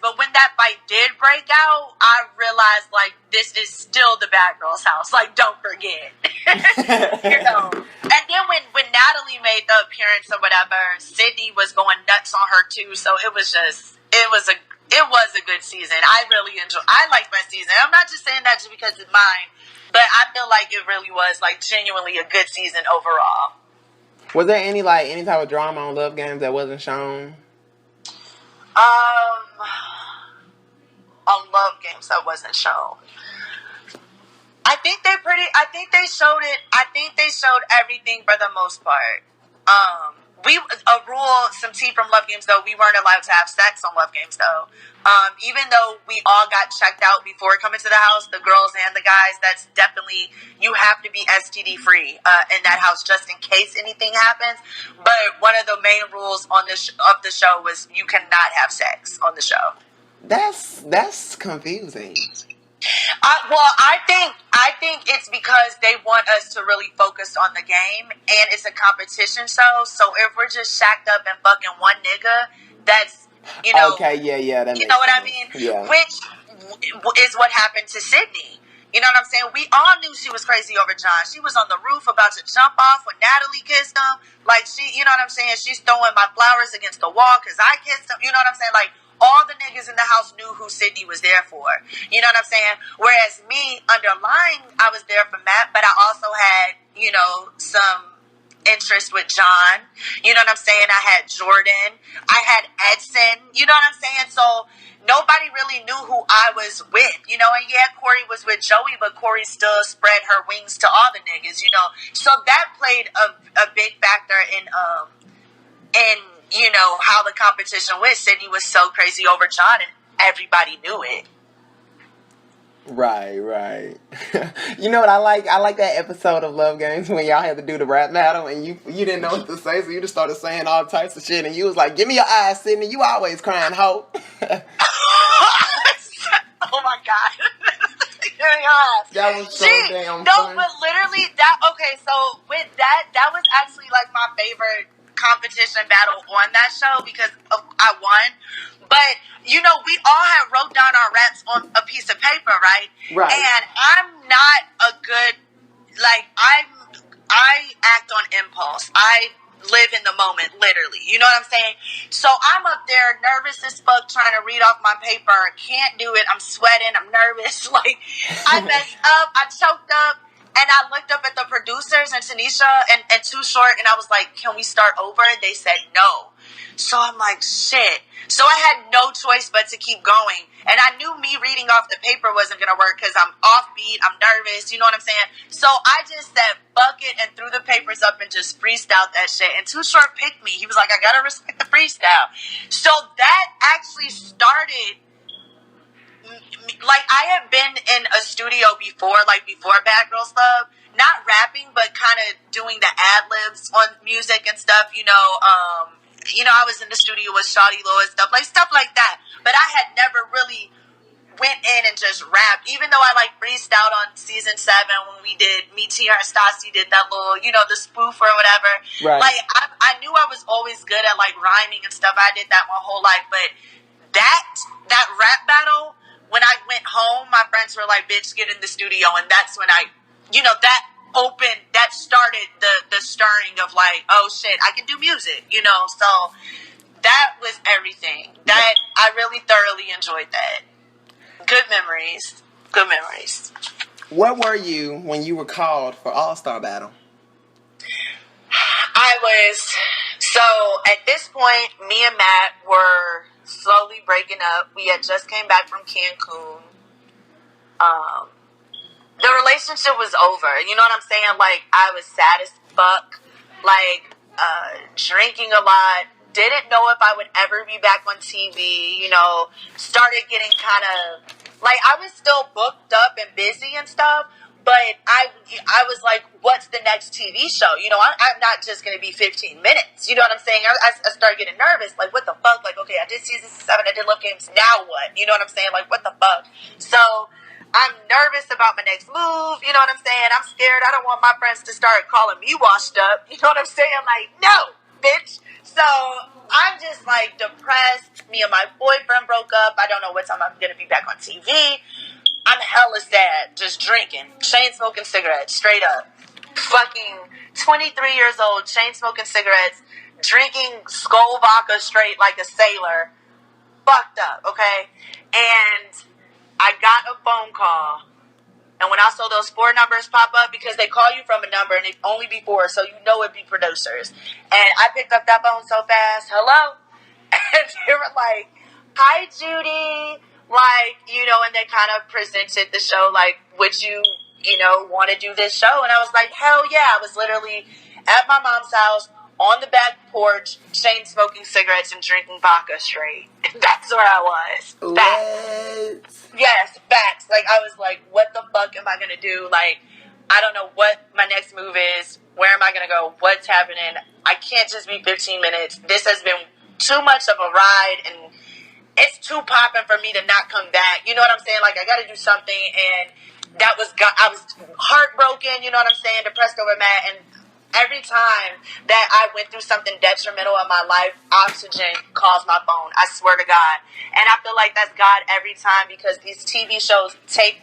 But when that fight did break out, I realized, like, this is still the bad girl's house. Like, don't forget. You know? And then when Natalie made the appearance or whatever, Sydney was going nuts on her too. So it was a good season. I liked my season. I'm not just saying that just because it's mine, but I feel like it really was, like, genuinely a good season overall. Was there any type of drama on Love Games that wasn't shown? On Love Games that wasn't shown. I think they showed it. I think they showed everything for the most part. Some tea from Love Games though, we weren't allowed to have sex on Love Games though. Even though we all got checked out before coming to the house, the girls and the guys, that's definitely, you have to be STD free in that house just in case anything happens. But one of the main rules of the show was you cannot have sex on the show. That's confusing. I think it's because they want us to really focus on the game, and it's a competition show. So if we're just shacked up and fucking one nigga, that's, you know. Okay, yeah, that you know what sense. I mean? Yeah. Which is what happened to Sydney. You know what I'm saying? We all knew she was crazy over John. She was on the roof about to jump off when Natalie kissed him. Like, you know what I'm saying? She's throwing my flowers against the wall because I kissed him. You know what I'm saying? Like, all the niggas in the house knew who Sydney was there for. You know what I'm saying? Whereas me, underlying, I was there for Matt, but I also had, you know, some interest with John. You know what I'm saying? I had Jordan. I had Edson. You know what I'm saying? So nobody really knew who I was with. You know, and yeah, Corey was with Joey, but Corey still spread her wings to all the niggas, you know. So that played a big factor in you know, how the competition went. Sydney was so crazy over John, and everybody knew it. Right. You know what I like? I like that episode of Love Games when y'all had to do the rap battle and you didn't know what to say, so you just started saying all types of shit, and you was like, "Give me your eyes, Sydney. You always crying, hoe." Oh my god. That was so damn fun. No, but literally so with that was actually like my favorite competition battle on that show because I won. But, you know, we all had wrote down our raps on a piece of paper, right? Right. And I'm not a good, like, I act on impulse. I live in the moment, literally. You know what I'm saying? So I'm up there nervous as fuck trying to read off my paper. Can't do it. I'm sweating. I'm nervous. Like, I messed up. I choked up. And I looked up at the producers and Tanisha and Too Short, and I was like, "Can we start over?" And they said no. So I'm like, shit. So I had no choice but to keep going. And I knew me reading off the paper wasn't going to work because I'm offbeat, I'm nervous, you know what I'm saying? So I just said, fuck it, and threw the papers up and just freestyled that shit. And Too Short picked me. He was like, I got to respect the freestyle. So that actually started, like, I have been in a studio before, like before Bad Girls Club, not rapping, but kind of doing the ad-libs on music and stuff, I was in the studio with Shawty Lo and stuff like that. But I had never really went in and just rapped, even though I like freestyled on season 7 when we did Me, Tia, and Stassi did that little, the spoof or whatever. Right. Like, I knew I was always good at like rhyming and stuff. I did that my whole life. But that rap battle, when I went home, my friends were like, bitch, get in the studio. And that's when that started the stirring of like, oh shit, I can do music, so that was everything. That I really thoroughly enjoyed that. Good memories. What were you when you were called for All-Star Battle? So at this point, me and Matt were slowly breaking up. We had just came back from Cancun. The relationship was over. You know what I'm saying? Like, I was sad as fuck. Like, drinking a lot. Didn't know if I would ever be back on TV. Started getting kind of... Like, I was still booked up and busy and stuff. But I was like, what's the next TV show? I'm not just going to be 15 minutes. You know what I'm saying? I started getting nervous. Like, what the fuck? Like, okay, I did season 7. I did Love Games. Now what? You know what I'm saying? Like, what the fuck? So... I'm nervous about my next move, you know what I'm saying? I'm scared. I don't want my friends to start calling me washed up, you know what I'm saying? I'm like, no, bitch. So I'm just like depressed. Me and my boyfriend broke up. I don't know what time I'm going to be back on TV. I'm hella sad, just drinking, chain smoking cigarettes, straight up. Fucking 23 years old, chain smoking cigarettes, drinking Skull vodka straight like a sailor. Fucked up, okay? And I got a phone call, and when I saw those 4 numbers pop up, because they call you from a number, and it only be 4, so you know it'd be producers. And I picked up that phone so fast, hello? And they were like, hi, Judi. Like, and they kind of presented the show, like, would you, want to do this show? And I was like, hell yeah. I was literally at my mom's house, on the back porch, chain smoking cigarettes and drinking vodka straight. That's where I was. Facts. Yes, facts. Like, I was like, what the fuck am I going to do? Like, I don't know what my next move is. Where am I going to go? What's happening? I can't just be 15 minutes. This has been too much of a ride, and it's too popping for me to not come back. You know what I'm saying? Like, I got to do something, and I was heartbroken, you know what I'm saying? Depressed over Matt, and every time that I went through something detrimental in my life, Oxygen calls my phone. I swear to God. And I feel like that's God every time, because these TV shows take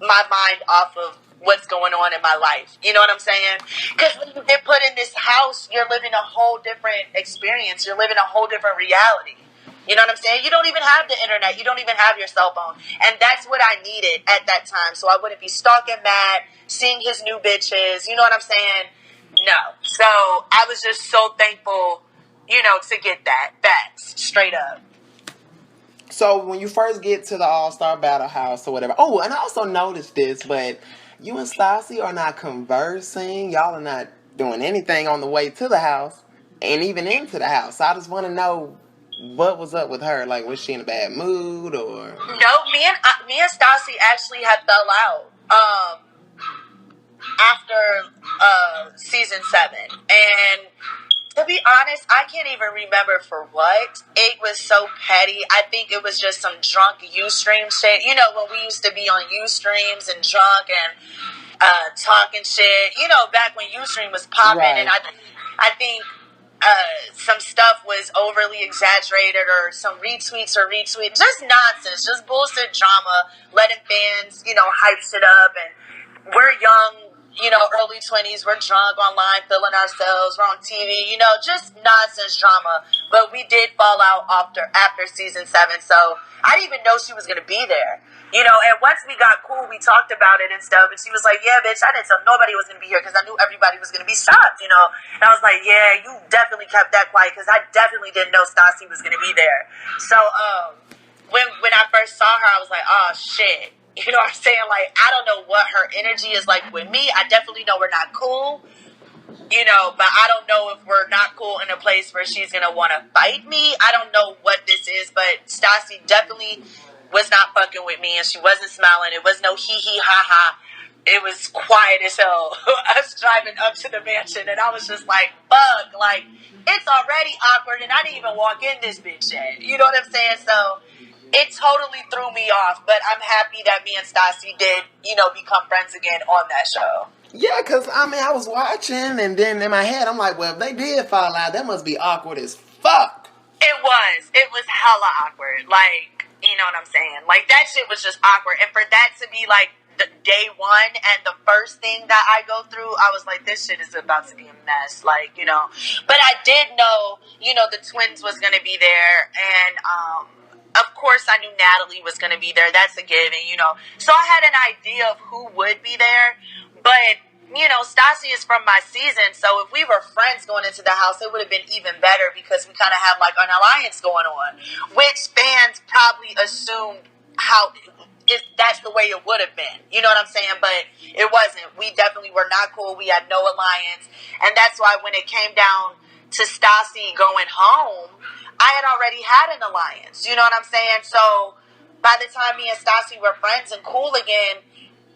my mind off of what's going on in my life. You know what I'm saying? Because when you get put in this house, you're living a whole different experience. You're living a whole different reality. You know what I'm saying? You don't even have the internet. You don't even have your cell phone. And that's what I needed at that time. So I wouldn't be stalking Matt, seeing his new bitches. You know what I'm saying? No. So I was just so thankful, to get that. Facts. Straight up. So when you first get to the All-Star Battle House or whatever. Oh, and I also noticed this, but you and Stassi are not conversing. Y'all are not doing anything on the way to the house and even into the house. So I just want to know what was up with her. Like, was she in a bad mood or? No, me and Stassi actually had fell out. After season 7, and to be honest, I can't even remember for what. It was so petty. I think it was just some drunk Ustream shit. When we used to be on Ustreams and drunk and talking shit. Back when Ustream was popping, right. And I think some stuff was overly exaggerated, or some retweets, just nonsense, just bullshit drama, letting fans, hype shit up, and we're young, early 20s, we're drunk online, feeling ourselves, we're on TV, just nonsense drama. But we did fall out after season 7, so I didn't even know she was going to be there. And once we got cool, we talked about it and stuff, and she was like, yeah, bitch, I didn't tell nobody was going to be here because I knew everybody was going to be shocked, And I was like, yeah, you definitely kept that quiet because I definitely didn't know Stassi was going to be there. So, when I first saw her, I was like, oh, shit. You know what I'm saying? Like, I don't know what her energy is like with me. I definitely know we're not cool, but I don't know if we're not cool in a place where she's going to want to fight me. I don't know what this is, but Stassi definitely was not fucking with me, and she wasn't smiling. It was no hee-hee, ha-ha. It was quiet as hell. Us driving up to the mansion, and I was just like, fuck, like, it's already awkward, and I didn't even walk in this bitch yet. You know what I'm saying? So it totally threw me off, but I'm happy that me and Stassi did, become friends again on that show. Yeah, because, I was watching, and then in my head, I'm like, well, if they did fall out, that must be awkward as fuck. It was hella awkward. Like, you know what I'm saying? Like, that shit was just awkward. And for that to be, like, the day one and the first thing that I go through, I was like, this shit is about to be a mess. Like, But I did know, the twins was going to be there. And, of course, I knew Natalie was going to be there. That's a given, So I had an idea of who would be there. But, Stassi is from my season. So if we were friends going into the house, it would have been even better because we kind of have like an alliance going on, which fans probably assumed that's the way it would have been. You know what I'm saying? But it wasn't. We definitely were not cool. We had no alliance. And that's why when it came down to Stassi going home, I had already had an alliance. You know what I'm saying? So by the time me and Stassi were friends and cool again,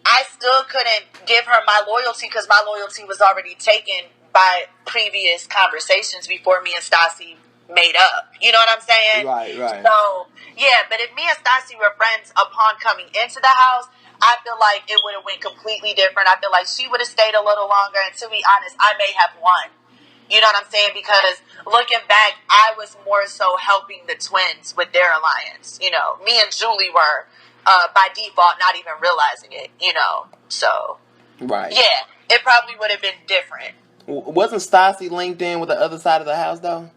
I still couldn't give her my loyalty because my loyalty was already taken by previous conversations before me and Stassi made up. You know what I'm saying? Right. So, yeah, but if me and Stassi were friends upon coming into the house, I feel like it would have went completely different. I feel like she would have stayed a little longer, and to be honest, I may have won. You know what I'm saying? Because looking back, I was more so helping the twins with their alliance. Me and Julie were, by default, not even realizing it, So, right. Yeah, it probably would have been different. Wasn't Stassi linked in with the other side of the house, though?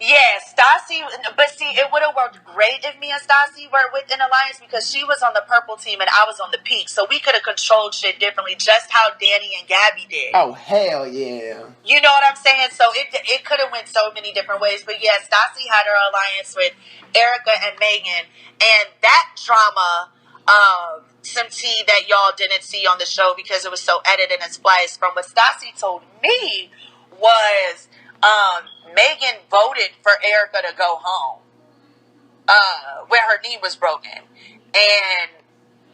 Yeah, Stassi, but see, it would have worked great if me and Stassi were with an alliance because she was on the purple team and I was on the pink, so we could have controlled shit differently, just how Danny and Gabby did. Oh, hell yeah. You know what I'm saying? So it could have went so many different ways, but yeah, Stassi had her alliance with Erica and Meghan, and that drama, some tea that y'all didn't see on the show because it was so edited and spliced from what Stassi told me was... Meghan voted for Erica to go home when her knee was broken. And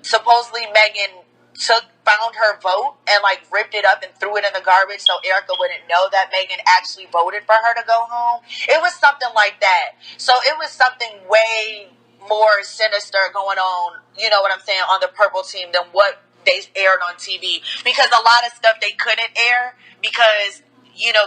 supposedly Meghan found her vote and like ripped it up and threw it in the garbage so Erica wouldn't know that Meghan actually voted for her to go home. It was something like that. So it was something way more sinister going on, you know what I'm saying, on the purple team than what they aired on TV. Because a lot of stuff they couldn't air because...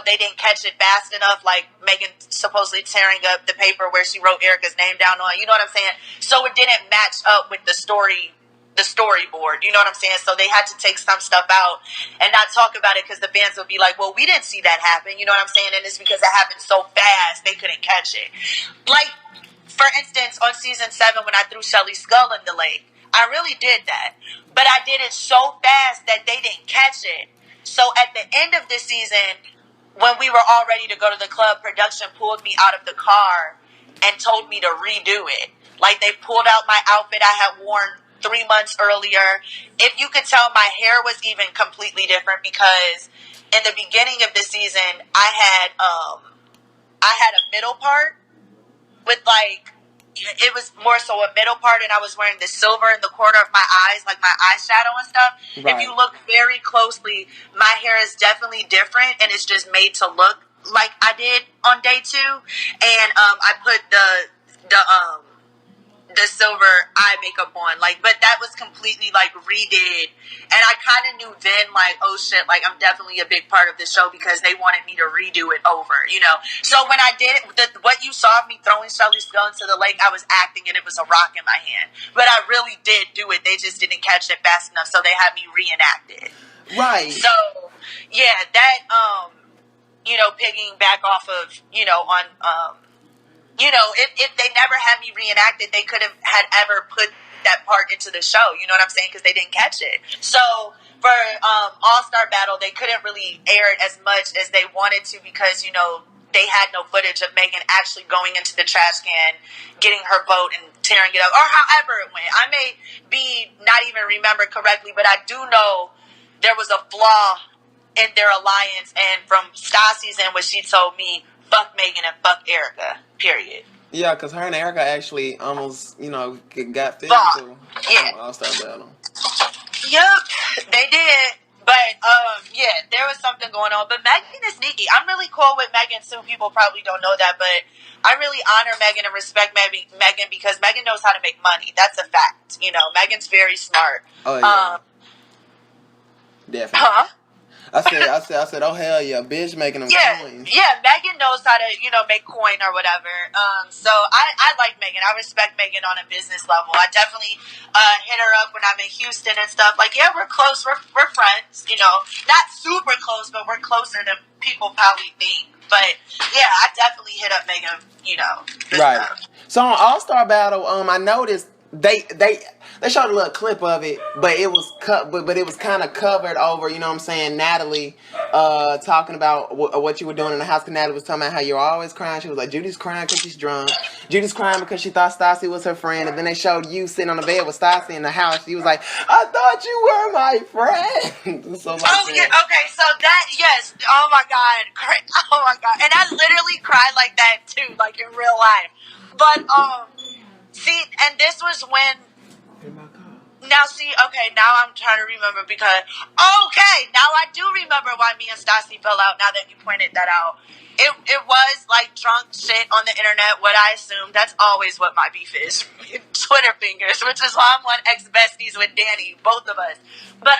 they didn't catch it fast enough, like Meghan supposedly tearing up the paper where she wrote Erica's name down on, you know what I'm saying? So it didn't match up with the storyboard, you know what I'm saying? So they had to take some stuff out and not talk about it because the fans would be like, well, we didn't see that happen, you know what I'm saying? And it's because it happened so fast, they couldn't catch it. Like, for instance, on season 7, when I threw Shelly's skull in the lake, I really did that. But I did it so fast that they didn't catch it. So at the end of the season... when we were all ready to go to the club, production pulled me out of the car and told me to redo it. Like, they pulled out my outfit I had worn 3 months earlier. If you could tell, my hair was even completely different because in the beginning of the season, I had a middle part with, like, it was more so a middle part, and I was wearing the silver in the corner of my eyes, like my eyeshadow and stuff. Right. If you look very closely, my hair is definitely different, and it's just made to look like I did on day 2. And I put the silver eye makeup on, like, but that was completely like redid, and I kind of knew then, like, oh shit, like, I'm definitely a big part of the show because they wanted me to redo it over, so when I did it, what you saw me throwing Shelly's skull into the lake, I was acting and it was a rock in my hand, but I really did do it. They just didn't catch it fast enough, so they had me reenact it. Right. So, yeah, that, you know, pigging back off of, you know, on, you know, if they never had me reenact it, they could have had ever put that part into the show. You know what I'm saying? Because they didn't catch it. So for All-Star Battle, they couldn't really air it as much as they wanted to because, you know, they had no footage of Meghan actually going into the trash can, getting her boat and tearing it up, or however it went. I may be not even remember correctly, but I do know there was a flaw in their alliance, and from Stassi's end, what she told me, fuck Meghan and fuck Erica, period. Yeah, because her and Erica actually almost, you know, got physical on All-Star Battle. Yep, they did. But, yeah, there was something going on. But Meghan is sneaky. I'm really cool with Meghan, too. People probably don't know that, but I really honor Meghan and respect Meghan because Meghan knows how to make money. That's a fact. You know, Meghan's very smart. Oh, yeah. Definitely. Huh? I said, oh hell yeah, bitch making them coins. Yeah, Meghan knows how to, you know, make coin or whatever. So I like Meghan. I respect Meghan on a business level. I definitely hit her up when I'm in Houston and stuff. Like, yeah, we're close. We're friends. You know, not super close, but we're closer than people probably think. But yeah, I definitely hit up Meghan. You know, right. So on All-Star Battle, I noticed they showed a little clip of it, but it was but it was kind of covered over, you know what I'm saying, Natalie talking about what you were doing in the house, because Natalie was talking about how you're always crying. She was like, Judy's crying because she's drunk. Judy's crying because she thought Stassi was her friend, and then they showed you sitting on the bed with Stassi in the house. She was like, I thought you were my friend. So like yeah, okay, so that, yes, oh my god, and I literally cried like that too, like in real life. But see, and this was when. Now, see, okay, now I'm trying to remember because, okay, now I do remember why me and Stassi fell out now that you pointed that out. It was like drunk shit on the internet, what I assume. That's always what my beef is. Twitter fingers, which is why I'm on ex-besties with Danny, both of us. But,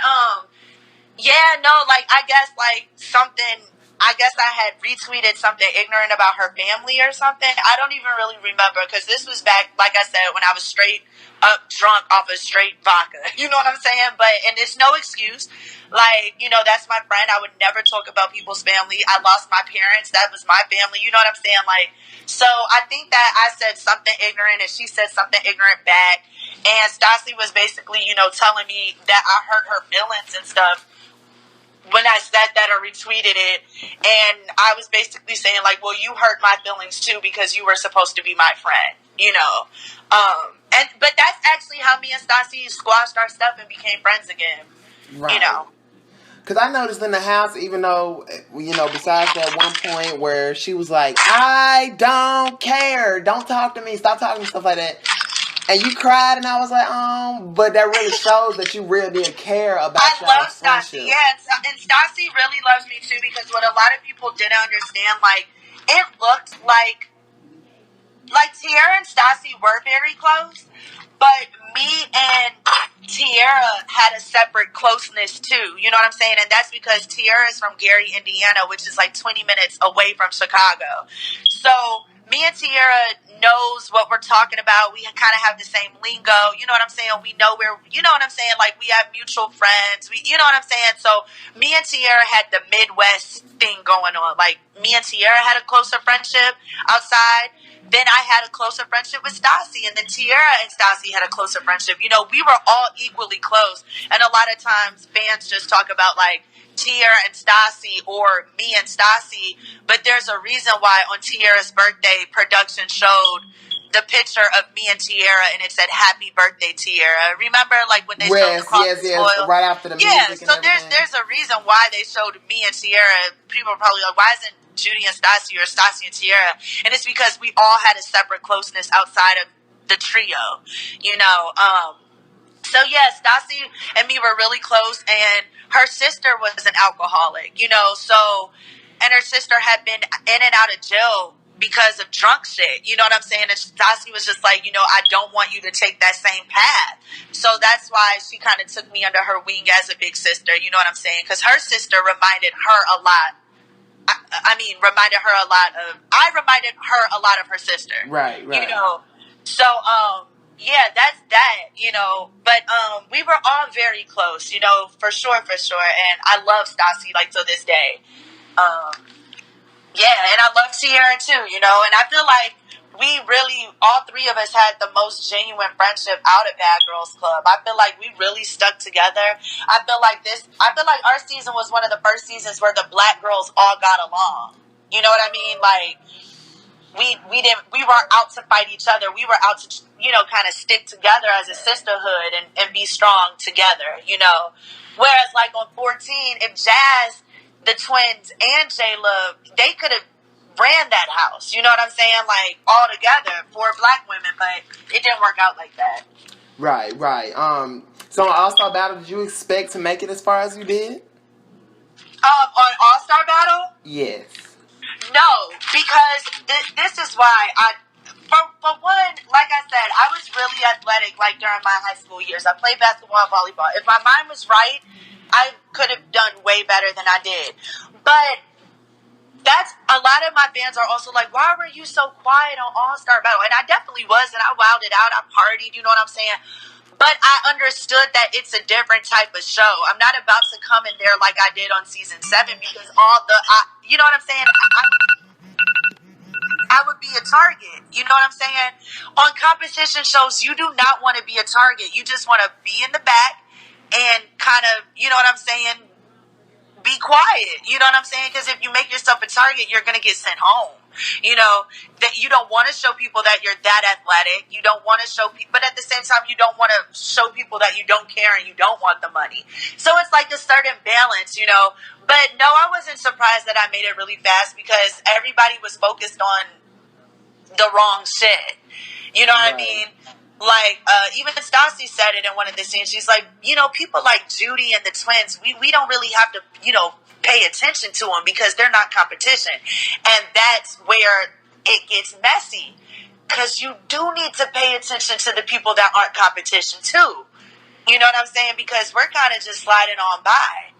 yeah, no, like, I guess, like, I guess I had retweeted something ignorant about her family or something. I don't even really remember because this was back, like I said, when I was straight up drunk off of straight vodka. You know what I'm saying? But, and it's no excuse. Like, you know, that's my friend. I would never talk about people's family. I lost my parents. That was my family. You know what I'm saying? Like, so I think that I said something ignorant and she said something ignorant back. And Stassi was basically, you know, telling me that I hurt her feelings and stuff when I said that or retweeted it. And I was basically saying, like, well, you hurt my feelings too because you were supposed to be my friend, you know. But that's actually how me and Stassi squashed our stuff and became friends again, right. You know. Because I noticed in the house, even though, you know, besides that one point where she was like, I don't care, don't talk to me, stop talking to me, stuff like that. And you cried, and I was like, but that really shows that you really did care about your friendship. Stassi, yeah, and Stassi really loves me too, because what a lot of people didn't understand, like, it looked like Tiara and Stassi were very close, but me and Tiara had a separate closeness too. You know what I'm saying? And that's because Tiara is from Gary, Indiana, which is like 20 minutes away from Chicago. So me and Tiara knows what we're talking about. We kind of have the same lingo. You know what I'm saying? We know where, you know what I'm saying? Like, we have mutual friends. You know what I'm saying? So me and Tiara had the Midwest thing going on. Like, me and Tiara had a closer friendship outside. Then I had a closer friendship with Stassi, and then Tiara and Stassi had a closer friendship. You know, we were all equally close. And a lot of times fans just talk about, like, Tiara and Stassi or me and Stassi, but there's a reason why on Tiara's birthday, production showed the picture of me and Tiara, and it said "Happy Birthday, Tiara." Remember, like, when they showed the Caucasus Oil? Right after the music. Yeah, so there's a reason why they showed me and Tiara. People are probably like, why isn't Judi and Stassi or Stassi and Tiara? And it's because we all had a separate closeness outside of the trio, you know. So yeah, Stassi and me were really close, and her sister was an alcoholic, you know. So, and her sister had been in and out of jail because of drunk shit, you know what I'm saying? And Stassi was just like, you know, I don't want you to take that same path. So that's why she kind of took me under her wing as a big sister, you know what I'm saying? Because her sister reminded her a lot. I reminded her a lot of. I reminded her a lot of her sister. Right. You know. So, yeah, that's that, but we were all very close, for sure, and I love Stassi, like, to this day. Yeah, and I love Sierra too, and I feel like we really, all three of us had the most genuine friendship out of Bad Girls Club. I feel like we really stuck together. I feel like our season was one of the first seasons where the black girls all got along. You know what I mean? Like, we weren't out to fight each other. We were out to, kind of stick together as a sisterhood and be strong together, Whereas, like, on 14, if Jazz, the twins, and J-Love, they could have ran that house, you know what I'm saying? Like, all together for black women, but it didn't work out like that. Right. So on All-Star Battle, did you expect to make it as far as you did? On All-Star Battle? Yes. No, because this is why for one, like I said, I was really athletic, like, during my high school years. I played basketball and volleyball. If my mind was right, I could have done way better than I did. But that's, a lot of my fans are also like, why were you so quiet on All-Star Battle? And I definitely was, and I wilded out, I partied, you know what I'm saying? But I understood that it's a different type of show. I'm not about to come in there like I did on season 7 because you know what I'm saying? I would be a target. You know what I'm saying? On competition shows, you do not want to be a target. You just want to be in the back and kind of, you know what I'm saying, be quiet. You know what I'm saying? Because if you make yourself a target, you're going to get sent home. That you don't want to show people that you're that athletic. You don't want to show people, but at the same time, you don't want to show people that you don't care and you don't want the money. So it's like a certain balance, But no, I wasn't surprised that I made it really fast because everybody was focused on the wrong shit. You know what I mean? Like, even Stassi said it in one of the scenes. She's like, people like Judi and the twins, we don't really have to, pay attention to them because they're not competition. And that's where it gets messy. Because you do need to pay attention to the people that aren't competition too. You know what I'm saying? Because we're kind of just sliding on by.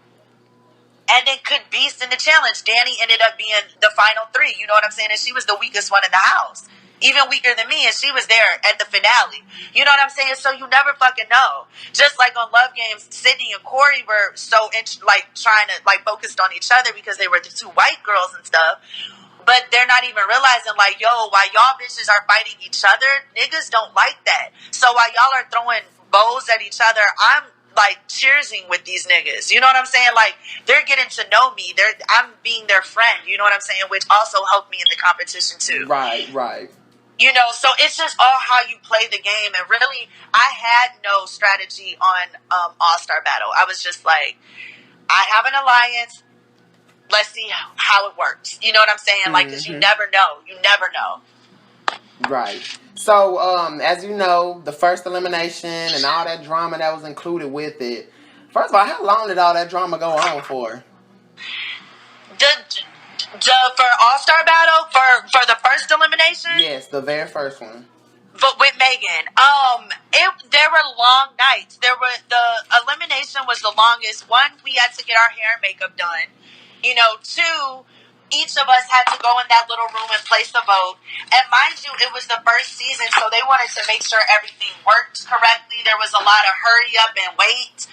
And then could Beast in the challenge. Danny ended up being the final 3. You know what I'm saying? And she was the weakest one in the house. Even weaker than me, and she was there at the finale. You know what I'm saying? So you never fucking know. Just like on Love Games, Sydney and Corey were so trying to focused on each other because they were the 2 white girls and stuff. But they're not even realizing, like, yo, while y'all bitches are fighting each other, niggas don't like that. So while y'all are throwing bows at each other, I'm cheersing with these niggas. You know what I'm saying? Like, they're getting to know me. I'm being their friend. You know what I'm saying? Which also helped me in the competition too. Right. So it's just all how you play the game. And really, I had no strategy on All-Star Battle. I was just like, I have an alliance. Let's see how it works. You know what I'm saying? Like, because you never know. You never know. Right. So, as you know, the first elimination and all that drama that was included with it. First of all, how long did all that drama go on for? For All-Star Battle, for the first elimination? Yes, the very first one. But with Meghan, there were long nights. The elimination was the longest. 1, we had to get our hair and makeup done. 2, each of us had to go in that little room and place a vote. And mind you, it was the first season, so they wanted to make sure everything worked correctly. There was a lot of hurry up and wait,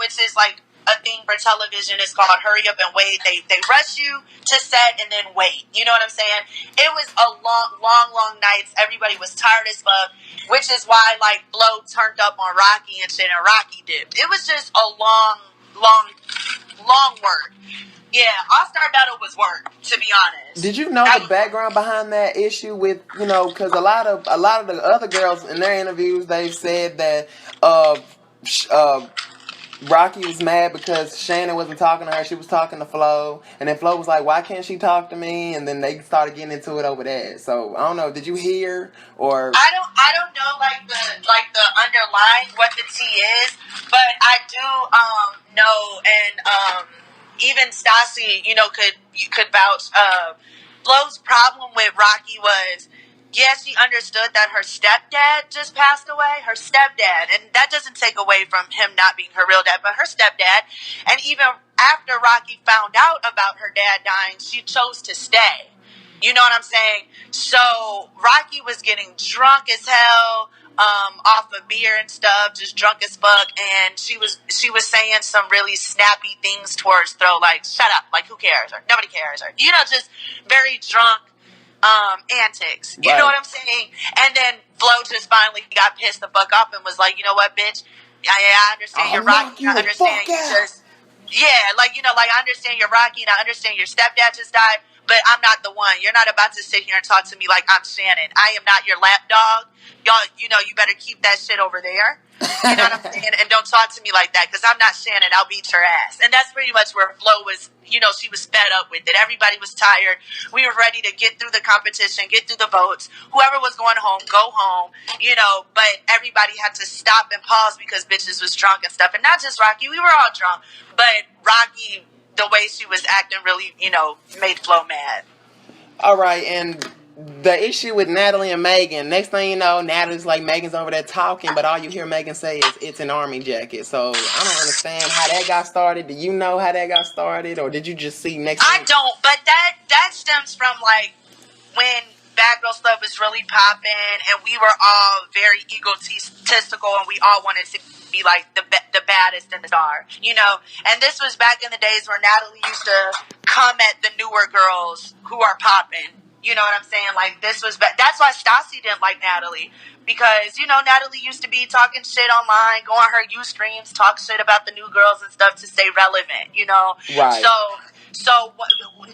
which is like a thing for television. It's called hurry up and wait. They rush you to set and then wait. You know what I'm saying? It was a long nights. Everybody was tired as fuck, which is why Flo turned up on Rocky and shit, and Rocky dipped. It was just a long work. Yeah, All-Star Battle was work, to be honest. Did you know the background behind that issue with, because a lot of the other girls in their interviews, they've said that Rocky was mad because Shannon wasn't talking to her. She was talking to Flo. And then Flo was like, why can't she talk to me? And then they started getting into it over that. So, I don't know. Did you hear or... I don't know, the underlying, what the tea is. But I do know, and even Stassi, could vouch. Flo's problem with Rocky was... Yes, she understood that her stepdad just passed away. Her stepdad. And that doesn't take away from him not being her real dad, but her stepdad. And even after Rocky found out about her dad dying, she chose to stay. You know what I'm saying? So Rocky was getting drunk as hell. off of beer and stuff, just drunk as fuck, and she was saying some really snappy things towards Throw, like "shut up," like "who cares," or "nobody cares," or just very drunk antics. You know what I'm saying? And then Flo just finally got pissed the fuck off and was like, "You know what, bitch? I understand you're rocky. I understand you just." Yeah, like, I understand you're rocky, and I understand your stepdad just died, but I'm not the one. You're not about to sit here and talk to me like I'm Shannon. I am not your lapdog. Y'all, you better keep that shit over there. You know what I'm saying? And don't talk to me like that, because I'm not Shannon. I'll beat your ass. And that's pretty much where Flo was, she was fed up with it. Everybody was tired. We were ready to get through the competition, get through the votes. Whoever was going home, go home, but everybody had to stop and pause because bitches was drunk and stuff. And not just Rocky. We were all drunk. But Rocky, the way she was acting really, made Flo mad. All right, and the issue with Natalie and Meghan, next thing you know, Natalie's like, Meghan's over there talking, but all you hear Meghan say is, "It's an army jacket." So I don't understand how that got started. Do you know how that got started, or did you just see next I don't, but that stems from, like, when Bad Girl stuff was really popping, and we were all very egotistical, and we all wanted to be like the baddest in the star, And this was back in the days where Natalie used to come at the newer girls who are popping. You know what I'm saying? Like, this was that's why Stassi didn't like Natalie, because Natalie used to be talking shit online, go on her Ustreams, talk shit about the new girls and stuff to stay relevant. Right. So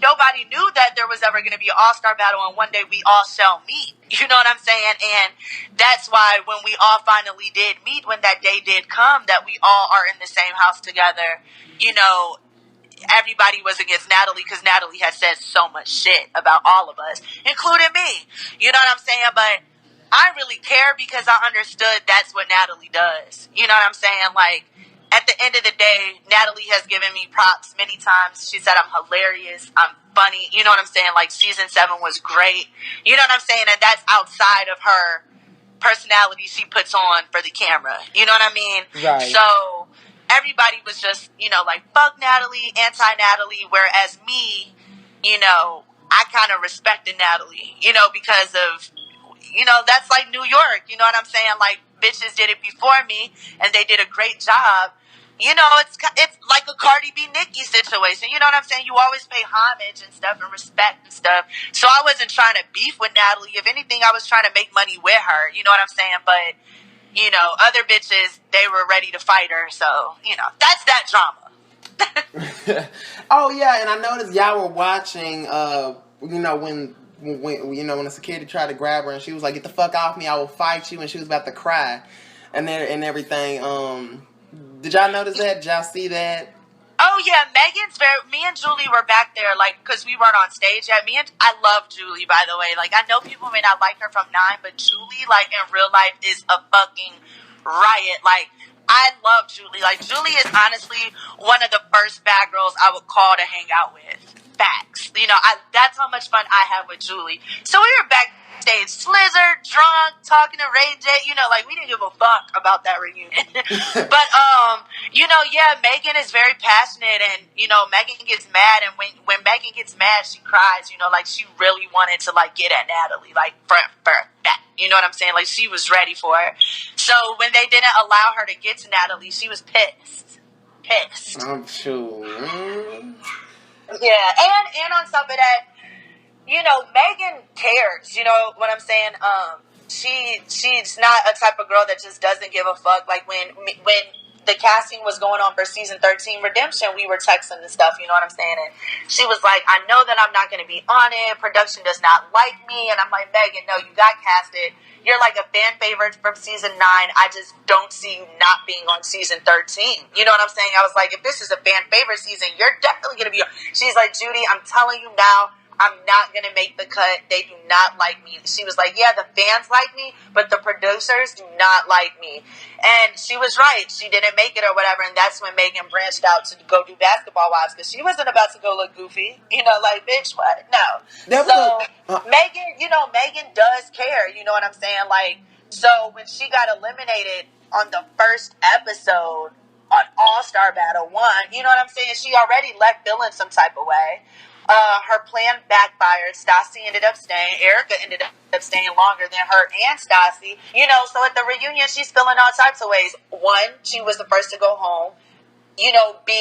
nobody knew that there was ever going to be an all-star battle, and one day we all shall meet. You know what I'm saying? And that's why when we all finally did meet, when that day did come, that we all are in the same house together, everybody was against Natalie because Natalie has said so much shit about all of us, including me. You know what I'm saying? But I really care because I understood that's what Natalie does. You know what I'm saying? Like, at the end of the day, Natalie has given me props many times. She said I'm hilarious, I'm funny. You know what I'm saying? Like, season 7 was great. You know what I'm saying? And that's outside of her personality she puts on for the camera. You know what I mean? Right. So everybody was just, like, fuck Natalie, anti-Natalie, whereas me, I kind of respected Natalie, because of, that's like New York, you know what I'm saying? Like, bitches did it before me, and they did a great job. It's like a Cardi B Nicki situation. You know what I'm saying? You always pay homage and stuff and respect and stuff. So I wasn't trying to beef with Natalie. If anything, I was trying to make money with her. You know what I'm saying? But, other bitches, they were ready to fight her. So, that's that drama. Oh, yeah, and I noticed y'all were watching, when the security tried to grab her and she was like, "Get the fuck off me, I will fight you," and she was about to cry and everything. Did y'all notice that? Did y'all see that? Oh yeah, me and Julie were back there, like, because we weren't on stage yet. I love Julie, by the way. Like, I know people may not like her from 9, but Julie, like, in real life is a fucking riot. Like, I love Julie. Like, Julie is honestly one of the first bad girls I would call to hang out with. Facts. That's how much fun I have with Julie. So we were backstage, slizzard, drunk, talking to Ray J. Like, we didn't give a fuck about that reunion. But, yeah, Meghan is very passionate, and, Meghan gets mad, and when Meghan gets mad, she cries, like, she really wanted to, like, get at Natalie, like, for that. You know what I'm saying? Like, she was ready for her. So when they didn't allow her to get to Natalie, she was pissed. I'm sure. Yeah, and on top of that, Meghan cares. You know what I'm saying? She's not a type of girl that just doesn't give a fuck. Like, when the casting was going on for season 13 Redemption, we were texting and stuff. You know what I'm saying? And she was like, "I know that I'm not going to be on it. Production does not like me." And I'm like, "Meghan, no, you got casted. You're like a fan favorite from season 9. I just don't see you not being on season 13. You know what I'm saying? I was like, if this is a fan favorite season, you're definitely going to be on. She's like, "Judi, I'm telling you now, I'm not going to make the cut. They do not like me." She was like, "Yeah, the fans like me, but the producers do not like me." And she was right. She didn't make it or whatever. And that's when Meghan branched out to go do Basketball Wives, because she wasn't about to go look goofy. Like, bitch, what? No. Meghan does care. You know what I'm saying? Like, so when she got eliminated on the first episode on All-Star Battle 1, you know what I'm saying? She already left feeling some type of way. Her plan backfired. Stassi ended up staying. Erica ended up staying longer than her and Stassi. You know, so at the reunion, she's feeling all types of ways. One, she was the first to go home. You know, B,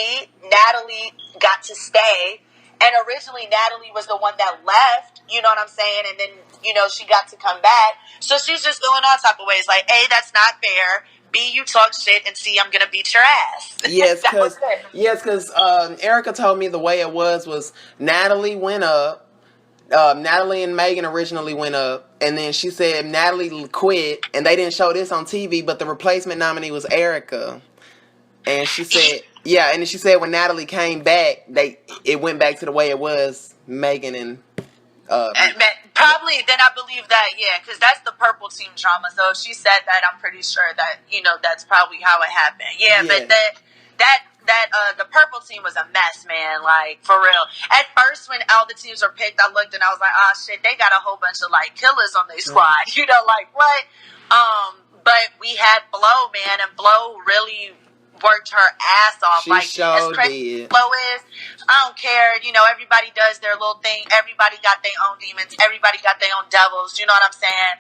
Natalie got to stay. And originally, Natalie was the one that left, you know what I'm saying? And then, you know, she got to come back. So she's just feeling all type of ways. Like, A, that's not fair. B, you talk shit. And C, I'm going to beat your ass. Yes, That was because Erica told me the way it was Natalie went up. Natalie and Meghan originally went up, and then she said Natalie quit, and they didn't show this on TV, but the replacement nominee was Erica. And she said, yeah, and then she said when Natalie came back, it went back to the way it was, Meghan and... probably, then I believe that, yeah, because that's the purple team drama. So if she said that, I'm pretty sure that, you know, that's probably how it happened. Yeah. But the purple team was a mess, man. Like, for real. At first, when all the teams were picked, I looked and I was like, oh shit, they got a whole bunch of like killers on their squad. You know, like what? But we had Flo, man, and Flo really worked her ass off. She like, sure as crazy did. Flo is, I don't care. You know, everybody does their little thing. Everybody got their own demons. Everybody got their own devils. You know what I'm saying?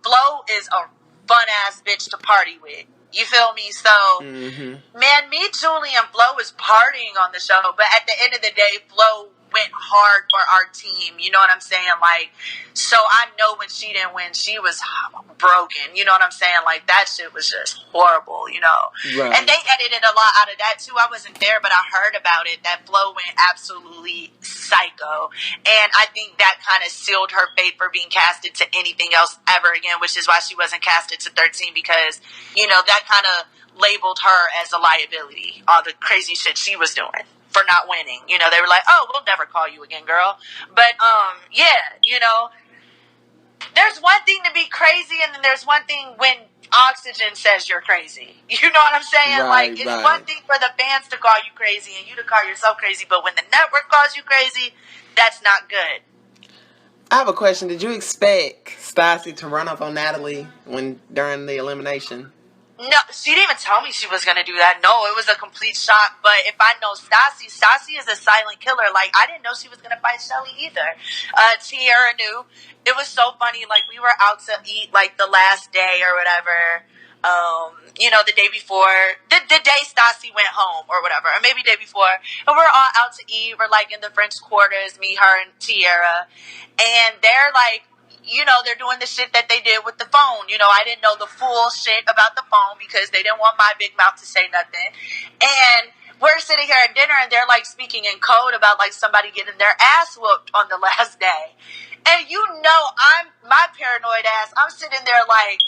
Flo is a fun ass bitch to party with. You feel me? So, man, me, Julie, and Flo was partying on the show, but at the end of the day, Flo went hard for our team. You know what I'm saying? Like, so I know when she didn't win, she was broken. You know what I'm saying? Like, that shit was just horrible, you know? Right. And they edited a lot out of that, too. I wasn't there, but I heard about it, that Flo went absolutely psycho. And I think that kind of sealed her fate for being casted to anything else ever again, which is why she wasn't casted to 13, because, you know, that kind of labeled her as a liability, all the crazy shit she was doing for not winning. You know, they were like, oh, we'll never call you again, girl. But, yeah, you know, there's one thing to be crazy, and then there's one thing when Oxygen says you're crazy. You know what I'm saying? Right, like, it's one thing for the fans to call you crazy and you to call yourself crazy, but when the network calls you crazy, that's not good. I have a question. Did you expect Stassi to run up on Natalie during the elimination? No, she didn't even tell me she was going to do that. No, it was a complete shock. But if I know Stassi is a silent killer. Like, I didn't know she was going to fight Shelly either. Tierra knew. It was so funny. Like, we were out to eat, like, the last day or whatever. You know, the day before. The day Stassi went home or whatever. Or maybe the day before. And we're all out to eat. We're, like, in the French Quarters. Me, her, and Tierra. And they're, like, you know, they're doing the shit that they did with the phone. You know, I didn't know the full shit about the phone because they didn't want my big mouth to say nothing. And we're sitting here at dinner and they're like speaking in code about like somebody getting their ass whooped on the last day. And you know, my paranoid ass, I'm sitting there like,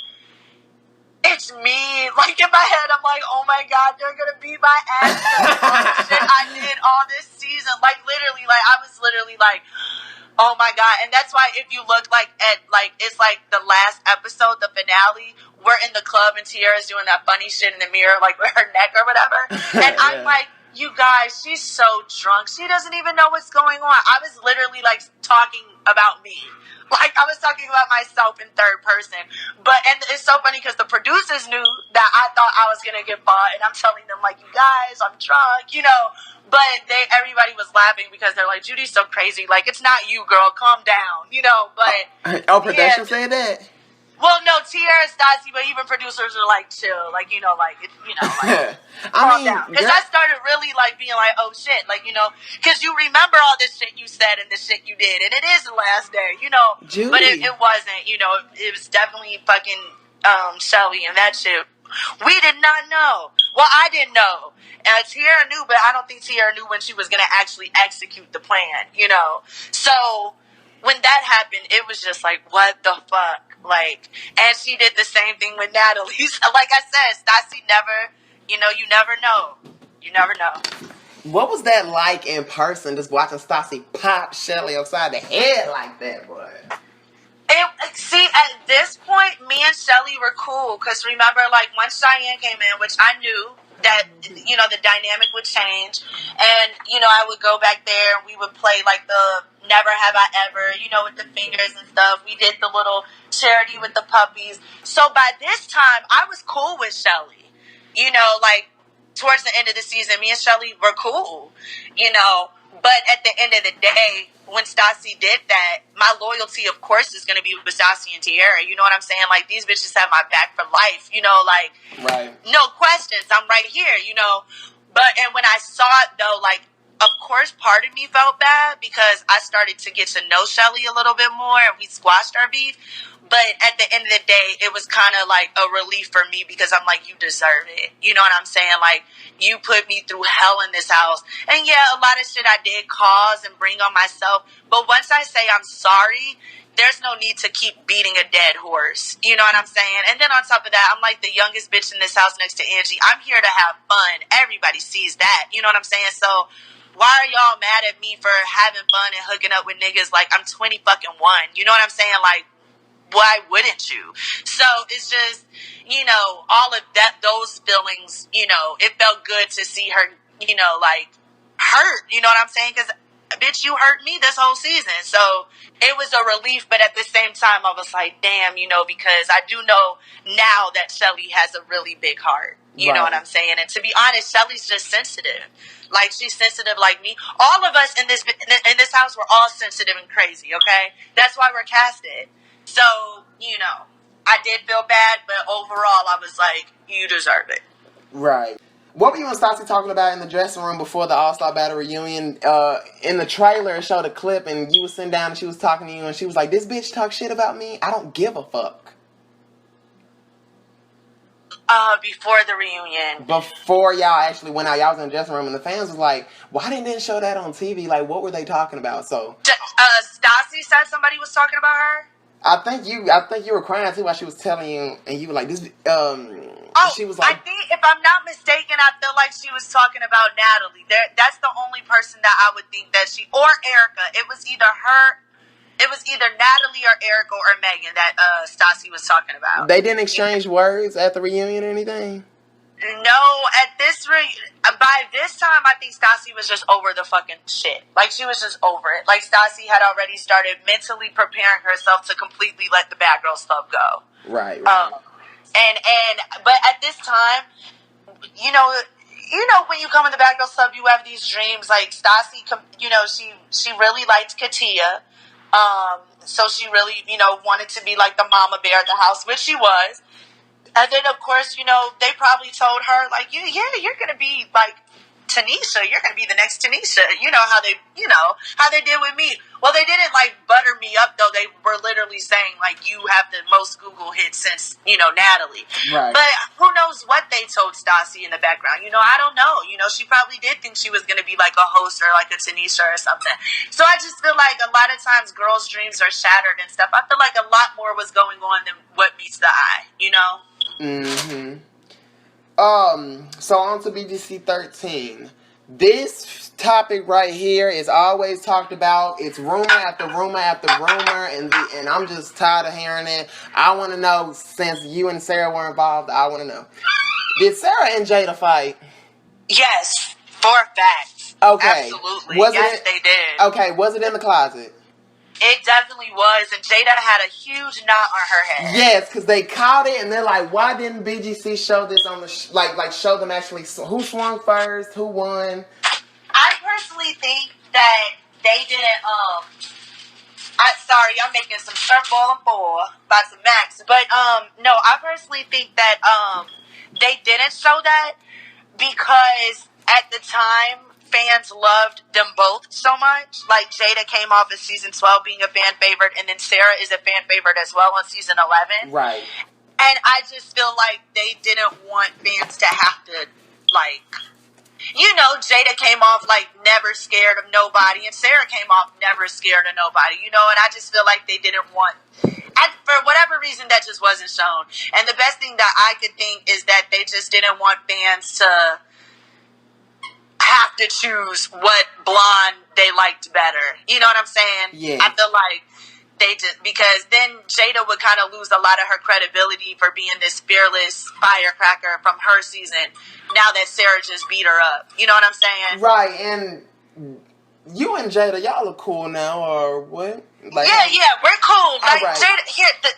it's me. Like in my head, I'm like, oh my God, they're going to beat my ass because of the shit I did all this season. Like literally, like I was literally like, oh my God. And that's why if you look like at like it's like the last episode, the finale, we're in the club and Tierra's doing that funny shit in the mirror, like with her neck or whatever. And yeah. I'm like, you guys, she's so drunk. She doesn't even know what's going on. I was literally like talking about me. Like I was talking about myself in third person. And it's so funny because the producers knew that I thought I was gonna get bought, and I'm telling them like, you guys, I'm drunk, you know. But everybody was laughing because they're like, Judy's so crazy. Like, it's not you, girl. Calm down, you know. But production said that. Well, no, Tierra, Stassi, but even producers are like, chill, like, you know, like, like, calm down. Because I started really like being like, oh shit, like, you know, because you remember all this shit you said and the shit you did, and it is the last day, you know. Judy. But it wasn't, you know. It was definitely fucking Shelly and that shit. We did not know. Well, I didn't know. Tierra knew, but I don't think Tierra knew when she was going to actually execute the plan, you know? So, when that happened, it was just like, what the fuck? Like, and she did the same thing with Natalie. So, like I said, Stassi never, you know, you never know. You never know. What was that like in person, just watching Stassi pop Shelly upside the head like that, boy? See, at this point, me and Shelly were cool. Because remember, like, once Cheyenne came in, which I knew that, you know, the dynamic would change. And, you know, I would go back there and we would play, like, the Never Have I Ever, you know, with the fingers and stuff. We did the little charity with the puppies. So by this time, I was cool with Shelly. You know, like, towards the end of the season, me and Shelly were cool, you know. But at the end of the day, when Stassi did that, my loyalty, of course, is going to be with Stassi and Tierra. You know what I'm saying? Like, these bitches have my back for life. You know, like, right. No questions. I'm right here, you know. But, and when I saw it, though, like, of course, part of me felt bad because I started to get to know Shelly a little bit more and we squashed our beef. But at the end of the day, it was kind of like a relief for me because I'm like, you deserve it. You know what I'm saying? Like, you put me through hell in this house. And yeah, a lot of shit I did cause and bring on myself. But once I say I'm sorry, there's no need to keep beating a dead horse. You know what I'm saying? And then on top of that, I'm like the youngest bitch in this house next to Angie. I'm here to have fun. Everybody sees that. You know what I'm saying? So why are y'all mad at me for having fun and hooking up with niggas like I'm 20 fucking one? You know what I'm saying? Like, why wouldn't you? So it's just, you know, all of that, those feelings, you know, it felt good to see her, you know, like hurt, you know what I'm saying? Because, bitch, you hurt me this whole season. So it was a relief, but at the same time, I was like, damn, you know, because I do know now that Shelly has a really big heart. You know what I'm saying? And to be honest, Shelly's just sensitive. Like, she's sensitive like me. All of us in this house, we're all sensitive and crazy, okay? That's why we're casted. So, you know, I did feel bad, but overall, I was like, you deserve it. Right. What were you and Stassi talking about in the dressing room before the All-Star Battle reunion? In the trailer, it showed a clip, and you was sitting down, and she was talking to you, and she was like, this bitch talk shit about me? I don't give a fuck. Before the reunion. Before y'all actually went out, y'all was in the dressing room, and the fans was like, why didn't they show that on TV? Like, what were they talking about? So, Stassi said somebody was talking about her? I think you were crying too while she was telling you, and you were like, this, she was like, I think, if I'm not mistaken, I feel like she was talking about Natalie. That's the only person that I would think that or Erica. It was either Natalie or Erica or Meghan that Stassi was talking about. They didn't exchange words at the reunion or anything? No, by this time, I think Stassi was just over the fucking shit. Like, she was just over it. Like, Stassi had already started mentally preparing herself to completely let the bad girl stuff go. Right. But at this time, you know, when you come in the Bad Girl Club, you have these dreams. Like, Stassi, you know, she really liked Katia. So she really, you know, wanted to be like the mama bear at the house, which she was. And then, of course, you know, they probably told her, like, you're going to be like Tanisha. You're going to be the next Tanisha. You know how they did with me. Well, they didn't, like, butter me up, though. They were literally saying, like, you have the most Google hits since, you know, Natalie. Right. But who knows what they told Stassi in the background. You know, I don't know. You know, she probably did think she was going to be, like, a host or, like, a Tanisha or something. So I just feel like a lot of times girls' dreams are shattered and stuff. I feel like a lot more was going on than what meets the eye, you know? Mm-hmm. So on to BGC13. This topic right here is always talked about. It's rumor after rumor after rumor, and I'm just tired of hearing it. I want to know, since you and Sarah were involved, I want to know. Did Sarah and Jada fight? Yes, for a fact. Okay. Absolutely. Yes, they did. Okay, was it in the closet? It definitely was, and Jada had a huge knot on her head. Yes, because they caught it, and they're like, why didn't BGC show this on the, show them actually, who swung first, who won? I personally think that they didn't, I'm making some surf ball and four by some Max, but, no, I personally think that, they didn't show that because at the time, fans loved them both so much. Like, Jada came off as season 12 being a fan favorite, and then Sarah is a fan favorite as well on season 11. Right. And I just feel like they didn't want fans to have to, like, you know, Jada came off, like, never scared of nobody, and Sarah came off never scared of nobody, you know, and I just feel like they didn't want, and for whatever reason, that just wasn't shown. And the best thing that I could think is that they just didn't want fans to have to choose what blonde they liked better. You know what I'm saying? Yeah. I feel like they just, because then Jada would kind of lose a lot of her credibility for being this fearless firecracker from her season, now that Sarah just beat her up. You know what I'm saying? Right, and you and Jada, y'all look cool now, or what? Like, yeah, we're cool. Like, right. Jada,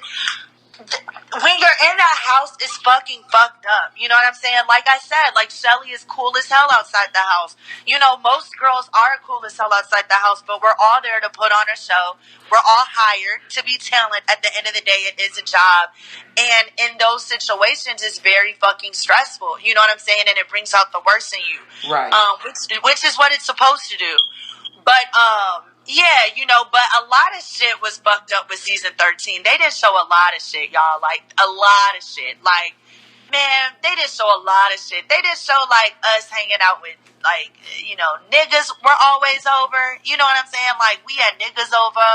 when you're in that house, it's fucking fucked up. You know what I'm saying? Like I said, like Shelly is cool as hell outside the house. You know, most girls are cool as hell outside the house, but we're all there to put on a show. We're all hired to be talent. At the end of the day, it is a job. And in those situations, it's very fucking stressful. You know what I'm saying? And it brings out the worst in you. Right. Which is what it's supposed to do. But, yeah, you know, but a lot of shit was fucked up with season 13. They didn't show a lot of shit, y'all. Like, a lot of shit. Like, man, they didn't show a lot of shit. They didn't show, like, us hanging out with, like, you know, niggas were always over. You know what I'm saying? Like, we had niggas over.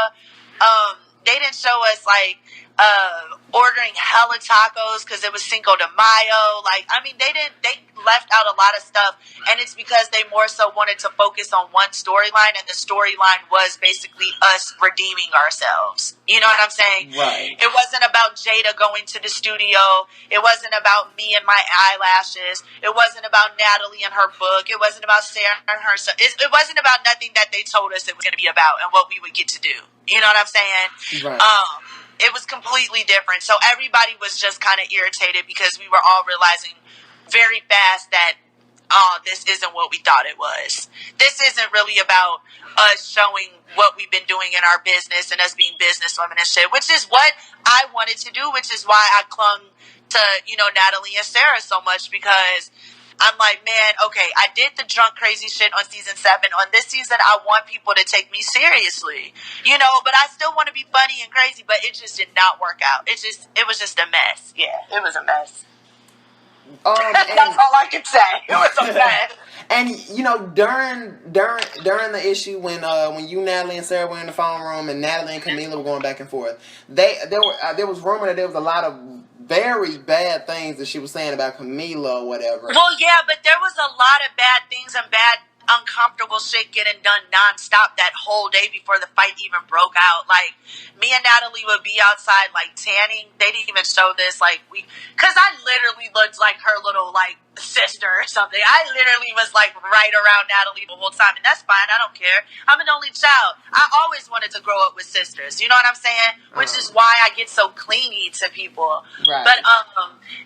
They didn't show us, like, ordering hella tacos because it was Cinco de Mayo. Like, I mean, they left out a lot of stuff, and it's because they more so wanted to focus on one storyline, and the storyline was basically us redeeming ourselves. You know what I'm saying? Right. It wasn't about Jada going to the studio. It wasn't about me and my eyelashes. It wasn't about Natalie and her book. It wasn't about Sarah and her. It wasn't about nothing that they told us it was going to be about and what we would get to do. You know what I'm saying? Right. It was completely different. So everybody was just kind of irritated because we were all realizing very fast that, this isn't what we thought it was. This isn't really about us showing what we've been doing in our business and us being businesswomen and shit, which is what I wanted to do, which is why I clung to, you know, Natalie and Sarah so much, because I'm like, man, okay, I did the drunk crazy shit on season 7. On this season, I want people to take me seriously, you know, but I still want to be funny and crazy, but it just did not work out. It was just a mess. Yeah, it was a mess. That's all I can say. It was a mess. And you know, during the issue when you, Natalie, and Sarah were in the phone room, and Natalie and Camila were going back and forth, there was rumor that there was a lot of very bad things that she was saying about Camila or whatever. Well, yeah, but there was a lot of bad things and bad, uncomfortable shit getting done nonstop that whole day before the fight even broke out. Like, me and Natalie would be outside, like, tanning. They didn't even show this, like, because I literally looked like her little, like, sister or something. I literally was, like, right around Natalie the whole time, and that's fine. I don't care. I'm an only child. I always wanted to grow up with sisters. You know what I'm saying? Which is why I get so clingy to people. Right. But,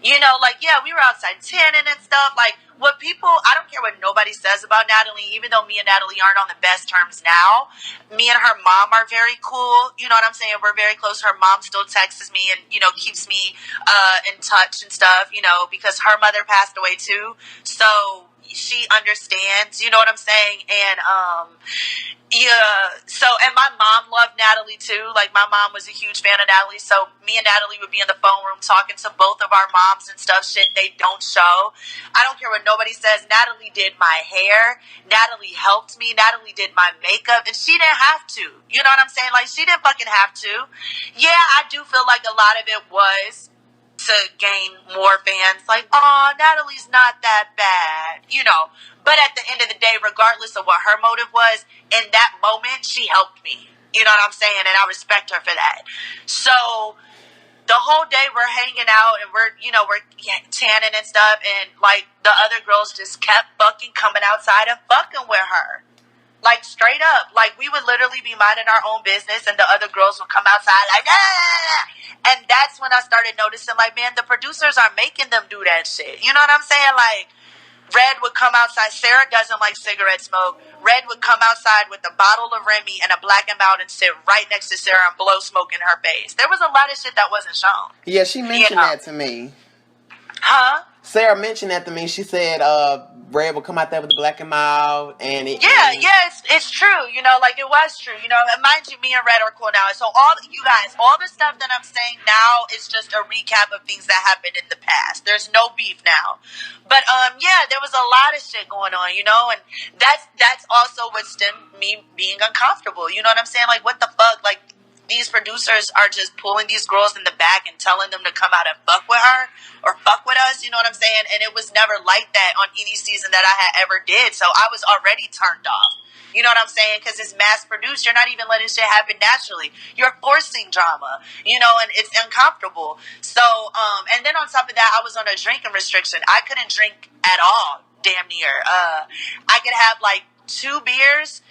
you know, like, yeah, we were outside tanning and stuff. Like, what people, I don't care what nobody says about Natalie, even though me and Natalie aren't on the best terms now. Me and her mom are very cool. You know what I'm saying? We're very close. Her mom still texts me and, you know, keeps me in touch and stuff, you know, because her mother passed away too. So she understands, you know what I'm saying? And, yeah, so, and my mom loved Natalie too. Like, my mom was a huge fan of Natalie, so me and Natalie would be in the phone room talking to both of our moms and stuff, shit they don't show. I don't care what nobody says. Natalie did my hair. Natalie helped me. Natalie did my makeup, and she didn't have to. You know what I'm saying? Like, she didn't fucking have to. Yeah, I do feel like a lot of it was to gain more fans. Like, oh, Natalie's not that bad, you know. But at the end of the day, regardless of what her motive was, in that moment, she helped me. You know what I'm saying? And I respect her for that. So the whole day we're hanging out and we're tanning and stuff. And, like, the other girls just kept fucking coming outside and fucking with her. Like, straight up. Like, we would literally be minding our own business and the other girls would come outside like, ah! And that's when I started noticing, like, man, the producers are making them do that shit. You know what I'm saying? Like, Red would come outside. Sarah doesn't like cigarette smoke. Red would come outside with a bottle of Remy and a Black and Mild and sit right next to Sarah and blow smoke in her face. There was a lot of shit that wasn't shown. Yeah, she mentioned that to me. Huh? Sarah mentioned that to me. She said, Red will come out there with the Black and Mild, and it's true. You know, like, it was true. You know, and mind you, me and Red are cool now. So all the stuff that I'm saying now is just a recap of things that happened in the past. There's no beef now. But yeah, there was a lot of shit going on, you know, and that's also what stemmed me being uncomfortable. You know what I'm saying? Like, what the fuck? Like, these producers are just pulling these girls in the back and telling them to come out and fuck with her or fuck with us, you know what I'm saying? And it was never like that on any season that I had ever did. So I was already turned off. You know what I'm saying? Because it's mass produced. You're not even letting shit happen naturally. You're forcing drama, you know, and it's uncomfortable. So, and then on top of that, I was on a drinking restriction. I couldn't drink at all, damn near. I could have like 2 beers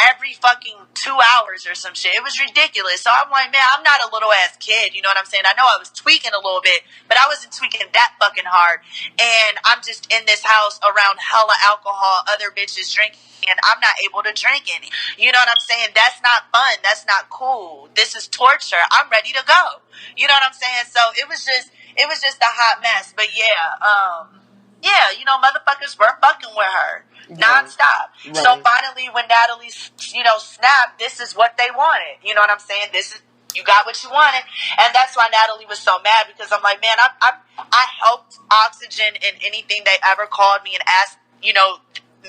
every fucking 2 hours or some shit. It was ridiculous. So I'm like, man, I'm not a little ass kid. You know what I'm saying? I know I was tweaking a little bit, but I wasn't tweaking that fucking hard. And I'm just in this house around hella alcohol, other bitches drinking, and I'm not able to drink any. You know what I'm saying? That's not fun. That's not cool. This is torture. I'm ready to go. You know what I'm saying? So it was just a hot mess. But yeah, you know, motherfuckers were fucking with her nonstop. Right. So finally, when Natalie, you know, snapped, this is what they wanted. You know what I'm saying? This is, you got what you wanted, and that's why Natalie was so mad, because I'm like, man, I helped Oxygen in anything they ever called me and asked, you know,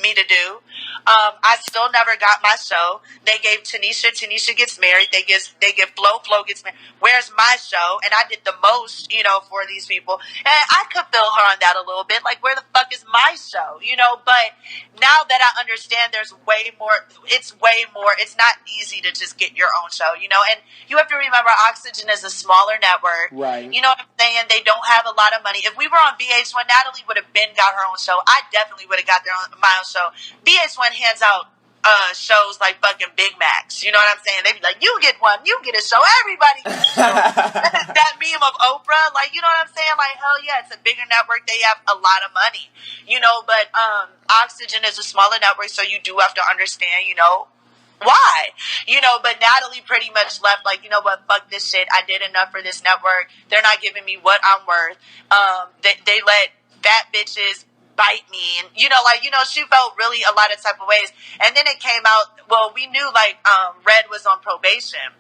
me to do. I still never got my show. They gave Tanisha gets married. They give Flo gets married. Where's my show? And I did the most, you know, for these people. And I could feel her on that a little bit. Like, where the fuck is my show? You know, but now that I understand there's way more, it's not easy to just get your own show, you know? And you have to remember, Oxygen is a smaller network. Right. You know what I'm saying? They don't have a lot of money. If we were on VH1, Natalie would have got her own show. I definitely would have got my own show. VH1 hands out shows like fucking Big Macs. You know what I'm saying? They be like, you get one, you get a show, everybody gets a show. That meme of Oprah, like, you know what I'm saying? Like, hell yeah, it's a bigger network. They have a lot of money, you know, but Oxygen is a smaller network, so you do have to understand, you know, why, you know. But Natalie pretty much left like, you know what, fuck this shit. I did enough for this network. They're not giving me what I'm worth. They let fat bitches bite me, and you know, like, you know, she felt really a lot of type of ways. And then it came out, well, we knew like Red was on probation.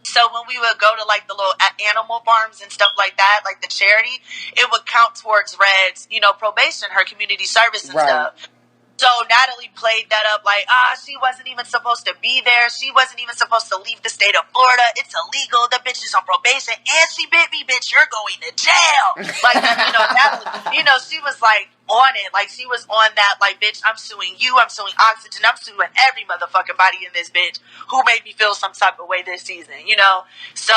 So when we would go to like the little animal farms and stuff like that, like the charity, it would count towards Red's, you know, probation, her community service and stuff. So Natalie played that up like, she wasn't even supposed to be there. She wasn't even supposed to leave the state of Florida. It's illegal. The bitch is on probation. And she bit me, bitch. You're going to jail. Like, you know, Natalie, you know, she was like on it. Like, she was on that, like, bitch, I'm suing you. I'm suing Oxygen. I'm suing every motherfucking body in this bitch who made me feel some type of way this season, you know? So,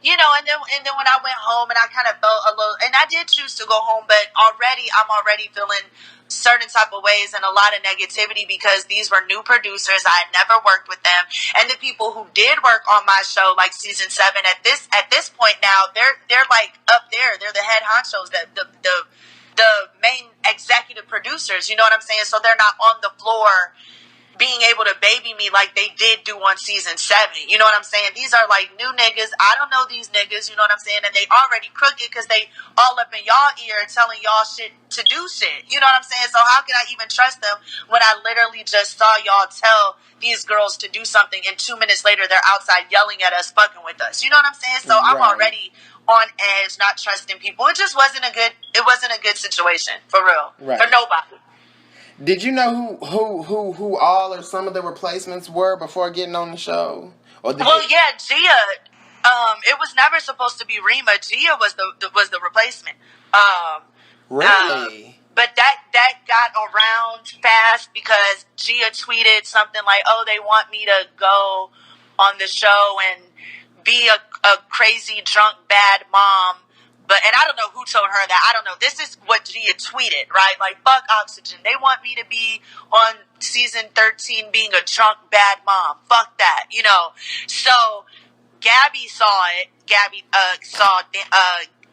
you know, and then when I went home and I kind of felt a little, and I did choose to go home, but I'm already feeling certain type of ways and a lot of negativity, because these were new producers. I had never worked with them, and the people who did work on my show, like season 7, at this point now, they're like up there. They're the head honchos, that the main executive producers. You know what I'm saying? So they're not on the floor being able to baby me like they did do on season 7. You know what I'm saying? These are like new niggas. I don't know these niggas, you know what I'm saying? And they already crooked because they all up in y'all ear telling y'all shit to do shit. You know what I'm saying? So how can I even trust them when I literally just saw y'all tell these girls to do something, and 2 minutes later they're outside yelling at us, fucking with us? You know what I'm saying? So I'm already on edge, not trusting people. It just wasn't a good situation, for real. For nobody. Did you know who all or some of the replacements were before getting on the show? Yeah, Gia. It was never supposed to be Rima. Gia was the replacement. Really? But that got around fast because Gia tweeted something like, "Oh, they want me to go on the show and be a crazy drunk bad mom." And I don't know who told her that. I don't know. This is what Gia tweeted, right? Like, fuck Oxygen. They want me to be on season 13 being a drunk bad mom. Fuck that, you know. So Gabby saw it. Gabby saw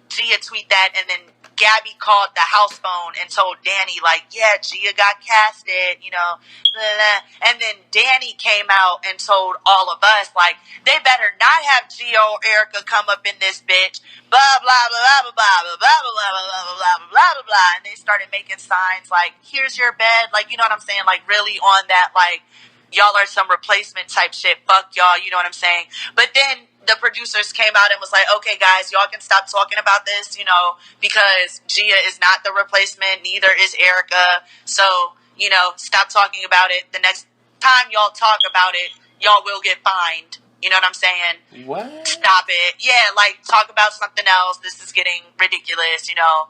Gia tweet that, and then Gabby called the house phone and told Danny, like, yeah, Gia got casted, you know, blah, blah. And then Danny came out and told all of us, like, they better not have Gia or Erica come up in this bitch, blah, blah, blah, blah, blah, blah, blah, blah, blah, blah, blah, blah, blah, blah. And they started making signs like, here's your bed, like, you know what I'm saying, like, really on that, like, y'all are some replacement type shit, fuck y'all, you know what I'm saying? But then the producers came out and was like, okay, guys, y'all can stop talking about this, you know, because Gia is not the replacement, neither is Erica. So, you know, stop talking about it. The next time y'all talk about it, y'all will get fined. You know what I'm saying? What? Stop it. Yeah, like, talk about something else. This is getting ridiculous, you know.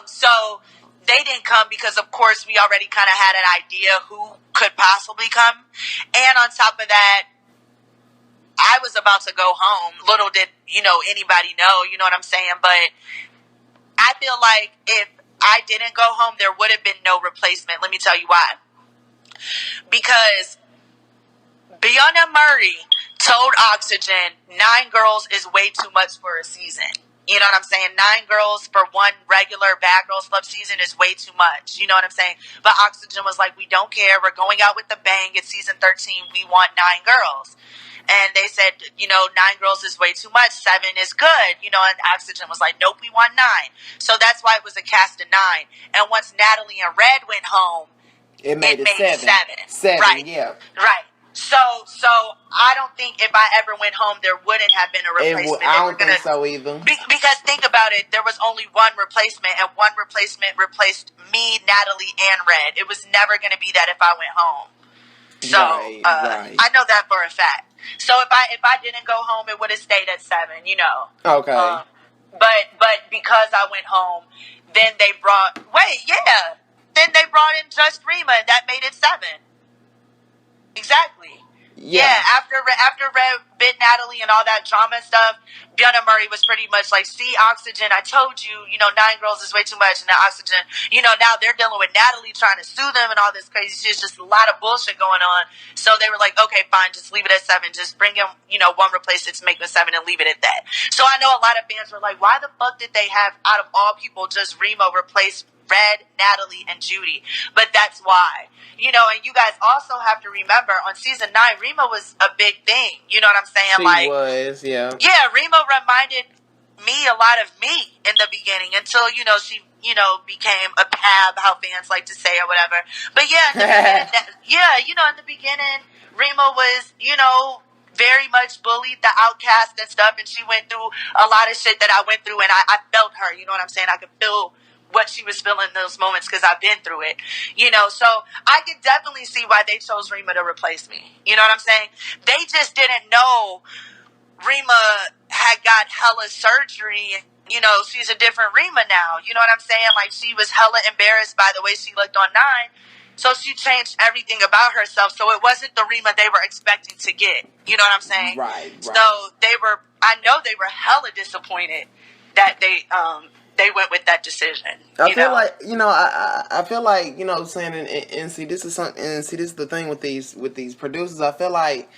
So they didn't come because, of course, we already kind of had an idea who could possibly come. And on top of that, I was about to go home. Little did, you know, anybody know, you know what I'm saying? But I feel like if I didn't go home, there would have been no replacement. Let me tell you why. Because Beyonce Murray told Oxygen 9 girls is way too much for a season. You know what I'm saying? 9 girls for one regular Bad Girls Club season is way too much. You know what I'm saying? But Oxygen was like, we don't care. We're going out with the bang. It's season 13. We want 9 girls. And they said, 9 girls is way too much. 7 is good. And Oxygen was like, nope, we want 9. So that's why it was a cast of 9. And once Natalie and Red went home, it made 7. 7. Right. Yeah. Right. So I don't think if I ever went home, there wouldn't have been a replacement. I don't think so either. Because think about it, there was only one replacement, and one replacement replaced me, Natalie, and Red. It was never going to be that if I went home. So right. I know that for a fact. So if I didn't go home, it would have stayed at 7. Okay. But because I went home, then they brought in just Rima, and that made it 7. Exactly. Yeah. After Red bit Natalie and all that drama and stuff, Beyonce Murray was pretty much like, see, Oxygen, I told you, 9 girls is way too much. And now Oxygen, now they're dealing with Natalie trying to sue them and all this crazy shit. It's just a lot of bullshit going on. So they were like, okay, fine, just leave it at 7. Just bring in, one replacement to make the 7 and leave it at that. So I know a lot of fans were like, why the fuck did they have, out of all people, just Remo replace Red, Natalie, and Judi? But that's why. And you guys also have to remember, on season 9, Remo was a big thing. You know what I'm saying? She was, yeah. Yeah, Remo reminded me a lot of me in the beginning until, she, became a pab, how fans like to say or whatever. But yeah, in the beginning, in the beginning, Remo was, very much bullied, the outcast and stuff, and she went through a lot of shit that I went through, and I felt her, you know what I'm saying? I could feel what she was feeling in those moments because I've been through it, so I could definitely see why they chose Rima to replace me. You know what I'm saying? They just didn't know Rima had got hella surgery and, she's a different Rima now. You know what I'm saying? Like, she was hella embarrassed by the way she looked on 9. So she changed everything about herself. So it wasn't the Rima they were expecting to get. You know what I'm saying? Right. So I know they were hella disappointed that they went with that decision. I feel like, I feel like, saying, and see, this is something, and see, this is the thing with these producers. I feel like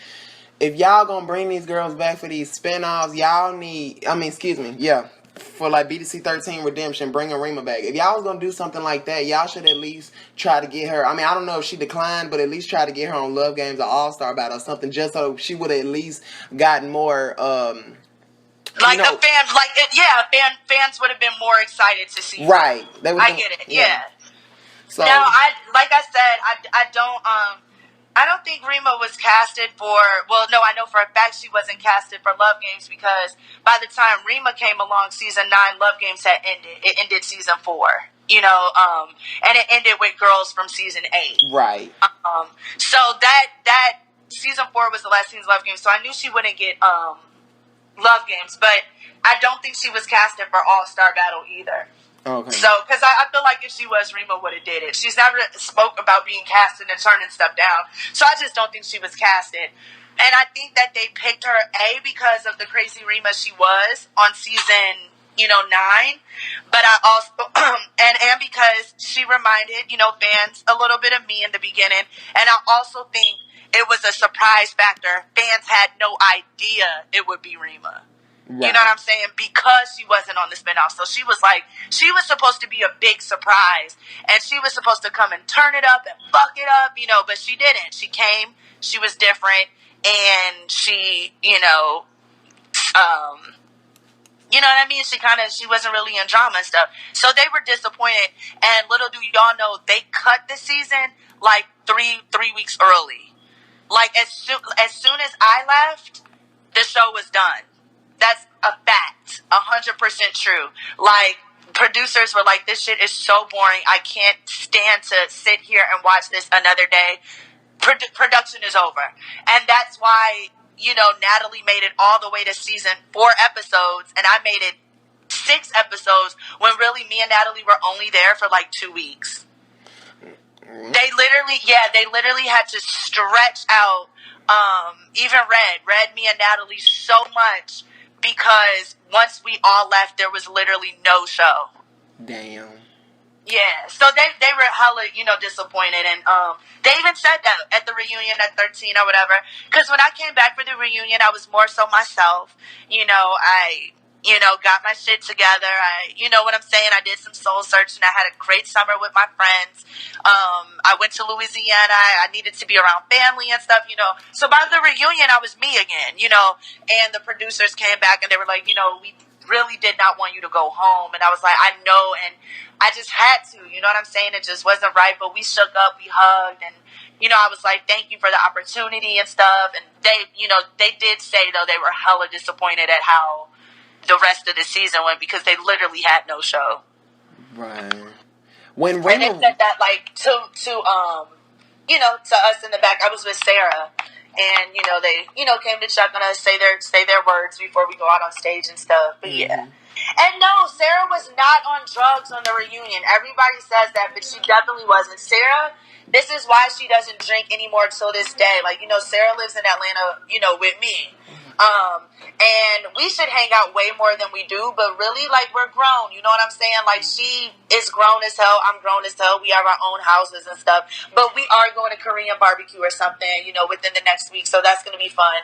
if y'all gonna bring these girls back for these spinoffs, y'all need, for like BGC13 Redemption, bringing Rima back. If y'all was gonna do something like that, y'all should at least try to get her. I mean, I don't know if she declined, but at least try to get her on Love Games or All Star Battle or something, just so she would have at least gotten more. Fans would have been more excited to see. Right. I get it. Yeah. So now, I don't think Rima was casted for. Well, no, I know for a fact she wasn't casted for Love Games because by the time Rima came along, season 9, Love Games had ended. It ended season 4. And it ended with girls from season 8. Right. So that season 4 was the last season of Love Games. So I knew she wouldn't get Love Games, but I don't think she was casted for All-Star Battle either. Okay. So, because I feel like if she was, Rima would have did it. She's never spoke about being casted and turning stuff down. So I just don't think she was casted. And I think that they picked her, because of the crazy Rima she was on season, 9. But I also, and because she reminded, fans a little bit of me in the beginning. And I also think it was a surprise factor. Fans had no idea it would be Rima. Right. You know what I'm saying? Because she wasn't on the spinoff. So she was supposed to be a big surprise. And she was supposed to come and turn it up and fuck it up, but she didn't. She came, she was different, and she, you know what I mean? She wasn't really in drama and stuff. So they were disappointed. And little do y'all know, they cut the season like three weeks early. Like as soon as I left, the show was done. That's a fact. 100% true. Like, producers were like, this shit is so boring. I can't stand to sit here and watch this another day. Production is over. And that's why, Natalie made it all the way to season 4 episodes, and I made it 6 episodes when really me and Natalie were only there for like 2 weeks. They literally had to stretch out, even Red, me and Natalie so much because once we all left, there was literally no show. Damn. Yeah, so they were hella, disappointed, and they even said that at the reunion at 13 or whatever. Because when I came back for the reunion, I was more so myself. I got my shit together. You know what I'm saying. I did some soul searching. I had a great summer with my friends. I went to Louisiana. I needed to be around family and stuff. So by the reunion, I was me again. And the producers came back and they were like, we really did not want you to go home. And I was like, I know, and I just had to, you know what I'm saying? It just wasn't right, but we shook up, we hugged, and, I was like, thank you for the opportunity and stuff. And they, they did say, though, they were hella disappointed at how the rest of the season went because they literally had no show. Right. When and they said that, like, to us in the back, I was with Sarah, and, they, came to check on us, say their words before we go out on stage and stuff, but yeah. And no, Sarah was not on drugs on the reunion. Everybody says that, but she definitely wasn't. Sarah, this is why she doesn't drink anymore till this day. Like, Sarah lives in Atlanta, with me. And we should hang out way more than we do, but really, like, we're grown, you know what I'm saying? Like, she is grown as hell, I'm grown as hell, we have our own houses and stuff, but we are going to Korean barbecue or something, within the next week, so that's going to be fun.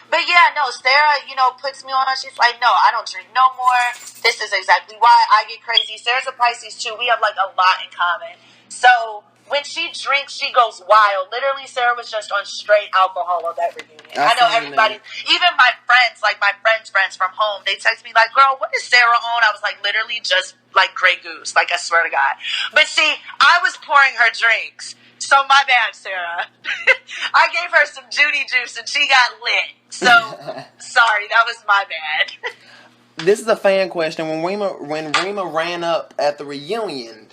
But yeah, no, Sarah, puts me on, she's like, no, I don't drink no more, this is exactly why I get crazy. Sarah's a Pisces too, we have, like, a lot in common, so when she drinks, she goes wild. Literally, Sarah was just on straight alcohol on that reunion. I know everybody, even my friends, like my friends from home, they text me like, girl, what is Sarah on? I was like, literally just like Grey Goose. Like, I swear to God. But see, I was pouring her drinks. So my bad, Sarah. I gave her some Judi juice and she got lit. So, sorry, that was my bad. This is a fan question. When Rima ran up at the reunion,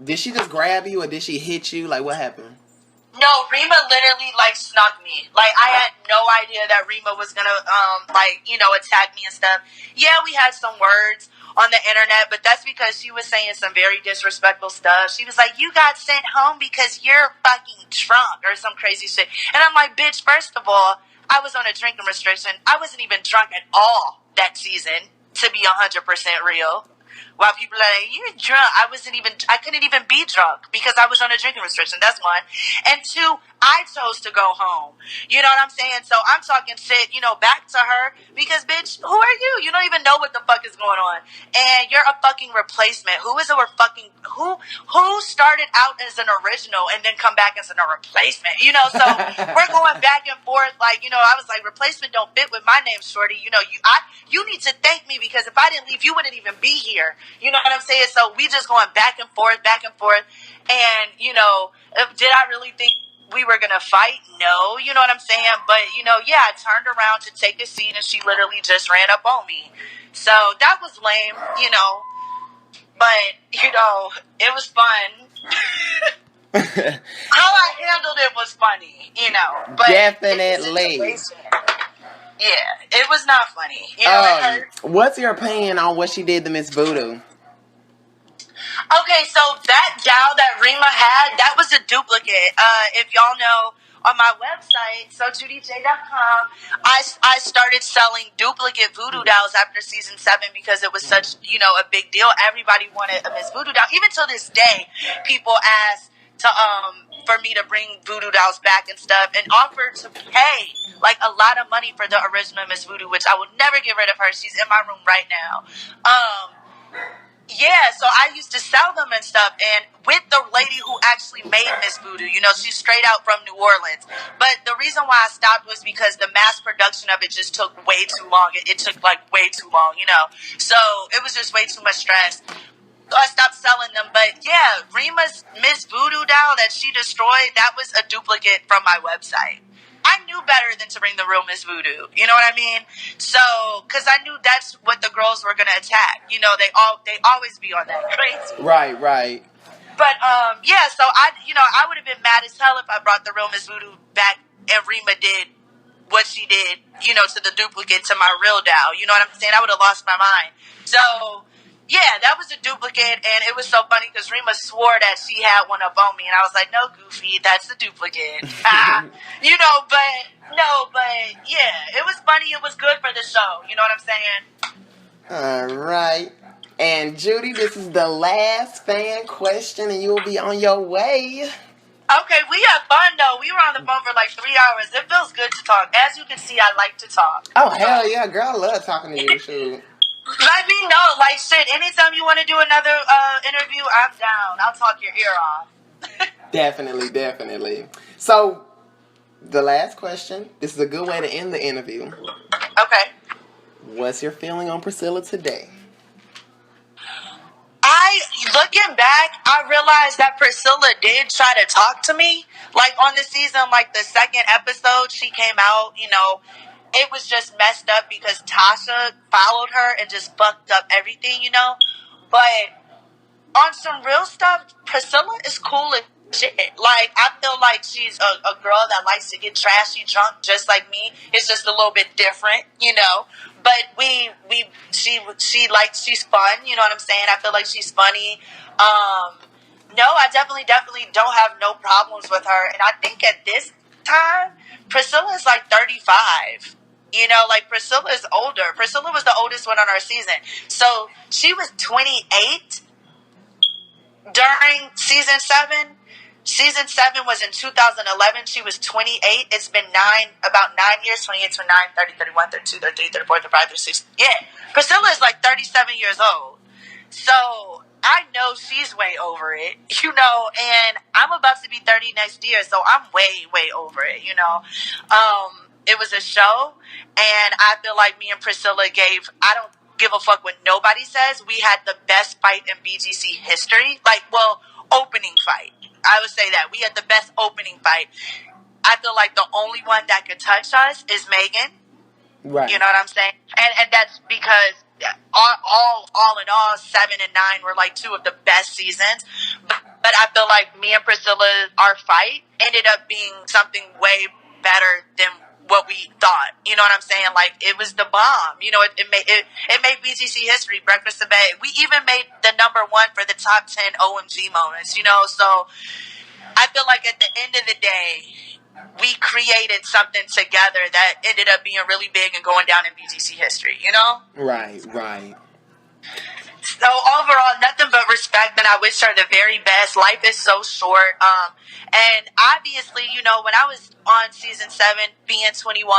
did she just grab you or did she hit you? Like, what happened? No, Rima literally, like, snuck me. Like, I had no idea that Rima was gonna, attack me and stuff. Yeah, we had some words on the internet, but that's because she was saying some very disrespectful stuff. She was like, you got sent home because you're fucking drunk or some crazy shit. And I'm like, bitch, first of all, I was on a drinking restriction. I wasn't even drunk at all that season, to be 100% real. While people are like, you're drunk. I couldn't even be drunk because I was on a drinking restriction. That's one. And two, I chose to go home. You know what I'm saying? So I'm talking shit, back to her because, bitch, who are you? You don't even know what the fuck is going on. And you're a fucking replacement. Who started out as an original and then come back as a replacement? So we're going back and forth. Like, I was like, replacement don't fit with my name, shorty. You need to thank me because if I didn't leave, you wouldn't even be here. You know what I'm saying? So we just going back and forth. And, did I really think we were going to fight? No, you know what I'm saying? But, yeah, I turned around to take a seat and she literally just ran up on me. So that was lame, but, it was fun. How I handled it was funny, but definitely. Yeah, it was not funny. It hurt. What's your opinion on what she did to Miss Voodoo? Okay, so that gal that Rima had, that was a duplicate. If y'all know, on my website, so JudiJ.com, I started selling duplicate voodoo dolls after season 7 because it was such, a big deal. Everybody wanted a Miss Voodoo doll. Even till this day, people ask for me to bring voodoo dolls back and stuff and offer to pay like a lot of money for the original Miss Voodoo, which I would never get rid of her. She's in my room right now. Yeah, so I used to sell them and stuff, and with the lady who actually made Miss Voodoo, she's straight out from New Orleans. But the reason why I stopped was because the mass production of it just took way too long. It took, like, way too long, So it was just way too much stress. So I stopped selling them. But, yeah, Rima's Miss Voodoo doll that she destroyed, that was a duplicate from my website. I knew better than to bring the real Miss Voodoo. You know what I mean? So, because I knew that's what the girls were going to attack. They always be on that crazy. Right. But, yeah, so I would have been mad as hell if I brought the real Miss Voodoo back and Rima did what she did, to the duplicate to my real doll. You know what I'm saying? I would have lost my mind. So, yeah, that was a duplicate, and it was so funny because Rima swore that she had one up on me, and I was like, no, Goofy, that's the duplicate. But yeah, it was funny. It was good for the show. You know what I'm saying? All right. And Judi, this is the last fan question, and you'll be on your way. Okay, we had fun though. We were on the phone for like 3 hours. It feels good to talk. As you can see, I like to talk. Oh, hell yeah, girl. I love talking to you, shoot. Let me know. Like, shit, anytime you want to do another interview, I'm down. I'll talk your ear off. Definitely, definitely. So, the last question. This is a good way to end the interview. Okay. What's your feeling on Priscilla today? Looking back, I realized that Priscilla did try to talk to me. Like, on the season, like, the second episode, she came out, you know, it was just messed up because Tasha followed her and just fucked up everything, you know? But on some real stuff, Priscilla is cool as shit. Like, I feel like she's a girl that likes to get trashy drunk just like me. It's just a little bit different, you know? But she's fun, you know what I'm saying? I feel like she's funny. No, I definitely don't have no problems with her. And I think at this time, Priscilla is like 35. You know, like, Priscilla is older. Priscilla was the oldest one on our season. So she was 28 during season 7. Season 7 was in 2011. She was 28. It's been about 9 years, 28, 29, 30, 31, 32, 33, 34, 35, 36. Yeah. Priscilla is like 37 years old. So I know she's way over it, you know, and I'm about to be 30 next year, so I'm way, way over it, you know. It was a show, and I feel like me and Priscilla I don't give a fuck what nobody says. We had the best fight in BGC history. Like, well, opening fight. I would say that. We had the best opening fight. I feel like the only one that could touch us is Meghan. Right. You know what I'm saying? And that's because all in all, 7 and 9 were like 2 of the best seasons. But I feel like me and Priscilla, our fight ended up being something way better than what we thought. You know what I'm saying? Like, it was the bomb. You know, it made BGC history, Breakfast to Bed. We even made the number 1 for the top 10 OMG moments, you know? So I feel like at the end of the day, we created something together that ended up being really big and going down in BGC history, you know? Right, right. So overall, nothing but respect, and I wish her the very best. Life is so short. And obviously, you know, when I was on season 7, being 21,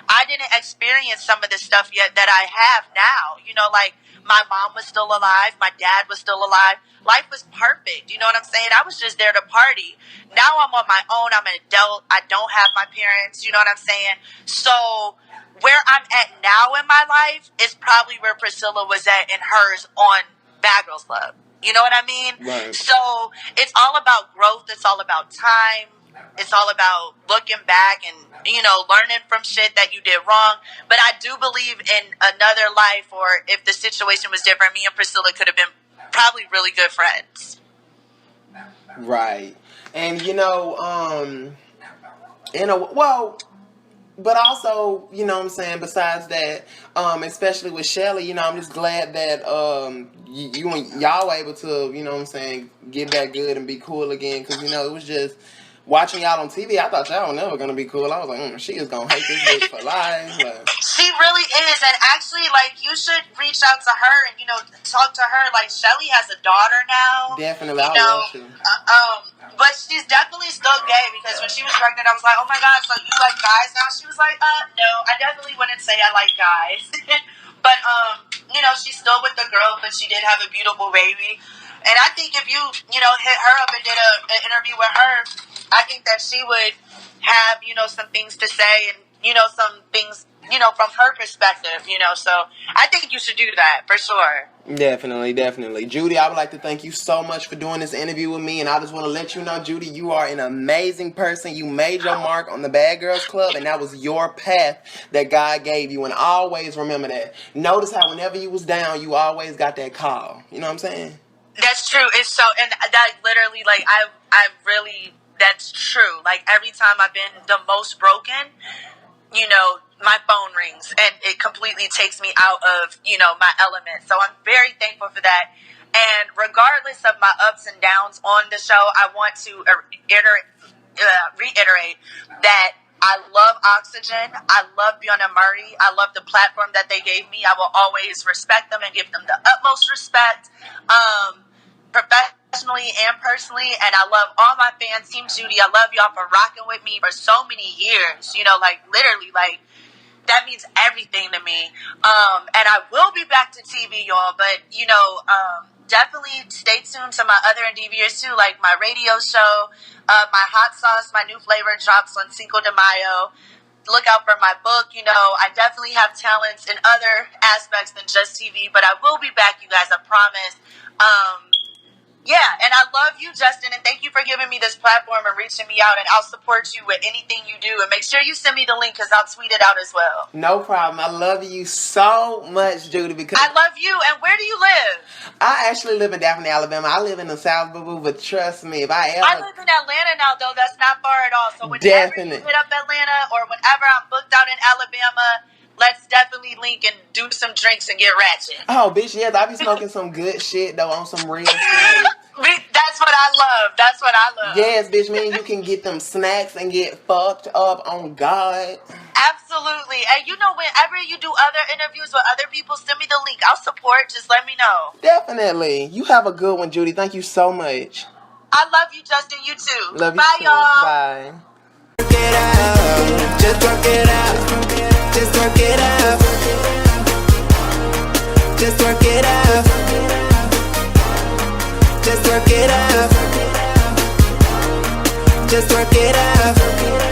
I didn't experience some of the stuff yet that I have now. You know, like, my mom was still alive. My dad was still alive. Life was perfect. You know what I'm saying? I was just there to party. Now I'm on my own. I'm an adult. I don't have my parents. You know what I'm saying? So where I'm at now in my life is probably where Priscilla was at in hers on Bad Girls Club. You know what I mean? Right. So it's all about growth. It's all about time. It's all about looking back and, you know, learning from shit that you did wrong. But I do believe in another life, or if the situation was different, me and Priscilla could have been probably really good friends. Right. And, you know, but also, you know what I'm saying, besides that, especially with Shelly, you know, I'm just glad that you and y'all were able to, you know what I'm saying, get back good and be cool again. Because, you know, it was just watching y'all on TV, I thought y'all were never going to be cool. I was like, she is going to hate this bitch for life. Like, she really is. And actually, like, you should reach out to her and, you know, talk to her. Like, Shelly has a daughter now. Definitely, I would love to. But she's definitely still gay, because when she was pregnant, I was like, oh my God, so you like guys now? She was like, no, I definitely wouldn't say I like guys. But, you know, she's still with the girl, but she did have a beautiful baby. And I think if you know, hit her up and did an interview with her, I think that she would have, you know, some things to say and, you know, some things, you know, from her perspective, you know. So I think you should do that for sure. Definitely, definitely. Judi, I would like to thank you so much for doing this interview with me. And I just want to let you know, Judi, you are an amazing person. You made your mark on the Bad Girls Club, and that was your path that God gave you. And always remember that. Notice how whenever you was down, you always got that call. You know what I'm saying? That's true. It's so, and that literally, like, I really, that's true. Like, every time I've been the most broken, you know, my phone rings and it completely takes me out of, you know, my element. So I'm very thankful for that. And regardless of my ups and downs on the show, I want to reiterate that I love Oxygen. I love Fiona Murray. I love the platform that they gave me. I will always respect them and give them the utmost respect, professionally and personally. And I love all my fans, Team Judi. I love y'all for rocking with me for so many years. You know, like literally, like that means everything to me. And I will be back to TV, y'all. But you know, definitely stay tuned to my other endeavors too, like my radio show, my hot sauce, my new flavor drops on Cinco de Mayo. Look out for my book. You know, I definitely have talents in other aspects than just TV, but I will be back, you guys, I promise. Yeah, and I love you, Justin, and thank you for giving me this platform and reaching me out, and I'll support you with anything you do, and make sure you send me the link, because I'll tweet it out as well. No problem. I love you so much, Judi, because I love you, and where do you live? I actually live in Daphne, Alabama. I live in the South, but trust me, if I live in Atlanta now, though. That's not far at all. So whenever you hit up Atlanta, or whenever I'm booked out in Alabama, let's definitely link and do some drinks and get ratchet. Oh, bitch, yes. I be smoking some good shit, though, on some real shit. That's what I love. That's what I love. Yes, bitch, man, you can get them snacks and get fucked up on God. Absolutely. And you know, whenever you do other interviews with other people, send me the link. I'll support. Just let me know. Definitely. You have a good one, Judi. Thank you so much. I love you, Justin. You too. Love you Bye, too. y'all. Bye. Get out. Just work it out. Just work it out. Just work it out. Just work it out. Just work it out.